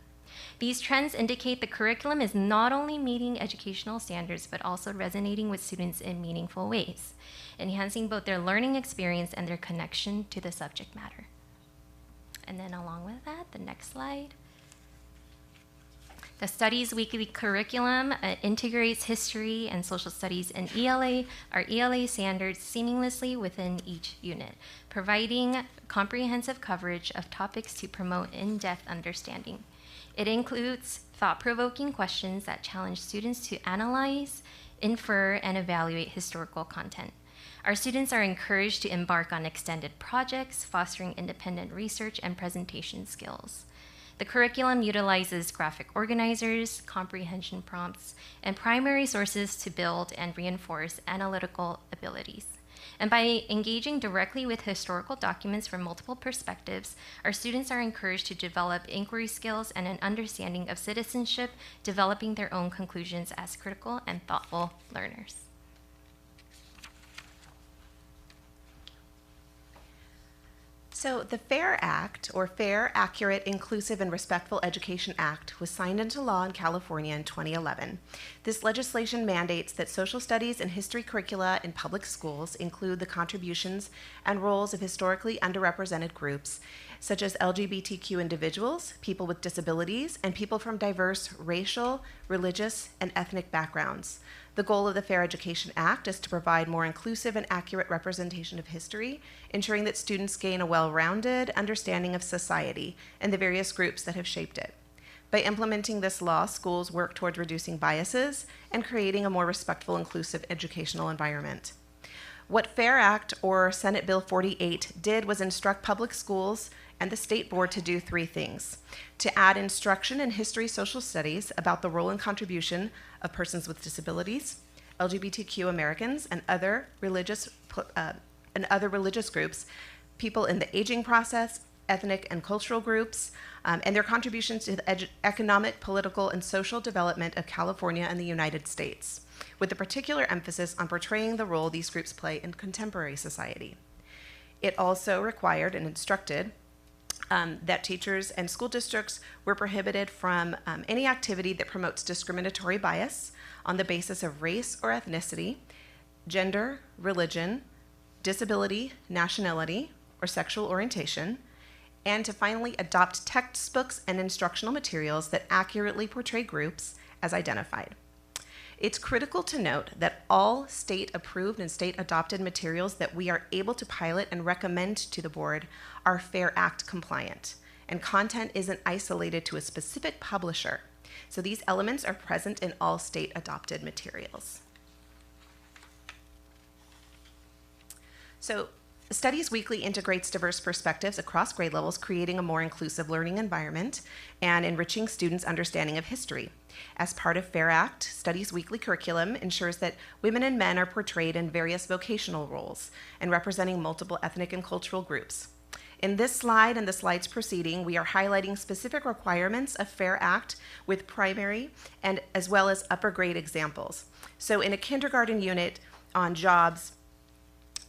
These trends indicate the curriculum is not only meeting educational standards, but also resonating with students in meaningful ways, enhancing both their learning experience and their connection to the subject matter. And then along with that, the next slide. The studies weekly curriculum integrates history and social studies and our ELA standards seamlessly within each unit, providing comprehensive coverage of topics to promote in-depth understanding. It includes thought-provoking questions that challenge students to analyze, infer, and evaluate historical content. Our students are encouraged to embark on extended projects, fostering independent research and presentation skills. The curriculum utilizes graphic organizers, comprehension prompts, and primary sources to build and reinforce analytical abilities. And by engaging directly with historical documents from multiple perspectives, our students are encouraged to develop inquiry skills and an understanding of citizenship, developing their own conclusions as critical and thoughtful learners. So the FAIR Act, or Fair, Accurate, Inclusive, and Respectful Education Act, was signed into law in California in 2011. This legislation mandates that social studies and history curricula in public schools include the contributions and roles of historically underrepresented groups, such as LGBTQ individuals, people with disabilities, and people from diverse racial, religious, and ethnic backgrounds. The goal of the Fair Education Act is to provide more inclusive and accurate representation of history, ensuring that students gain a well-rounded understanding of society and the various groups that have shaped it. By implementing this law, schools work towards reducing biases and creating a more respectful, inclusive educational environment. What FAIR Act, or Senate Bill 48, did was instruct public schools and the state board to do 3 things: to add instruction in history social studies about the role and contribution of persons with disabilities, LGBTQ Americans, and other religious groups, people in the aging process, ethnic and cultural groups, and their contributions to the economic, political, and social development of California and the United States, with a particular emphasis on portraying the role these groups play in contemporary society. It also required and instructed that teachers and school districts were prohibited from any activity that promotes discriminatory bias on the basis of race or ethnicity, gender, religion, disability, nationality, or sexual orientation, and to finally adopt textbooks and instructional materials that accurately portray groups as identified. It's critical to note that all state-approved and state-adopted materials that we are able to pilot and recommend to the board are FAIR Act compliant, and content isn't isolated to a specific publisher. So these elements are present in all state-adopted materials. So Studies Weekly integrates diverse perspectives across grade levels, creating a more inclusive learning environment and enriching students' understanding of history. As part of FAIR Act, Studies Weekly curriculum ensures that women and men are portrayed in various vocational roles and representing multiple ethnic and cultural groups. In this slide and the slides preceding, we are highlighting specific requirements of FAIR Act with primary and as well as upper grade examples. So in a kindergarten unit on jobs,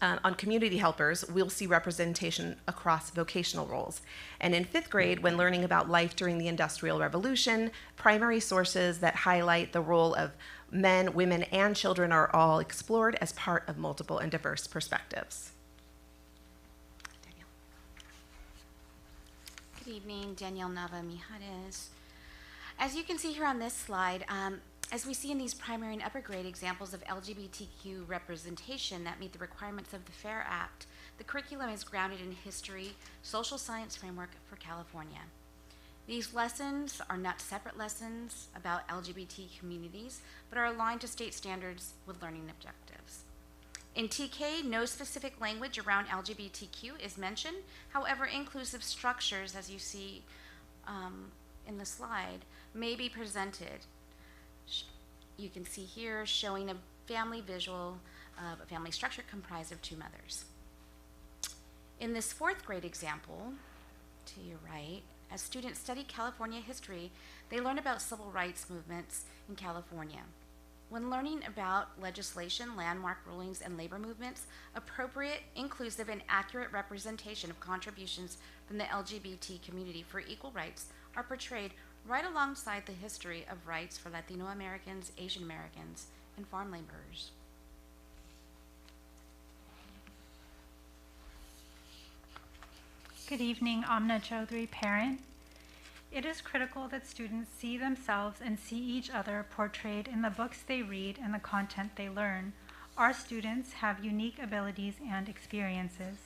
on community helpers, we'll see representation across vocational roles. And in 5th grade, when learning about life during the Industrial Revolution, primary sources that highlight the role of men, women, and children are all explored as part of multiple and diverse perspectives. Good evening, Danielle Nava Mijares. As you can see here on this slide, as we see in these primary and upper grade examples of LGBTQ representation that meet the requirements of the FAIR Act, the curriculum is grounded in history, social science framework for California. These lessons are not separate lessons about LGBT communities, but are aligned to state standards with learning objectives. In TK, no specific language around LGBTQ is mentioned. However, inclusive structures, as you see in the slide, may be presented. You can see here showing a family visual of a family structure comprised of 2 mothers. In this 4th grade example, to your right, as students study California history, they learn about civil rights movements in California. When learning about legislation, landmark rulings, and labor movements, appropriate, inclusive, and accurate representation of contributions from the LGBT community for equal rights are portrayed right alongside the history of rights for Latino Americans, Asian Americans, and farm laborers. Good evening, Amna Chaudhry, parent. It is critical that students see themselves and see each other portrayed in the books they read and the content they learn. Our students have unique abilities and experiences.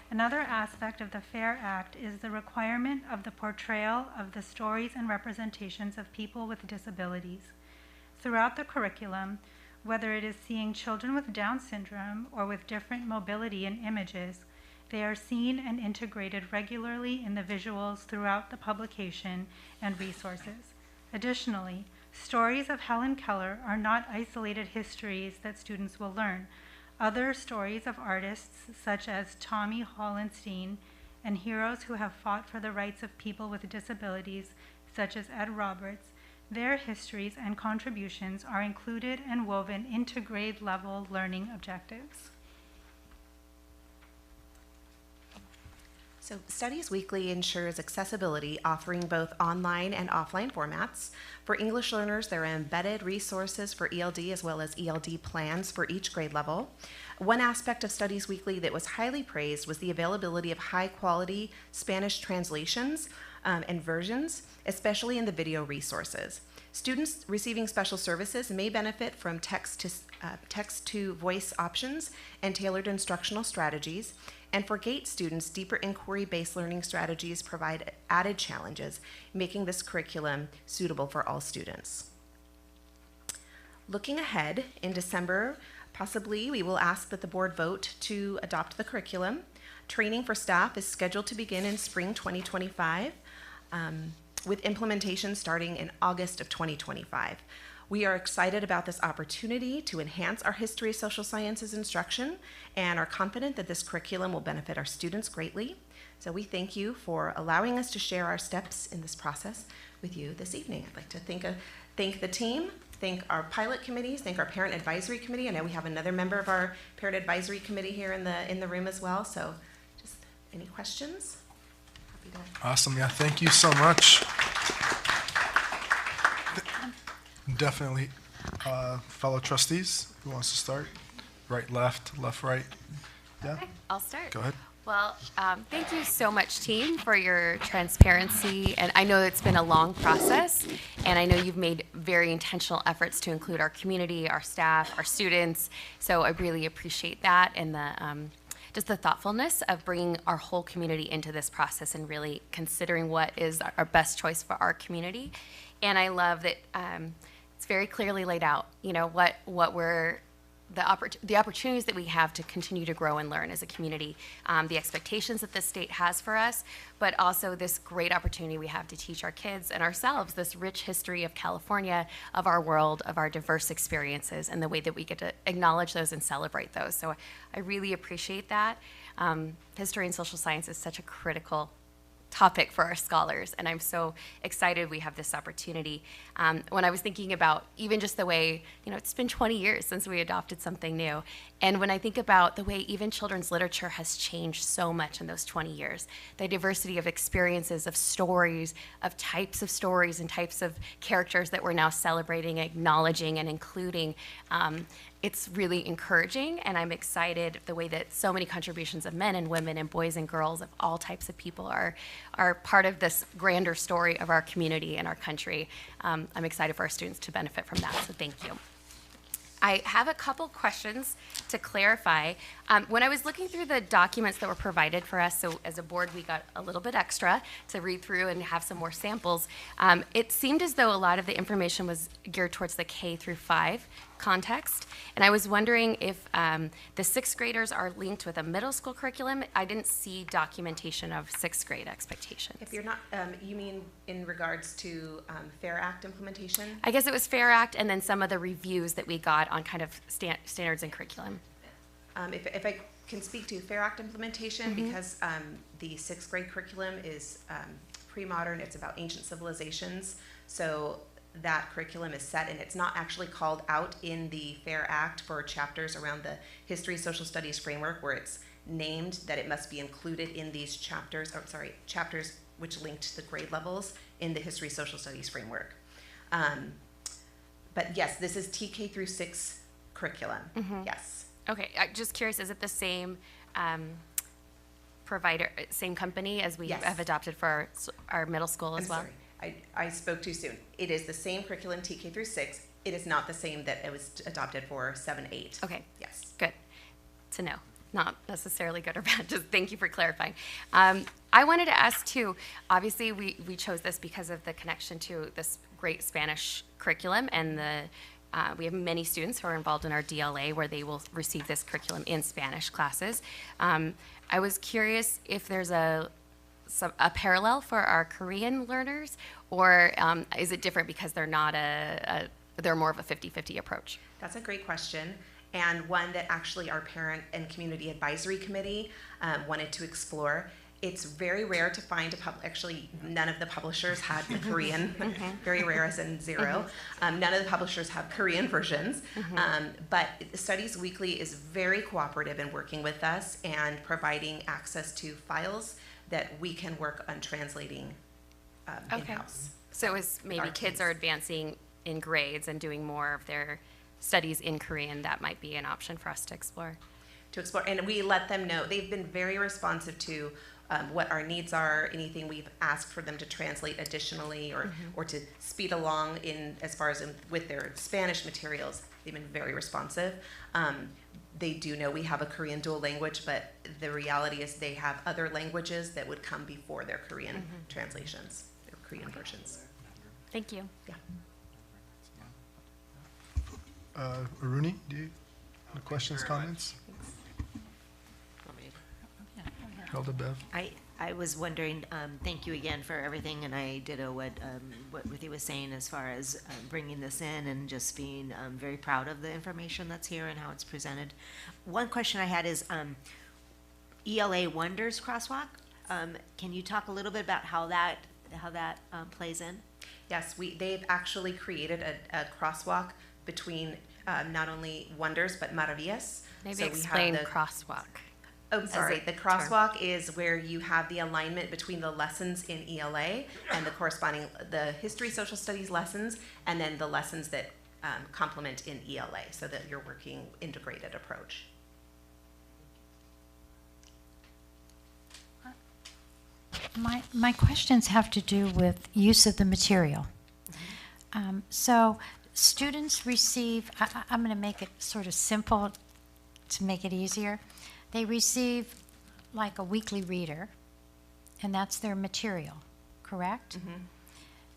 Another aspect of the FAIR Act is the requirement of the portrayal of the stories and representations of people with disabilities. Throughout the curriculum, whether it is seeing children with Down syndrome or with different mobility in images, they are seen and integrated regularly in the visuals throughout the publication and resources. Additionally, stories of Helen Keller are not isolated histories that students will learn. Other stories of artists such as Tommy Hollenstein and heroes who have fought for the rights of people with disabilities such as Ed Roberts, their histories and contributions are included and woven into grade level learning objectives. So Studies Weekly ensures accessibility, offering both online and offline formats. For English learners, there are embedded resources for ELD as well as ELD plans for each grade level. One aspect of Studies Weekly that was highly praised was the availability of high-quality Spanish translations and versions, especially in the video resources. Students receiving special services may benefit from text-to-voice options and tailored instructional strategies. And for GATE students, deeper inquiry-based learning strategies provide added challenges, making this curriculum suitable for all students. Looking ahead, in December, possibly we will ask that the board vote to adopt the curriculum. Training for staff is scheduled to begin in spring 2025, with implementation starting in August of 2025. We are excited about this opportunity to enhance our history, social sciences instruction, and are confident that this curriculum will benefit our students greatly. So we thank you for allowing us to share our steps in this process with you this evening. I'd like to thank the team, thank our pilot committees, thank our parent advisory committee. I know we have another member of our parent advisory committee here in the room as well. So just any questions? Happy to. Awesome, yeah, thank you so much. Definitely. Fellow trustees, who wants to start? Right, left, right. Yeah? Okay, I'll start. Go ahead. Well, thank you so much, team, for your transparency. And I know it's been a long process, and I know you've made very intentional efforts to include our community, our staff, our students. So I really appreciate that and just the thoughtfulness of bringing our whole community into this process and really considering what is our best choice for our community. And I love that it's very clearly laid out, what we're the opportunities that we have to continue to grow and learn as a community, the expectations that this state has for us, but also this great opportunity we have to teach our kids and ourselves this rich history of California, of our world, of our diverse experiences, and the way that we get to acknowledge those and celebrate those. So I really appreciate that. History and social science is such a critical topic for our scholars, and I'm so excited we have this opportunity. When I was thinking about even just the way, it's been 20 years since we adopted something new, and when I think about the way even children's literature has changed so much in those 20 years, the diversity of experiences, of stories, of types of stories and types of characters that we're now celebrating, acknowledging, and including, it's really encouraging, and I'm excited the way that so many contributions of men and women and boys and girls of all types of people are part of this grander story of our community and our country. I'm excited for our students to benefit from that, so thank you. I have a couple questions to clarify. When I was looking through the documents that were provided for us, so as a board we got a little bit extra to read through and have some more samples, it seemed as though a lot of the information was geared towards the K through 5 context. And I was wondering if the 6th graders are linked with a middle school curriculum. I didn't see documentation of 6th grade expectations. If you're not, you mean in regards to FAIR Act implementation? I guess it was FAIR Act and then some of the reviews that we got on kind of standards and curriculum. If I can speak to FAIR Act implementation, because the 6th grade curriculum is pre-modern, it's about ancient civilizations, so that curriculum is set, and it's not actually called out in the FAIR Act for chapters around the history social studies framework, where it's named that it must be included in these chapters, chapters which link to the grade levels in the history social studies framework. But yes, this is TK through 6 curriculum, yes. Okay, I'm just curious, is it the same provider, same company as we have adopted for our middle school as well? Sorry. I spoke too soon. It is the same curriculum TK through 6. It is not the same that it was adopted for 7, 8. Okay. Yes. Good to know. Not necessarily good or bad. Just thank you for clarifying. I wanted to ask too, obviously we chose this because of the connection to this great Spanish curriculum, and we have many students who are involved in our DLA where they will receive this curriculum in Spanish classes. I was curious if there's a parallel for our Korean learners, or is it different because they're not they're more of a 50-50 approach? That's a great question, and one that actually our Parent and Community Advisory Committee wanted to explore. It's very rare to find actually none of the publishers had the Korean, very rare as in 0. None of the publishers have Korean versions, but Studies Weekly is very cooperative in working with us and providing access to files that we can work on translating in-house. So as maybe kids are advancing in grades and doing more of their studies in Korean, that might be an option for us to explore. And we let them know. They've been very responsive to what our needs are, anything we've asked for them to translate additionally or to speed along as far as with their Spanish materials. They've been very responsive. They do know we have a Korean dual language, but the reality is they have other languages that would come before their Korean translations, their Korean versions. Thank you. Yeah. Aruni, do you have questions, comments? Hilda, Bev? I was wondering, thank you again for everything, and I ditto what Ruthie was saying as far as bringing this in and just being very proud of the information that's here and how it's presented. One question I had is ELA Wonders crosswalk. Can you talk a little bit about how that plays in? Yes, they've actually created a crosswalk between not only Wonders but Maravillas. Maybe explain crosswalk. Oh, sorry. The crosswalk is where you have the alignment between the lessons in ELA and the corresponding, the history social studies lessons, and then the lessons that complement in ELA, so that you're working integrated approach. my questions have to do with use of the material. So students receive, I'm going to make it sort of simple to make it easier. They receive like a weekly reader, and that's their material, correct?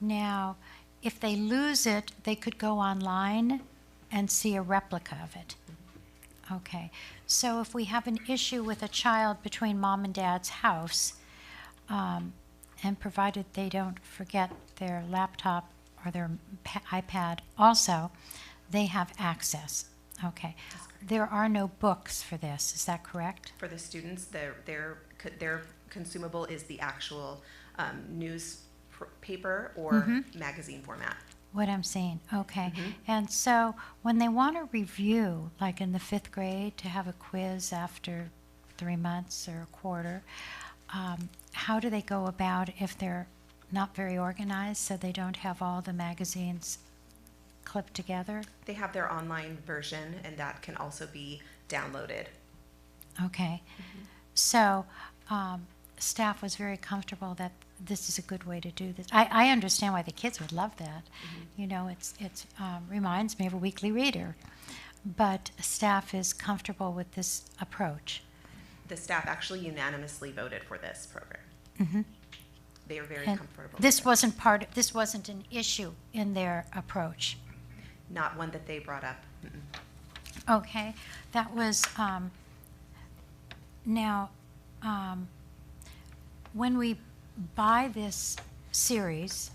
Now, if they lose it, they could go online and see a replica of it. Okay, so if we have an issue with a child between mom and dad's house, and provided they don't forget their laptop or their iPad also, they have access. Okay, there are no books for this, is that correct? For the students, their consumable is the actual newspaper or magazine format. What I'm saying, okay. And so when they want to review, like in the 5th grade, to have a quiz after 3 months or a quarter, how do they go about if they're not very organized, so they don't have all the magazines clipped together? They have their online version, and that can also be downloaded. Okay. So staff was very comfortable that this is a good way to do this. I understand why the kids would love that. You know, it's reminds me of a weekly reader. But staff is comfortable with this approach. The staff actually unanimously voted for this program. They are very And comfortable. this wasn't this wasn't an issue in their approach. Not one that they brought up. Okay, that was, now, when we buy this series,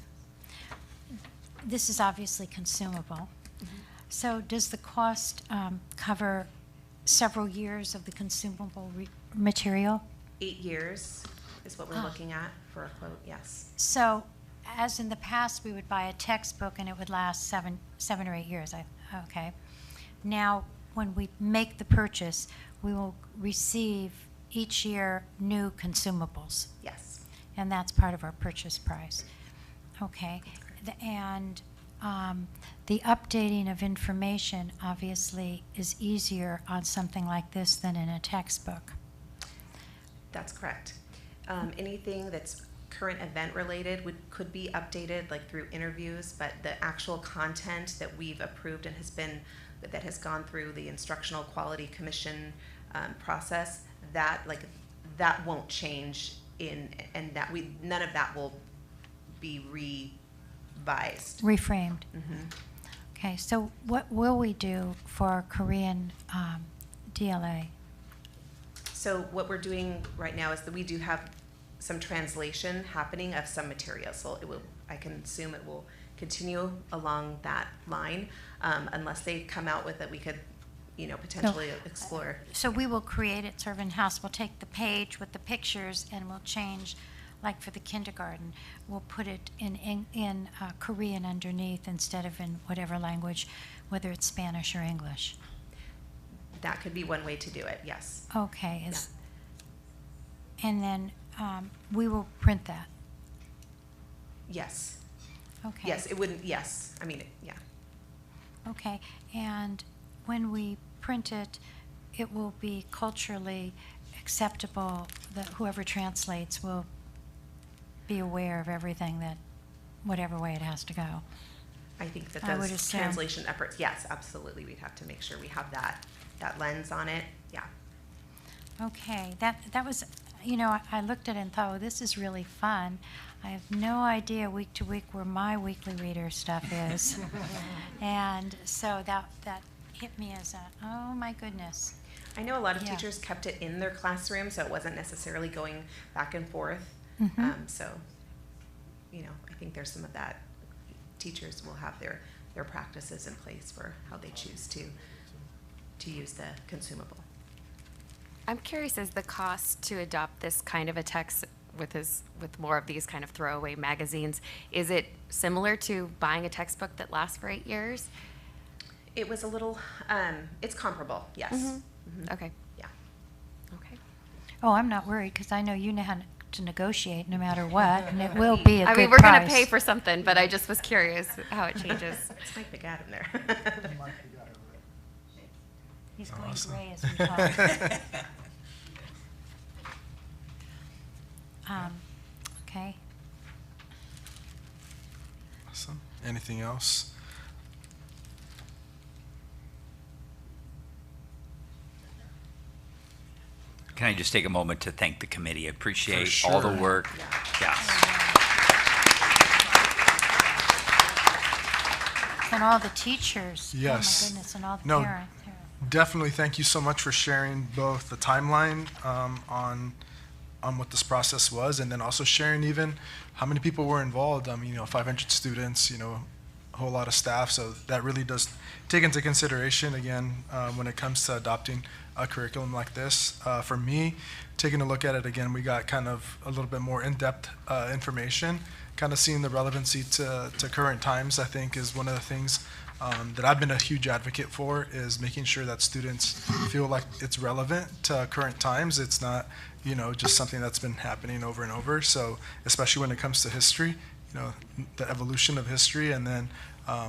this is obviously consumable. So does the cost cover several years of the consumable material? 8 years is what we're looking at for a quote, yes. So, as in the past, we would buy a textbook and it would last seven or 8 years. Okay. Now, when we make the purchase, we will receive each year new consumables. Yes. And that's part of our purchase price. Okay. And the updating of information obviously is easier on something like this than in a textbook. That's correct. Anything that's current event related could be updated like through interviews, but the actual content that we've approved and that has gone through the Instructional Quality Commission process, that won't change and none of that will be revised. Reframed. Okay, so what will we do for Korean DLA? So what we're doing right now is that we do have some translation happening of some material. So I can assume it will continue along that line unless they come out with it. We could, potentially explore. So we will create it sort of in-house. We'll take the page with the pictures and we'll change, like for the kindergarten, we'll put it in Korean underneath instead of in whatever language, whether it's Spanish or English. That could be one way to do it, yes. Okay. And then we will print that. Yes. Okay. Yes, it wouldn't, yes. I mean, yeah. Okay. And when we print it, it will be culturally acceptable that whoever translates will be aware of everything that, whatever way it has to go. I think that I would those assume. translation efforts, yes, absolutely. We'd have to make sure we have that lens on it, yeah. Okay, that was, I looked at it and thought, oh, this is really fun. I have no idea week to week where my weekly reader stuff is. And so that hit me as oh my goodness. I know a lot of Yeah. teachers kept it in their classroom, so it wasn't necessarily going back and forth. So, I think there's some of that. Teachers will have their practices in place for how they choose to use the consumable. I'm curious, is the cost to adopt this kind of a text with more of these kind of throwaway magazines, is it similar to buying a textbook that lasts for 8 years? It was a little, it's comparable, yes. Okay. Yeah. Okay. Oh, I'm not worried because I know you know how to negotiate no matter what, and it will be a I good mean, we're going to price. pay for something, but I just was curious how it changes. It's Mike McAdam there. He's going Awesome. gray as we talk. Okay. Awesome. Anything else? Can I just take a moment to thank the committee? I appreciate For all the sure. work. Yes. And all the teachers. Yes. Oh, my goodness, and all the No, parents. definitely thank you so much for sharing both the timeline on what this process was, and then also sharing even how many people were involved. 500 students, a whole lot of staff. So that really does take into consideration, again, when it comes to adopting a curriculum like this. For me, taking a look at it again, we got kind of a little bit more in-depth information, kind of seeing the relevancy to current times, I think, is one of the things that I've been a huge advocate for, is making sure that students feel like it's relevant to current times. It's not, just something that's been happening over and over. So especially when it comes to history, the evolution of history, and then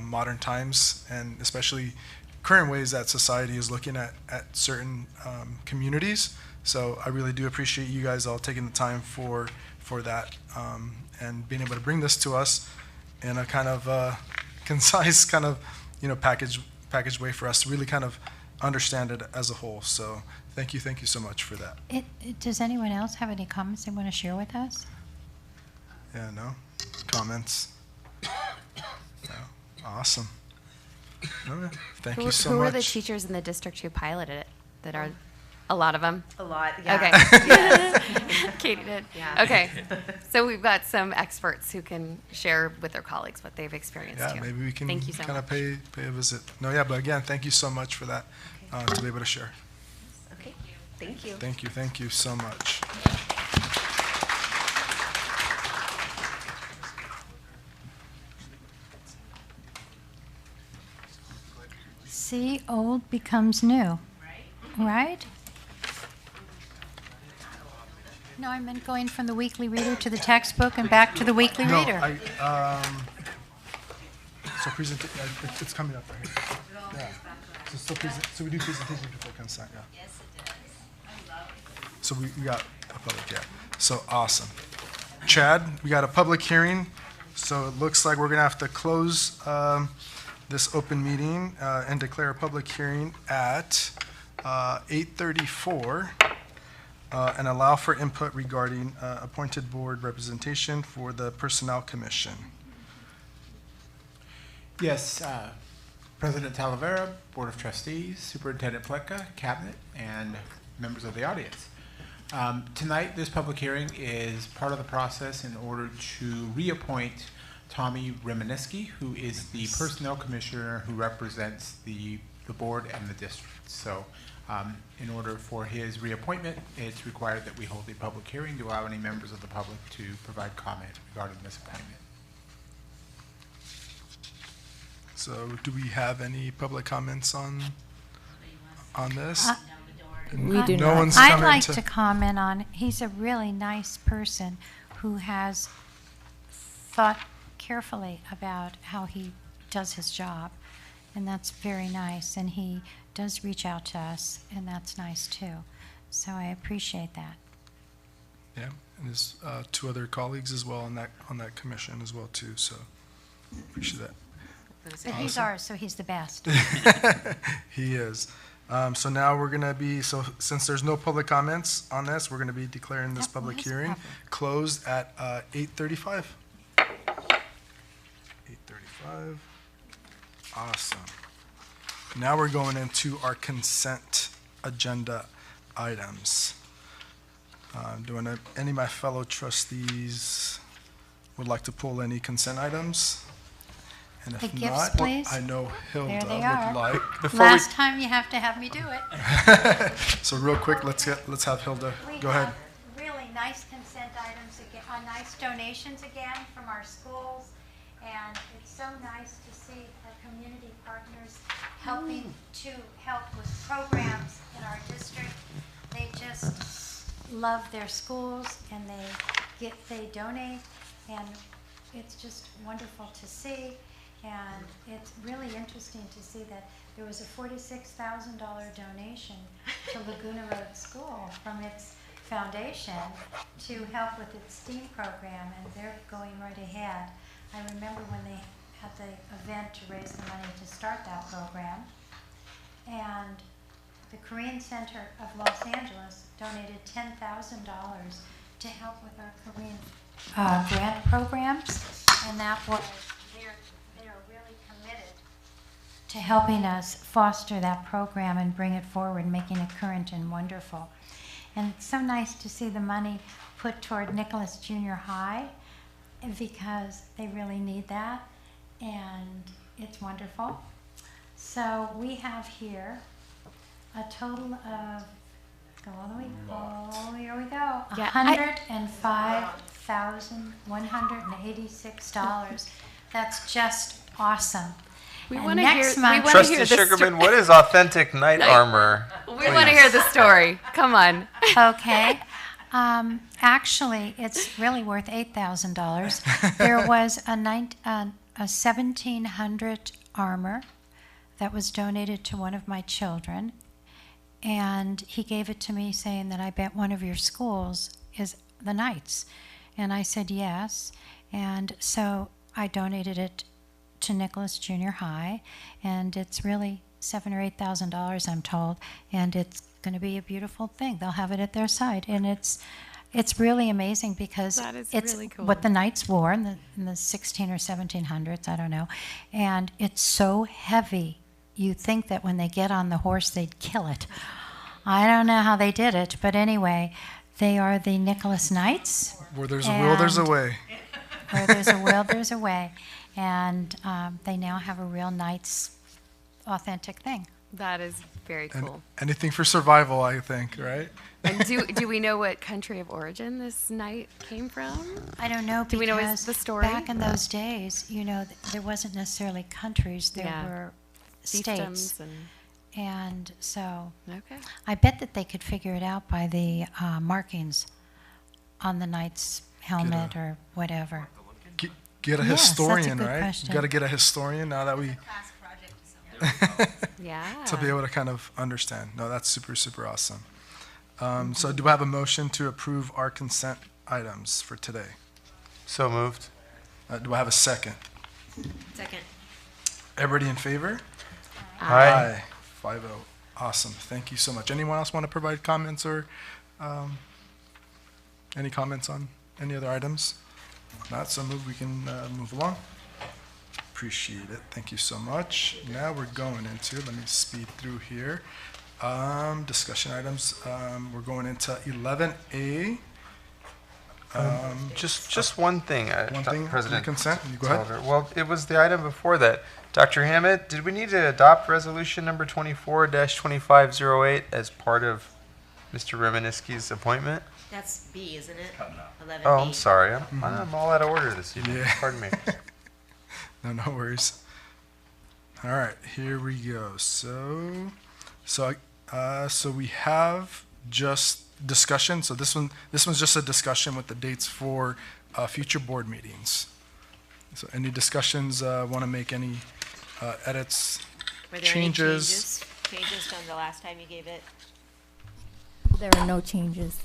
modern times, and especially current ways that society is looking at certain communities. So I really do appreciate you guys all taking the time for that, and being able to bring this to us in a kind of concise kind of packaged way for us to really kind of understand it as a whole. So thank you so much for that. Does anyone else have any comments they want to share with us? Yeah, no comments. No. Awesome. Okay. Thank you so much. Who are the teachers in the district who piloted it? That are a lot of them. A lot, yeah. Okay. Yes. Katie did. Yeah. Okay. So we've got some experts who can share with their colleagues what they've experienced Yeah, here. maybe we can Thank you so kind of much. pay a visit. No, yeah, but again, thank you so much for that, to be able to share. Okay, thank you. Thank you so much. See, old becomes new. Right? No, I meant going from the weekly reader to the textbook and back to the weekly No, reader. So it's coming up right here. Yeah. So we do presentation before consent, yeah. Yes, it does. So we got a public, yeah. So awesome. Chad, we got a public hearing. So it looks like we're gonna have to close this open meeting and declare a public hearing at 8:34 and allow for input regarding appointed board representation for the Personnel Commission. Yes, President Talavera, Board of Trustees, Superintendent Pletka, Cabinet, and members of the audience. Tonight, this public hearing is part of the process in order to reappoint Tommy Reminiski, who is the Personnel Commissioner who represents the board and the district. So in order for his reappointment, it's required that we hold a public hearing to allow any members of the public to provide comment regarding this appointment. So do we have any public comments on this? We do not. One's I'd coming like to comment on, he's a really nice person who has thought carefully about how he does his job, and that's very nice, and he does reach out to us, and that's nice too. So I appreciate that. Yeah, and there's two other colleagues as well on that commission as well too, so appreciate that. But he's ours, so he's the best. He is. So now we're gonna be, so since there's no public comments on this, we're gonna be declaring this public hearing closed at 8:35. 8:35. Awesome. Now we're going into our consent agenda items. Any of my fellow trustees would like to pull any consent items? And The if gifts, not, please. I know Hilda There they would are. like. Last time you have to have me do it. So real quick, let's have Hilda, go ahead. Really nice consent items again, nice donations again from our schools, and it's so nice to see our community partners helping to help with programs in our district. They just love their schools, and they donate, and it's just wonderful to see. And it's really interesting to see that there was a $46,000 donation to Laguna Road School from its Foundation to help with its STEAM program, and they're going right ahead. I remember when they had the event to raise the money to start that program, and the Korean Center of Los Angeles donated $10,000 to help with our Korean grant programs, and that was, they're really committed to helping us foster that program and bring it forward, making it current and wonderful. And it's so nice to see the money put toward Nicholas Junior High, because they really need that, and it's wonderful. So we have here a total of, go all the way, oh, here we go, Yeah, $105,186. That's just awesome. We And want to hear. next We month- want to Trustee hear the Sugarman, what is authentic knight armor? We want to hear the story. Come on. Okay. Actually, it's really worth $8,000. There was a 1700 armor that was donated to one of my children, and he gave it to me saying that I bet one of your schools is the Knights. And I said yes, and so I donated it to Nicholas Junior High, and it's really $7,000 or $8,000, I'm told, and it's going to be a beautiful thing. They'll have it at their site, and it's really amazing because That is it's really cool. what the Knights wore in the 16 or 1700s, I don't know, and it's so heavy. You think that when they get on the horse, they'd kill it. I don't know how they did it, but anyway, they are the Nicholas Knights. Where there's a will, there's a way. Where there's a will, there's a way. And they now have a real Knights authentic thing. That is very cool. Anything for survival, I think, right? And do we know what country of origin this knight came from? I don't know, Do we know because the story? back in those days, there wasn't necessarily countries, there Yeah. were Fiefdoms states. And so Okay. I bet that they could figure it out by the markings on the knight's helmet or whatever. Get a Yes, that's a historian, good right? question. You got to get a historian now that we Yeah. to be able to kind of understand. No, that's super, super awesome. So do I have a motion to approve our consent items for today? So moved. Do I have a second? Second. Everybody in favor? Aye. 5-0. Awesome. Thank you so much. Anyone else want to provide comments or any comments on any other items? Not so we can move along. Appreciate it. Thank you so much. Now we're going into, let me speed through here. Discussion items. We're going into 11A. Just one thing, One thing, President. consent. You go ahead. Talver. Well, it was the item before that. Dr. Hammett, did we need to adopt resolution number 24-2508 as part of Mr. Romanisky's appointment? That's B, isn't it? 11B. Oh, I'm sorry. I'm all out of order this evening. Yeah. Pardon me. No worries. All right, here we go. So we have just discussion. So this one's just a discussion with the dates for future board meetings. So any discussions? Want to make any edits, Were there changes? any changes from the last time you gave it? There are no changes.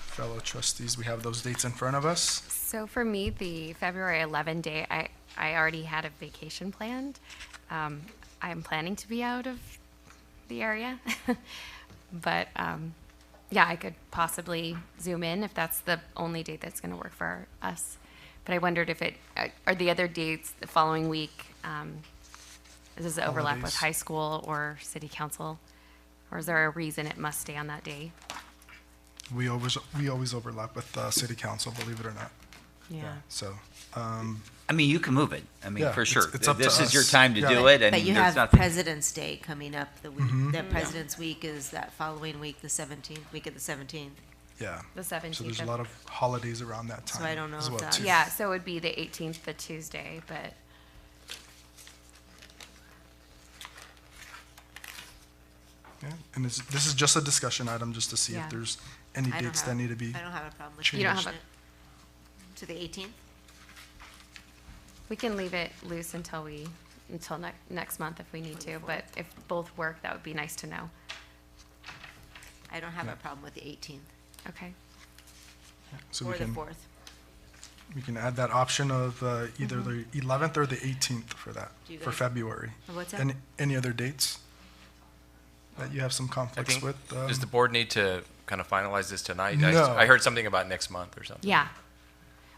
Fellow trustees, we have those dates in front of us. So for me, the February 11 day, I already had a vacation planned. I'm planning to be out of the area, but yeah, I could possibly zoom in if that's the only date that's going to work for us. But I wondered if are the other dates the following week, does it overlap with Holidays. high school or city council? Or is there a reason it must stay on that day? We always overlap with city council, believe it or not. Yeah. So, I mean, you can move it. I mean, Yeah, for sure. it's up to This is your us. time to Yeah. do it, and But you there's have nothing. President's Day coming up the week. Mhm. The President's Week is that following week, the 17th, week of the 17th. yeah. The 17th. So there's a lot of holidays around that time. So I don't know as if well, that's- too. Yeah, so it would be the 18th, the Tuesday, but Yeah, and this is just a discussion item, just to see Yeah. if there's any I don't dates have- that need to be I don't have a problem with changed. You don't have changing it to the 18th. we can leave it loose until next month if we need to. But if both work, that would be nice to know. I don't have Yeah. a problem with the 18th. Okay. So Or we the can, 4th. we can add that option of either the 11th or the 18th for that, Do you for guys- February. What's that? Any other dates that you have some I conflicts think, with? does the board need to kind of finalize this tonight? No. I heard something about next month or something. Yeah.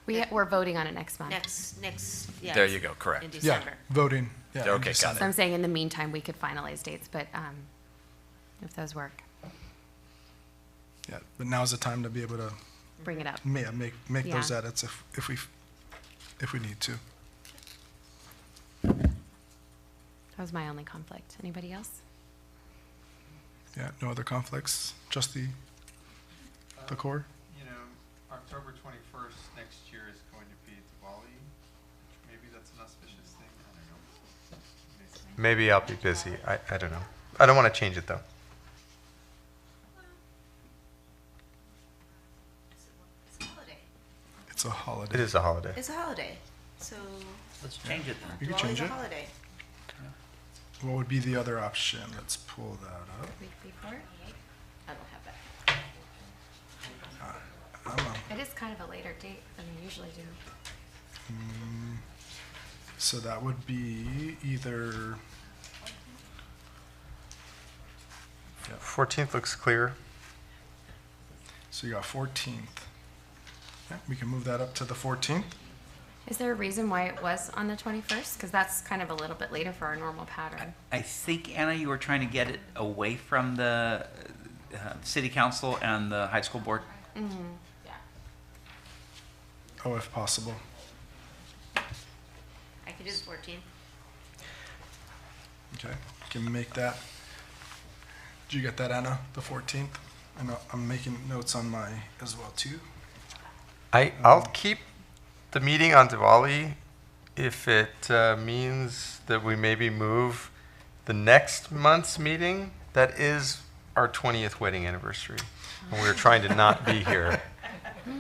We're voting on it next month. Yeah. There you go, correct. In Yeah, December. voting. Yeah, in Okay, got December. So I'm saying in the meantime, we could finalize dates, but if those work, Yeah, but now's the time to be able to bring it up. make Yeah. those edits if we need to. That was my only conflict. Anybody else? Yeah, no other conflicts, just the core? You know, October 21st next year is going to be Diwali. Maybe that's an auspicious thing. I don't know. Maybe I'll be busy. I don't know. I don't want to change it though. It's a holiday. It is a holiday. It's a holiday, so. Let's change it then. You can Diwali's change a it. holiday. What would be the other option? Let's pull that up. Week before? I don't have that. I don't know. It is kind of a later date than we usually do. So that would be either, 14th looks clear. so you got 14th. Yeah, we can move that up to the 14th. Is there a reason why it was on the 21st? Because that's kind of a little bit later for our normal pattern. I think, Anna, you were trying to get it away from the city council and the high school board. Mm-hmm. Yeah. Oh, if possible. I could do the 14th. Okay, can make that. Did you get that, Anna? The 14th? I know I'm making notes on my as well too. I'll keep the meeting on Diwali if it means that we maybe move the next month's meeting. That is our 20th wedding anniversary. And we're trying to not be here.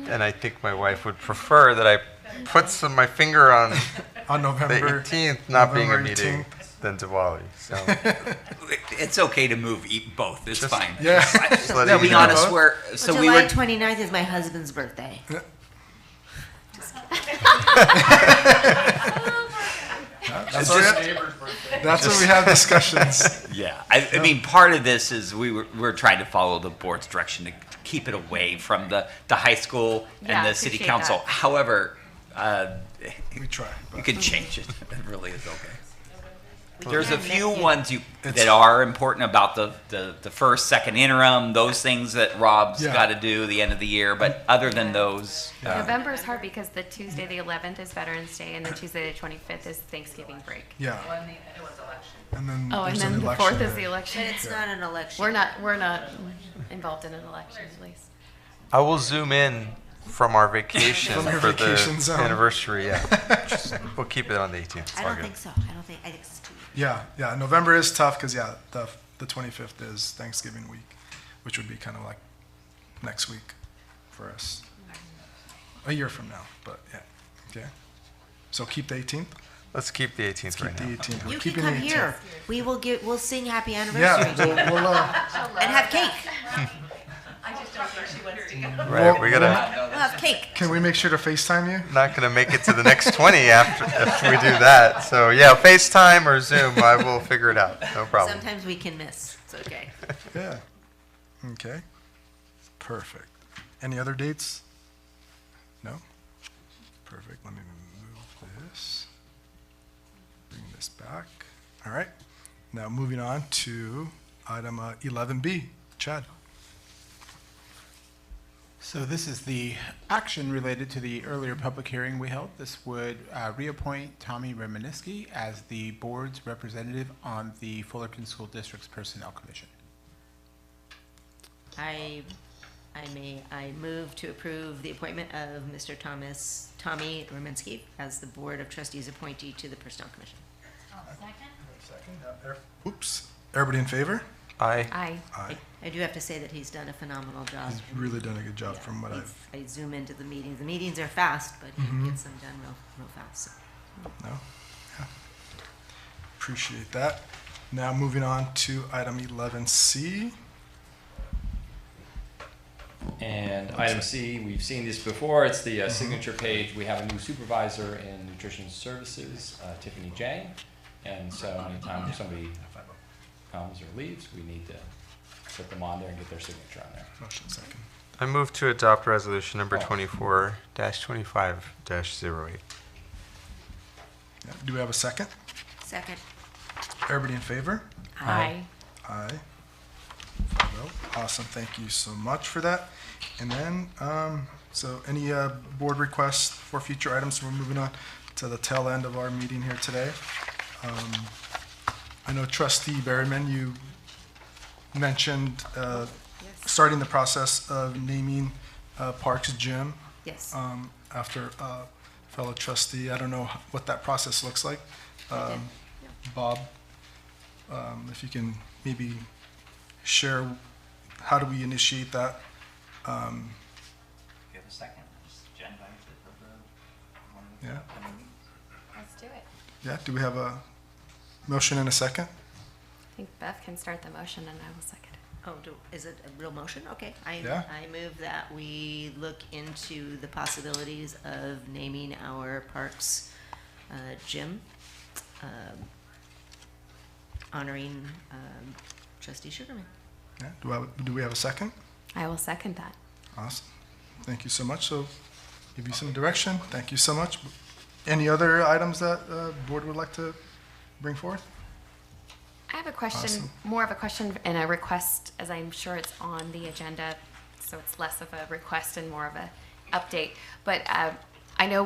And I think my wife would prefer that I put my finger on November the 18th not being a November meeting 18th. than Diwali. So It's okay to move both. It's fine. Yeah. just let To it be be honest, both. we're Well, we July were 29th is my husband's birthday. That's where we have discussions. Yeah, I mean, part of this is we're trying to follow the board's direction to keep it away from the high school and Yeah, the city appreciate council. that. However, We try. you can change it. It really is okay. We There's a can few make it- ones that are important about the first, second interim, those things that Rob's Yeah. got to do the end of the year. But other than those, November is hard because the Tuesday the 11th is Veterans Day and the Tuesday the 25th is Thanksgiving break. Yeah. And then Oh, and there's an then the election 4th is day. the election. But it's not an election. We're not involved in an election, at least. I will zoom in from our vacation From your for vacation the zone. anniversary. Yeah, we'll keep it on the 18th. It's I all don't good. think so. I think it's too. Yeah. November is tough because the 25th is Thanksgiving week, which would be kind of like next week for us. A year from now, but yeah. Okay. So keep the 18th. Let's keep the 18th right Keep the now. 18th. We're You can keeping come the 18th. here. We'll sing happy anniversary to you. Yeah. We'll, And have cake. I just don't think she wants to go. Right, we gotta. We'll have cake. can we make sure to FaceTime you? Not gonna make it to the next 20 after if we do that. So yeah, FaceTime or Zoom, I will figure it out. No problem. Sometimes we can miss. It's okay. Yeah. Okay. Perfect. Any other dates? No? Perfect. Let me move this. Bring this back. All right. Now moving on to item 11B. Chad. So this is the action related to the earlier public hearing we held. This would reappoint Tommy Reminiski as the board's representative on the Fullerton School District's Personnel Commission. I move to approve the appointment of Mr. Tommy Rominsky as the Board of Trustees appointee to the Personnel Commission. Oops. Everybody in favor? Aye. Aye. Aye. I do have to say that he's done a phenomenal job. He's really done a good job from what I've. I zoom into the meetings. The meetings are fast, but he Mhm. gets them done real fast. So. No? Yeah. Appreciate that. Now moving on to item 11C. And item C, we've seen this before. It's the signature page. We have a new supervisor in nutrition services, Tiffany Jang. And so anytime somebody comes or leaves, we need to put them on there and get their signature on there. Motion second. I move to adopt resolution number 24-25-08. Yeah. Do we have a second? Second. Everybody in favor? Aye. Aye. 5-0. Awesome. Thank you so much for that. And then, so any board requests for future items? We're moving on to the tail end of our meeting here today. I know Trustee Berryman, you mentioned starting the process of naming Parks Gym. Yes. After fellow trustee. I don't know what that process looks like. Bob, if you can maybe share, how do we initiate that? Give a second. Jen, yeah. Let's do it. Yeah. Do we have a motion and a second? I think Beth can start the motion and I will second it. Oh, is it a real motion? Okay. I move that we look into the possibilities of naming our parks gym, honoring Trustee Sugarman. Yeah. Do we have a second? I will second that. Awesome. Thank you so much. So give you some direction. Thank you so much. Any other items that board would like to bring forth? I have a question, Awesome. more of a question and a request, as I'm sure it's on the agenda, so it's less of a request and more of a update. But I know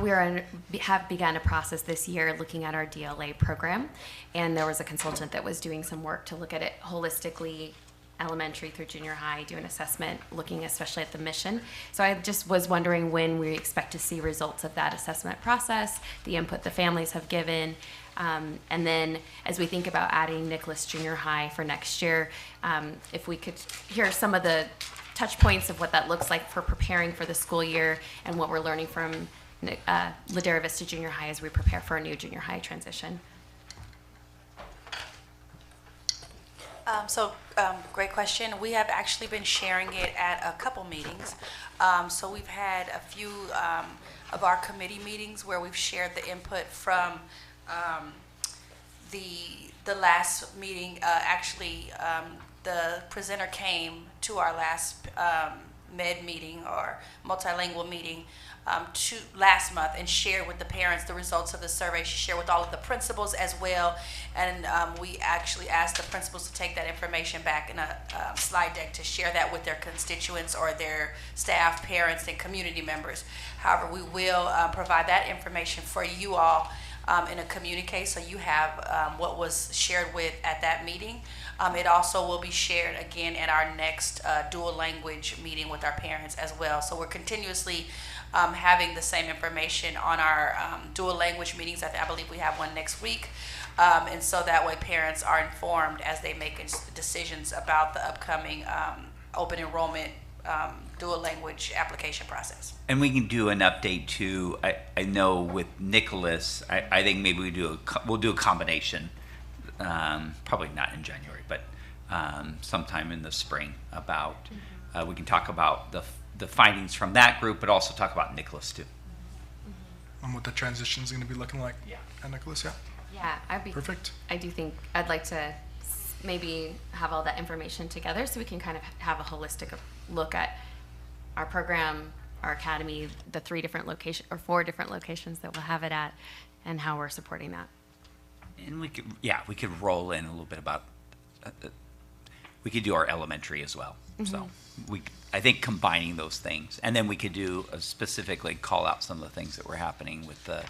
have begun a process this year looking at our DLA program, and there was a consultant that was doing some work to look at it holistically, elementary through junior high, do an assessment, looking especially at the mission. So I just was wondering when we expect to see results of that assessment process, the input the families have given, and then as we think about adding Nicholas Junior High for next year, if we could hear some of the touch points of what that looks like for preparing for the school year and what we're learning from Ladera Vista Junior High as we prepare for a new junior high transition. Great question. We have actually been sharing it at a couple meetings. So we've had a few of our committee meetings where we've shared the input from the last meeting. The presenter came to our last med meeting or multilingual meeting last month and shared with the parents the results of the survey. She shared with all of the principals as well, and we actually asked the principals to take that information back in a slide deck to share that with their constituents or their staff, parents, and community members. However, we will provide that information for you all in a communique, so you have what was shared with at that meeting. It also will be shared again at our next dual language meeting with our parents as well. So we're continuously having the same information on our dual language meetings. I believe we have one next week. And so that way parents are informed as they make decisions about the upcoming open enrollment dual language application process. And we can do an update too. I know with Nicholas, I think maybe we'll do a combination. Probably not in January, but sometime in the spring about, we can talk about the findings from that group, but also talk about Nicholas too. And what the transition is going to be looking like at Nicholas, yeah? Yeah, perfect. I do think I'd like to maybe have all that information together so we can kind of have a holistic look at our program, our academy, the 4 different locations that we'll have it at, and how we're supporting that. And we could roll in a little bit about, we could do our elementary as well. So I think combining those things, and then we could do specifically call out some of the things that were happening with the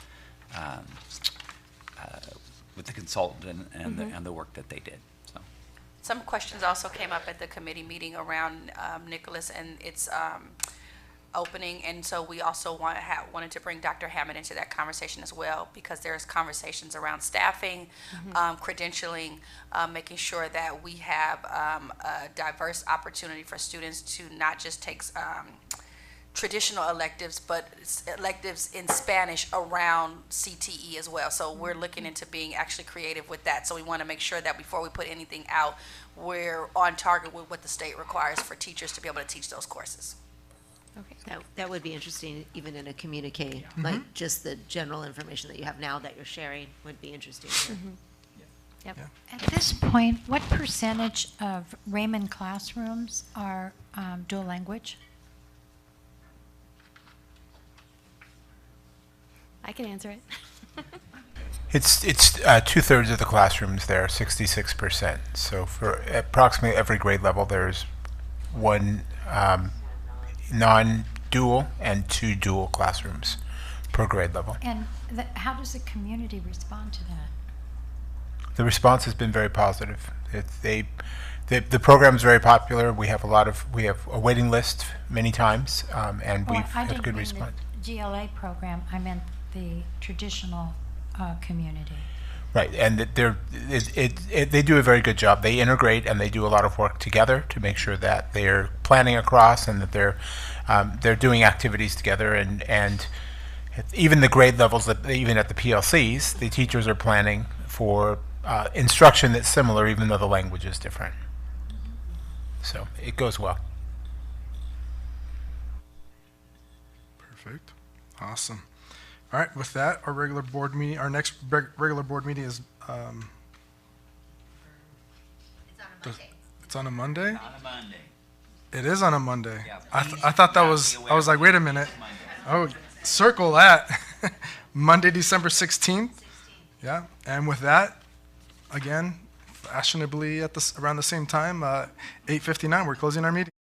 consultant and the work that they did. So some questions also came up at the committee meeting around Nicholas and its opening, and so we also wanted to bring Dr. Hammond into that conversation as well, because there's conversations around staffing, credentialing, making sure that we have a diverse opportunity for students to not just take traditional electives, but electives in Spanish around CTE as well. So we're looking into being actually creative with that. So we want to make sure that before we put anything out, we're on target with what the state requires for teachers to be able to teach those courses. Okay. That would be interesting, even in a communique, Mhm. like just the general information that you have now that you're sharing would be interesting. to hear. Yep. At this point, what percentage of Raymond classrooms are dual language? I can answer it. It's 2/3 of the classrooms there, 66%. So for approximately every grade level, there's one non-dual and 2 dual classrooms per grade level. And how does the community respond to that? The response has been very positive. The program is very popular. We have a waiting list many times, and Oh, we've I had didn't good mean response. the GLA program, I meant the traditional community. Right, and they do a very good job. They integrate and they do a lot of work together to make sure that they're planning across and that they're doing activities together. And even the grade levels, even at the PLCs, the teachers are planning for instruction that's similar, even though the language is different. So it goes well. Perfect. Awesome. All right, with that, our regular board meeting, our next regular board meeting is, it's on a Monday? On a Monday. It is on a Monday. Yeah, I thought that was, I was like, wait a minute. Oh, circle that. Monday, December 16th. Yeah, and with that, again, fashionably around the same time, 8:59, we're closing our meeting.